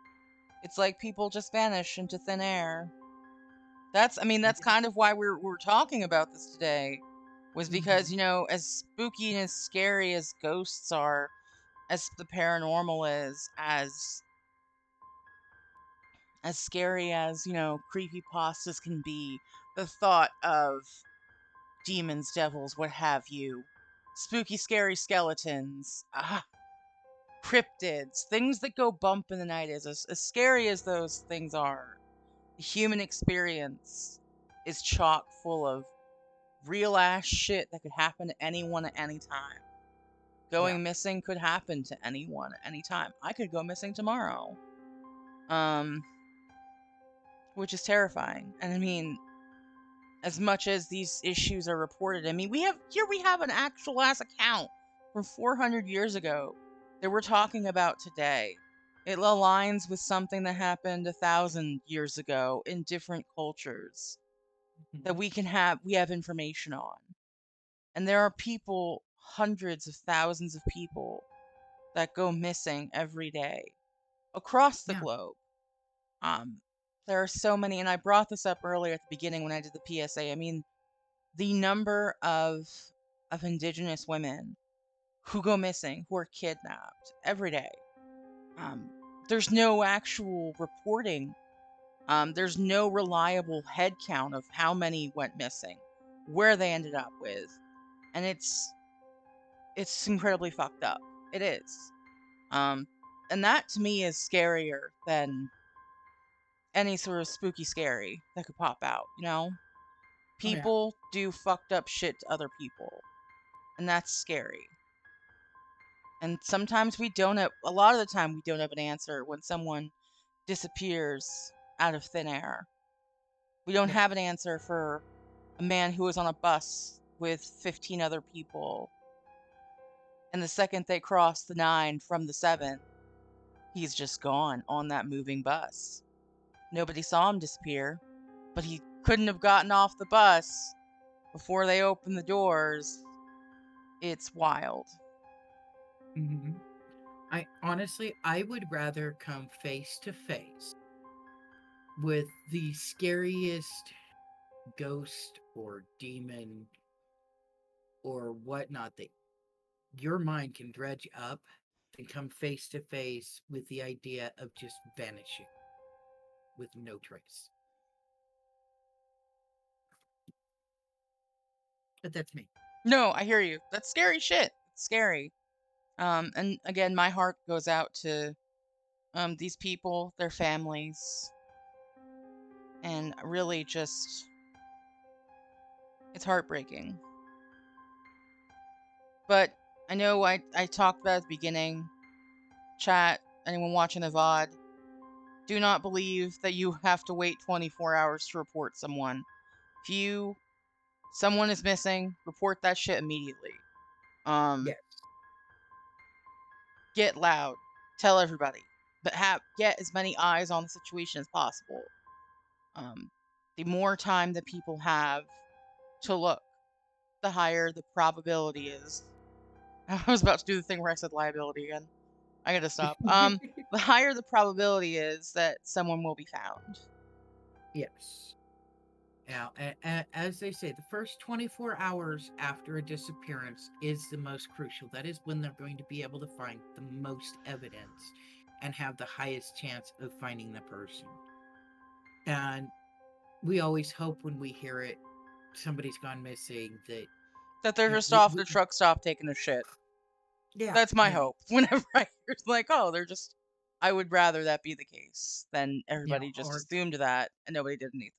It's like people just vanish into thin air. I mean, that's kind of why we're talking about this today, was because, Mm-hmm. as spooky and as scary as ghosts are, as the paranormal is, as scary as, creepy pastas can be, the thought of demons, devils, what have you, spooky, scary skeletons, cryptids, things that go bump in the night, as scary as those things are, the human experience is chock full of real ass shit that could happen to anyone at any time. Yeah. Going missing could happen to anyone at any time. I could go missing tomorrow. Um, which is terrifying. And I mean, as much as these issues are reported, I mean, we have an actual ass account from 400 years ago that we're talking about today. It aligns with something that happened 1,000 years ago in different cultures that Mm-hmm. we have information on. And there are people, hundreds of thousands of people, that go missing every day across the Yeah. globe. Um, there are so many, and I brought this up earlier at the beginning when I did the PSA. I mean, the number of indigenous women who go missing, who are kidnapped every day. Um, there's no actual reporting. There's no reliable head count of how many went missing, where they ended up with, and it's incredibly fucked up. It is. Um, and that to me is scarier than any sort of spooky scary that could pop out. Oh yeah. People do fucked up shit to other people, and that's scary. And sometimes we don't have, a lot of the time, we don't have an answer when someone disappears out of thin air. We don't Yeah. have an answer for a man who was on a bus with 15 other people, and the second they cross the 9 from the 7, he's just gone on that moving bus. Nobody saw him disappear, but he couldn't have gotten off the bus before they opened the doors. It's wild. Mm-hmm. I would rather come face to face with the scariest ghost or demon or whatnot that your mind can dredge up than come face to face with the idea of just vanishing with no trace. But that's me. No, I hear you. That's scary shit. It's scary. And again, my heart goes out to these people, their families, and really just it's heartbreaking. But I know I talked about at the beginning, chat, anyone watching the VOD, do not believe that you have to wait 24 hours to report someone. If someone is missing, report that shit immediately. Um, Yes. get loud, tell everybody, but get as many eyes on the situation as possible. Um, the more time that people have to look, the higher the probability is. I was about to do the thing where I said liability again. I gotta stop. The higher the probability is that someone will be found. Yes. Now, as they say, the first 24 hours after a disappearance is the most crucial. That is when they're going to be able to find the most evidence and have the highest chance of finding the person. And we always hope when we hear it, somebody's gone missing, that, That they're you know, just off the truck stop taking a shit. yeah, That's my you know, hope. Whenever I hear it's like, oh, they're just. I would rather that be the case than you know, everybody just or, assumed that and nobody did anything.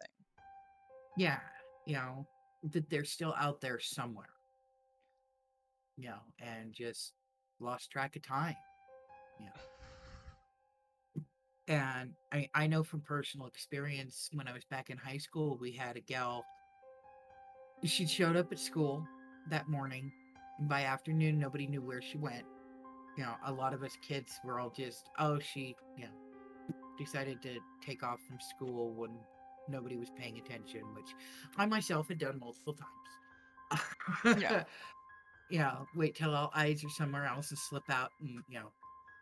yeah, you know, that they're still out there somewhere, and just lost track of time, you know. And I know from personal experience, when I was back in high school, we had a gal. She showed up at school that morning. And by afternoon, nobody knew where she went. A lot of us kids were all just, oh, she, decided to take off from school when nobody was paying attention, which I myself had done multiple Yeah. times. Wait till all eyes are somewhere else and slip out and,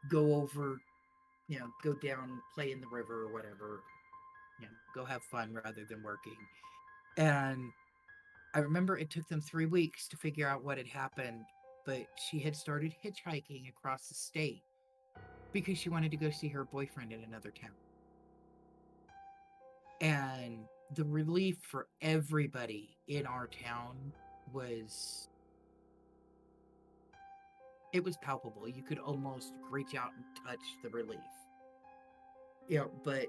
go over, go down, play in the river or whatever, go have fun rather than working. And I remember it took them 3 weeks to figure out what had happened, but she had started hitchhiking across the state because she wanted to go see her boyfriend in another town. And the relief for everybody in our town was it was palpable. You could almost reach out and touch the relief. But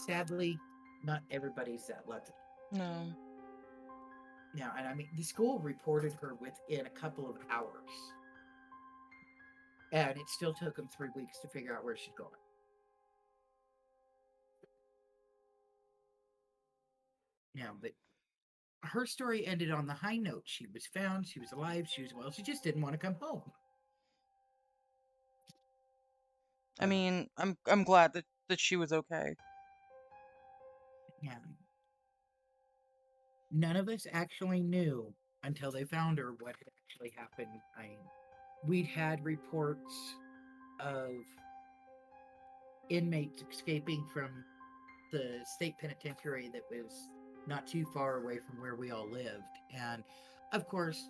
sadly, not everybody's that lucky. No. Now, and I mean, the school reported her within a couple of hours, and it still took them 3 weeks to figure out where she's going. But her story ended on the high note. She was found, she was alive, she was well, she just didn't want to come home. I So, mean, I'm glad that she was okay. yeah. None of us actually knew until they found her what had actually happened. We'd had reports of inmates escaping from the state penitentiary that was not too far away from where we all lived. And of course,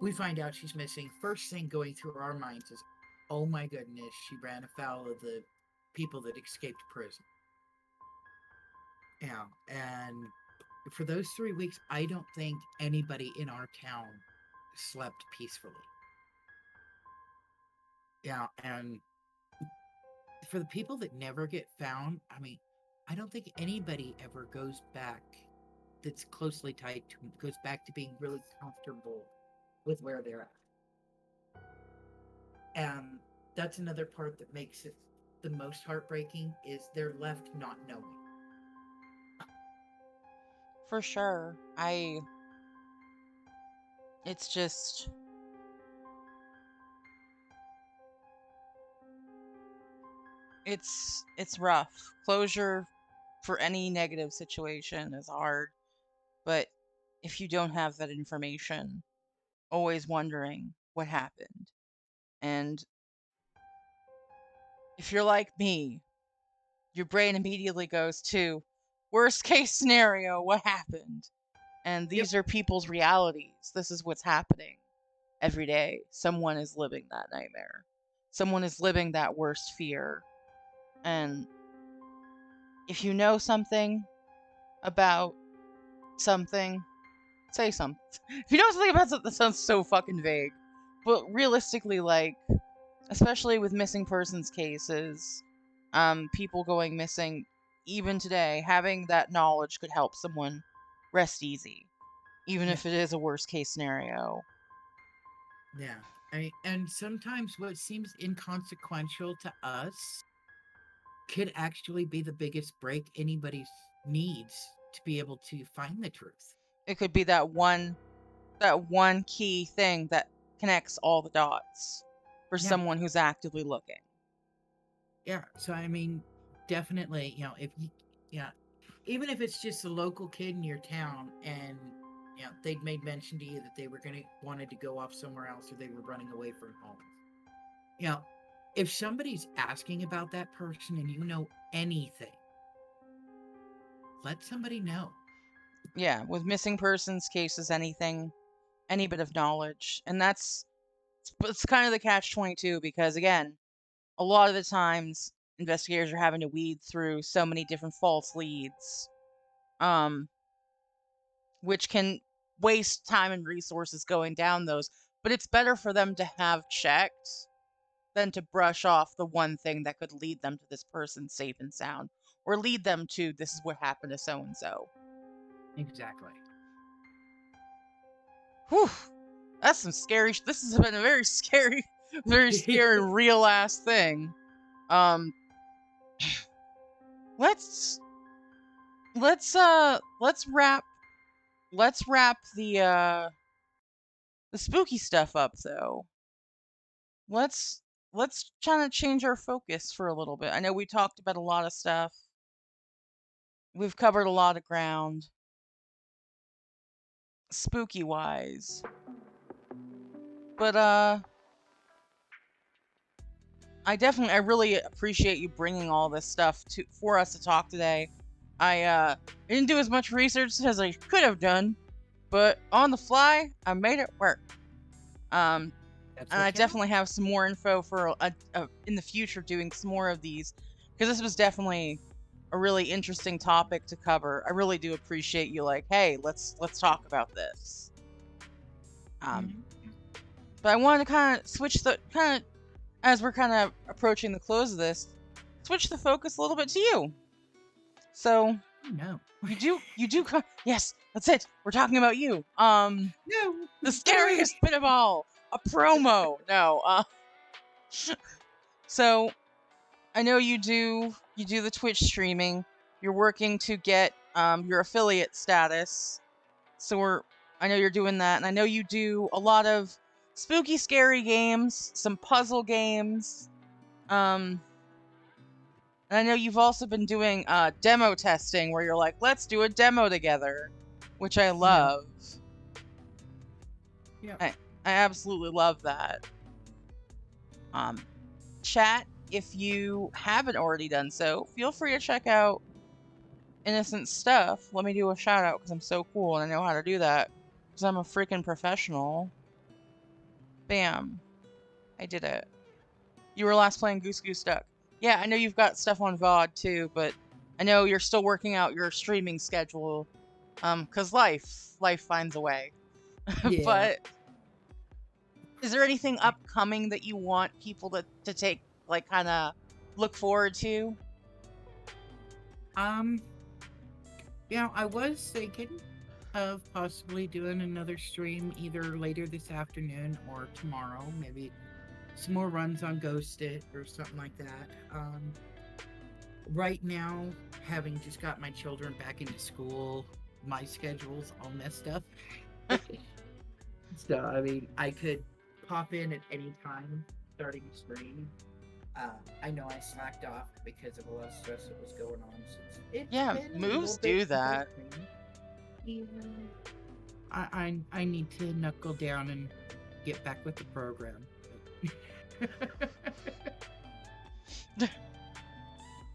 we find out she's missing. First thing going through our minds is, oh my goodness, she ran afoul of the people that escaped prison. And for those 3 weeks, I don't think anybody in our town slept peacefully. And for the people that never get found, I mean, I don't think anybody ever goes back that's closely tied to goes back to being really comfortable with where they're at. And that's another part that makes it the most heartbreaking is they're left not knowing. For sure. It's just, it's rough. Closure for any negative situation is hard, but if you don't have that information, always wondering what happened. And if you're like me, your brain immediately goes to worst case scenario, what happened? And Yep. these are people's realities. This is what's happening every day. Someone is living that nightmare. Someone is living that worst fear. And if you know something about something, say something. If you know something about something, that sounds so fucking vague. But realistically, like, especially with missing persons cases, people going missing, even today, having that knowledge could help someone rest easy, even Yeah. if it is a worst case scenario. Yeah. And sometimes what seems inconsequential to us could actually be the biggest break anybody needs to be able to find the truth. It could be that one key thing that connects all the dots for Yeah. someone who's actively looking. Yeah. So, I mean, definitely, if you, yeah, even if it's just a local kid in your town and, they'd made mention to you that they were wanted to go off somewhere else or they were running away from home. You know, if somebody's asking about that person and you know anything, let somebody know. Yeah, with missing persons cases, anything, any bit of knowledge. And it's kind of the catch 22 because, again, a lot of the times investigators are having to weed through so many different false leads, um, which can waste time and resources going down those. But it's better for them to have checked than to brush off the one thing that could lead them to this person safe and sound, or lead them to this is what happened to so and so. Exactly. Whew, that's some scary. This has been a very scary, very scary, real ass thing. Um, let's let's wrap the spooky stuff up though. Let's let's try to change our focus for a little bit. I know we talked about a lot of stuff. We've covered a lot of ground, spooky wise. But I really appreciate you bringing all this stuff to for us to talk today. I didn't do as much research as I could have done, but on the fly, I made it work. Um, That's and what I counts. definitely have some more info for in the future doing some more of these because this was definitely a really interesting topic to cover. I really do appreciate you like, hey, let's talk about this. Um, Mhm. but I wanted to kind of switch the kind of as we're kind of approaching the close of this, switch the focus a little bit to you. So Oh, no. yes, that's it. We're talking about you. No, The hooray! scariest bit of all, a promo. No, so I know you do the Twitch streaming. You're working to get your affiliate status. So I know you're doing that, and I know you do a lot of spooky, scary games, some puzzle games. Um, and I know you've also been doing demo testing where you're like, let's do a demo together, which I Yeah. love. Yeah. I absolutely love that. Um, Chat, if you haven't already done so, feel free to check out Innocent Stuff. Let me do a shout out because I'm so cool and I know how to do that because I'm a freaking professional. Bam. I did it. You were last playing Goose Goose Duck. Yeah, I know you've got stuff on VOD too, but I know you're still working out your streaming schedule. Cause life finds a way. Yeah. But is there anything upcoming that you want people to take like kind of look forward to? Um, I was thinking of possibly doing another stream either later this afternoon or tomorrow. Maybe some more runs on Ghosted or something like that. Right now, having just got my children back into school, my schedule's all messed up. So, I mean, I could pop in at any time starting stream. I know I slacked off because of a lot of stress that was going on since it's Yeah, been a little moves bit do since I that. streamed. And I need to knuckle down and get back with the program.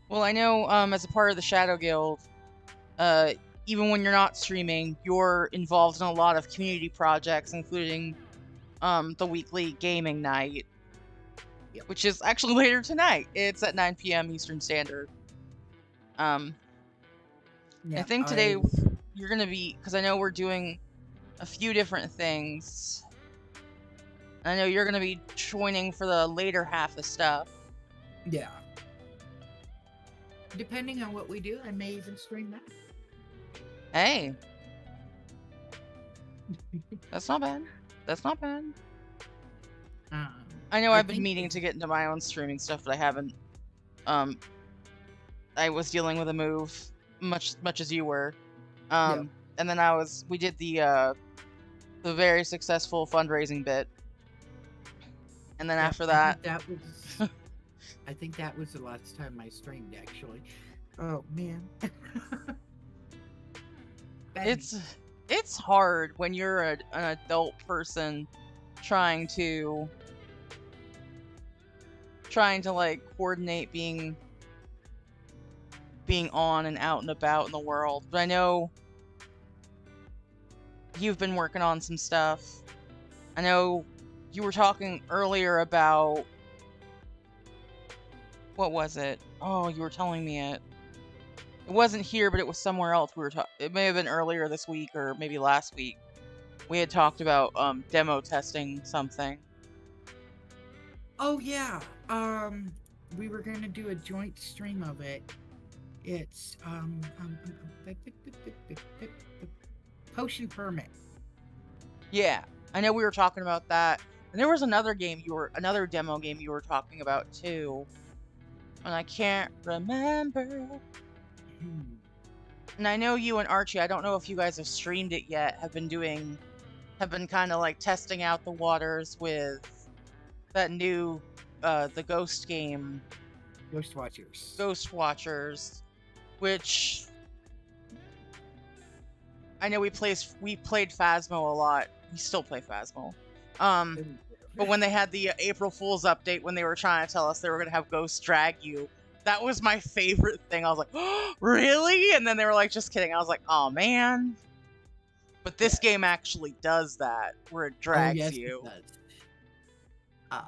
Well, I know as a part of the Shadow Guild, uh even when you're not streaming, you're involved in a lot of community projects, including the weekly gaming night, Yep. which is actually later tonight. It's at 9 p.m. Eastern Standard. Um, I Yeah, think today you're gonna be because I know we're doing a few different things. I know you're gonna be joining for the later half of stuff. yeah. Depending on what we do, I may even stream that. Hey, that's not bad. That's not bad. Um, I know I I've been think meaning to get into my own streaming stuff, but I haven't. Um, I was dealing with a move, much as you were. yeah, And then we did the very successful fundraising bit, and then yeah. after that, I think that was the last time I streamed actually. Oh man. Bad it's it's hard when you're an adult person trying to like coordinate being on and out and about in the world. But I know you've been working on some stuff. I know you were talking earlier about what was it? Oh, you were telling me it. It wasn't here, but it was somewhere else. It may have been earlier this week or maybe last week. We had talked about demo testing something. Oh yeah. We were gonna do a joint stream of it. It's potion permit. Yeah, I know we were talking about that. And there was another demo game you were talking about too. And I can't remember. Hmm. And I know you and Archie, I don't know if you guys have streamed it yet, have been kind of like testing out the waters with that new the ghost game, Ghost Watchers. Ghost Watchers, which I know we played Phasmo a lot. We still play Phasmo. Um, but when they had the April Fool's update, when they were trying to tell us they were gonna have ghosts drag you, that was my favorite thing. I was like, oh, really? And then they were like, just kidding. I was like, oh man. But this Yes. game actually does that, where it Oh drags yes, it you. does. Uh,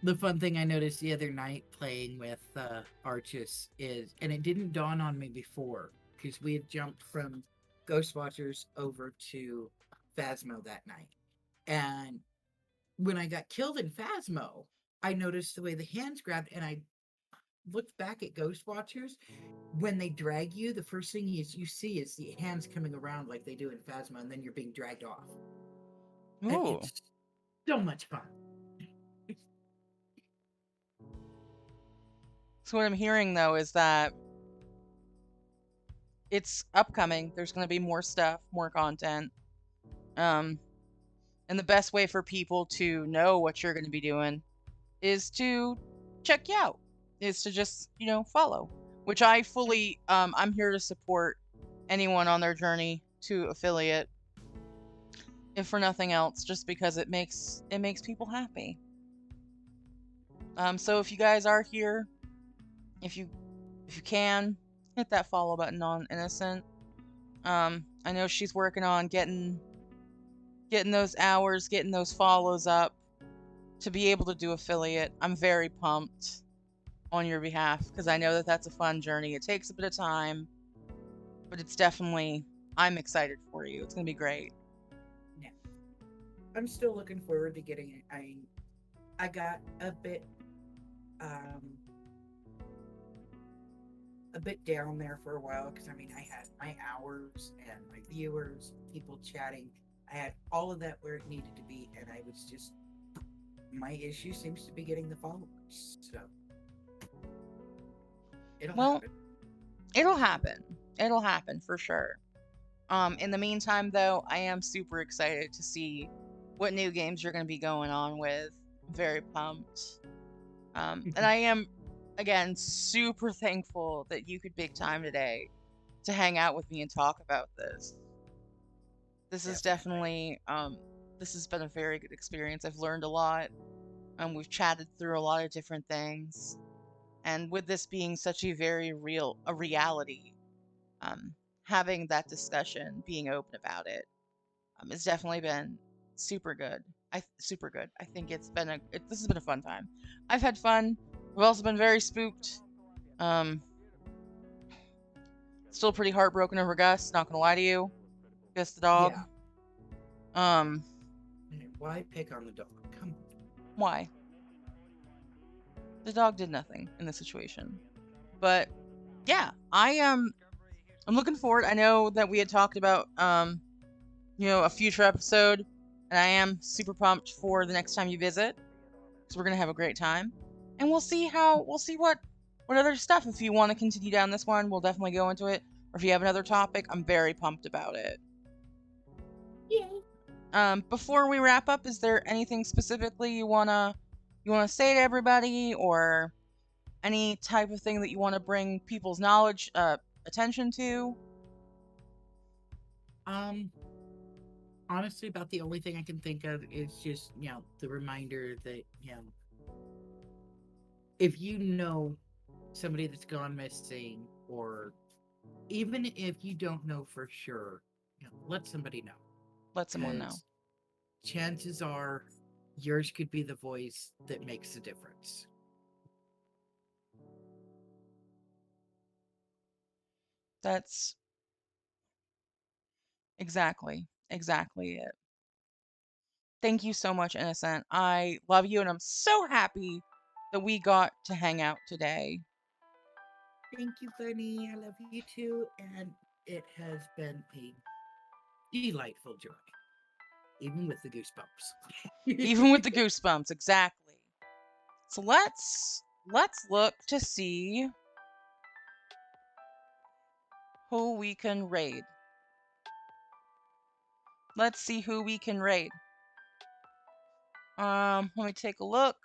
the fun thing I noticed the other night playing with Archis is, and it didn't dawn on me before, because we had jumped from Ghost Watchers over to Phasmo that night. And when I got killed in Phasmo, I noticed the way the hands grabbed, and I looked back at Ghost Watchers. When they drag you, the first thing you see is the hands coming around like they do in Phasma, and then you're being dragged off. And Ooh. it's so much fun. So what I'm hearing though is that it's upcoming. There's going to be more stuff, more content. Um, and the best way for people to know what you're going to be doing is to check you out. Is to just, follow. Which I fully I'm here to support anyone on their journey to affiliate, if for nothing else, just because it makes people happy. So if you guys are here, if you can, hit that follow button on Innocent. I know she's working on getting those hours, getting those follows up to be able to do affiliate. I'm very pumped on your behalf because I know that that's a fun journey. It takes a bit of time, but it's definitely, I'm excited for you. It's going to be great. Yeah. I'm still looking forward to getting it. I got um a bit down there for a while because I had my hours and my viewers, people chatting. I had all of that where it needed to be, and I was just, my issue seems to be getting the followers. So it'll Well, happen. it'll happen. It'll happen for sure. In the meantime, though, I am super excited to see what new games you're going to be going on with. Very pumped. And I am, again, super thankful that you could make time today to hang out with me and talk about this. This is Definitely. definitely, this has been a very good experience. I've learned a lot. We've chatted through a lot of different things. And with this being such a reality, um, having that discussion, being open about it, has definitely been super good. Super good. I think this has been a fun time. I've had fun. We've also been very spooked. Um, Still pretty heartbroken over Gus. Not gonna lie to you, Gus the dog. Yeah. Um, Why pick on the dog? Come on. why? The dog did nothing in this situation. But yeah, I'm looking forward. I know that we had talked about a future episode, and I am super pumped for the next time you visit. So we're gonna have a great time, and we'll see what other stuff. If you want to continue down this one, we'll definitely go into it. Or if you have another topic, I'm very pumped about it. Yeah. Before we wrap up, is there anything specifically you wanna say to everybody, or any type of thing that you want to bring people's knowledge attention to? Um, Honestly, about the only thing I can think of is just, the reminder that, if you know somebody that's gone missing, or even if you don't know for sure, let somebody know. Let someone know. Because chances are yours could be the voice that makes the difference. That's exactly it. Thank you so much, Innocent. I love you, and I'm so happy that we got to hang out today. Thank you, Bunny. I love you too. And it has been a delightful journey, even with the goosebumps. Even with the goosebumps, exactly. So let's look to see who we can raid. Let's see who we can raid. Let me take a look.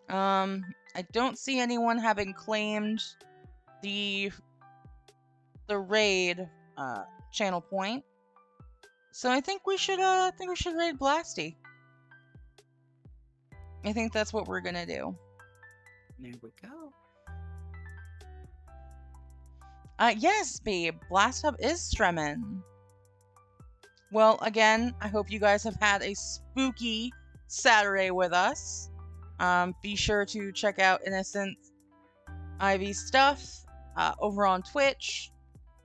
I don't see anyone having claimed the raid channel point. So I think we should raid Blasty. I think that's what we're gonna do. There we go. Yes, babe. Blast Hub is streaming. Well, again, I hope you guys have had a spooky Saturday with us. Be sure to check out InnocentIvy stuff over on Twitch.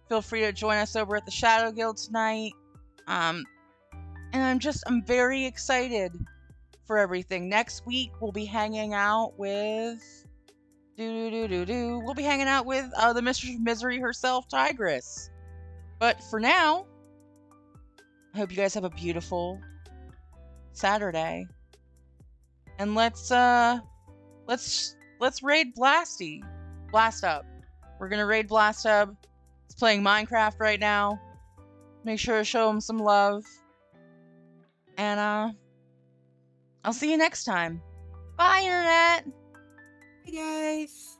Feel free to join us over at the Shadow Guild tonight. And I'm very excited for everything. Next week we'll be hanging out with We'll be hanging out with the Mistress of Misery herself, Tigress. But for now, I hope you guys have a beautiful Saturday. And let's raid Blasty. Blast Up. We're gonna raid Blast Up. He's playing Minecraft right now. Make sure to show him some love. And I'll see you next time. Bye, Internet! Hey guys.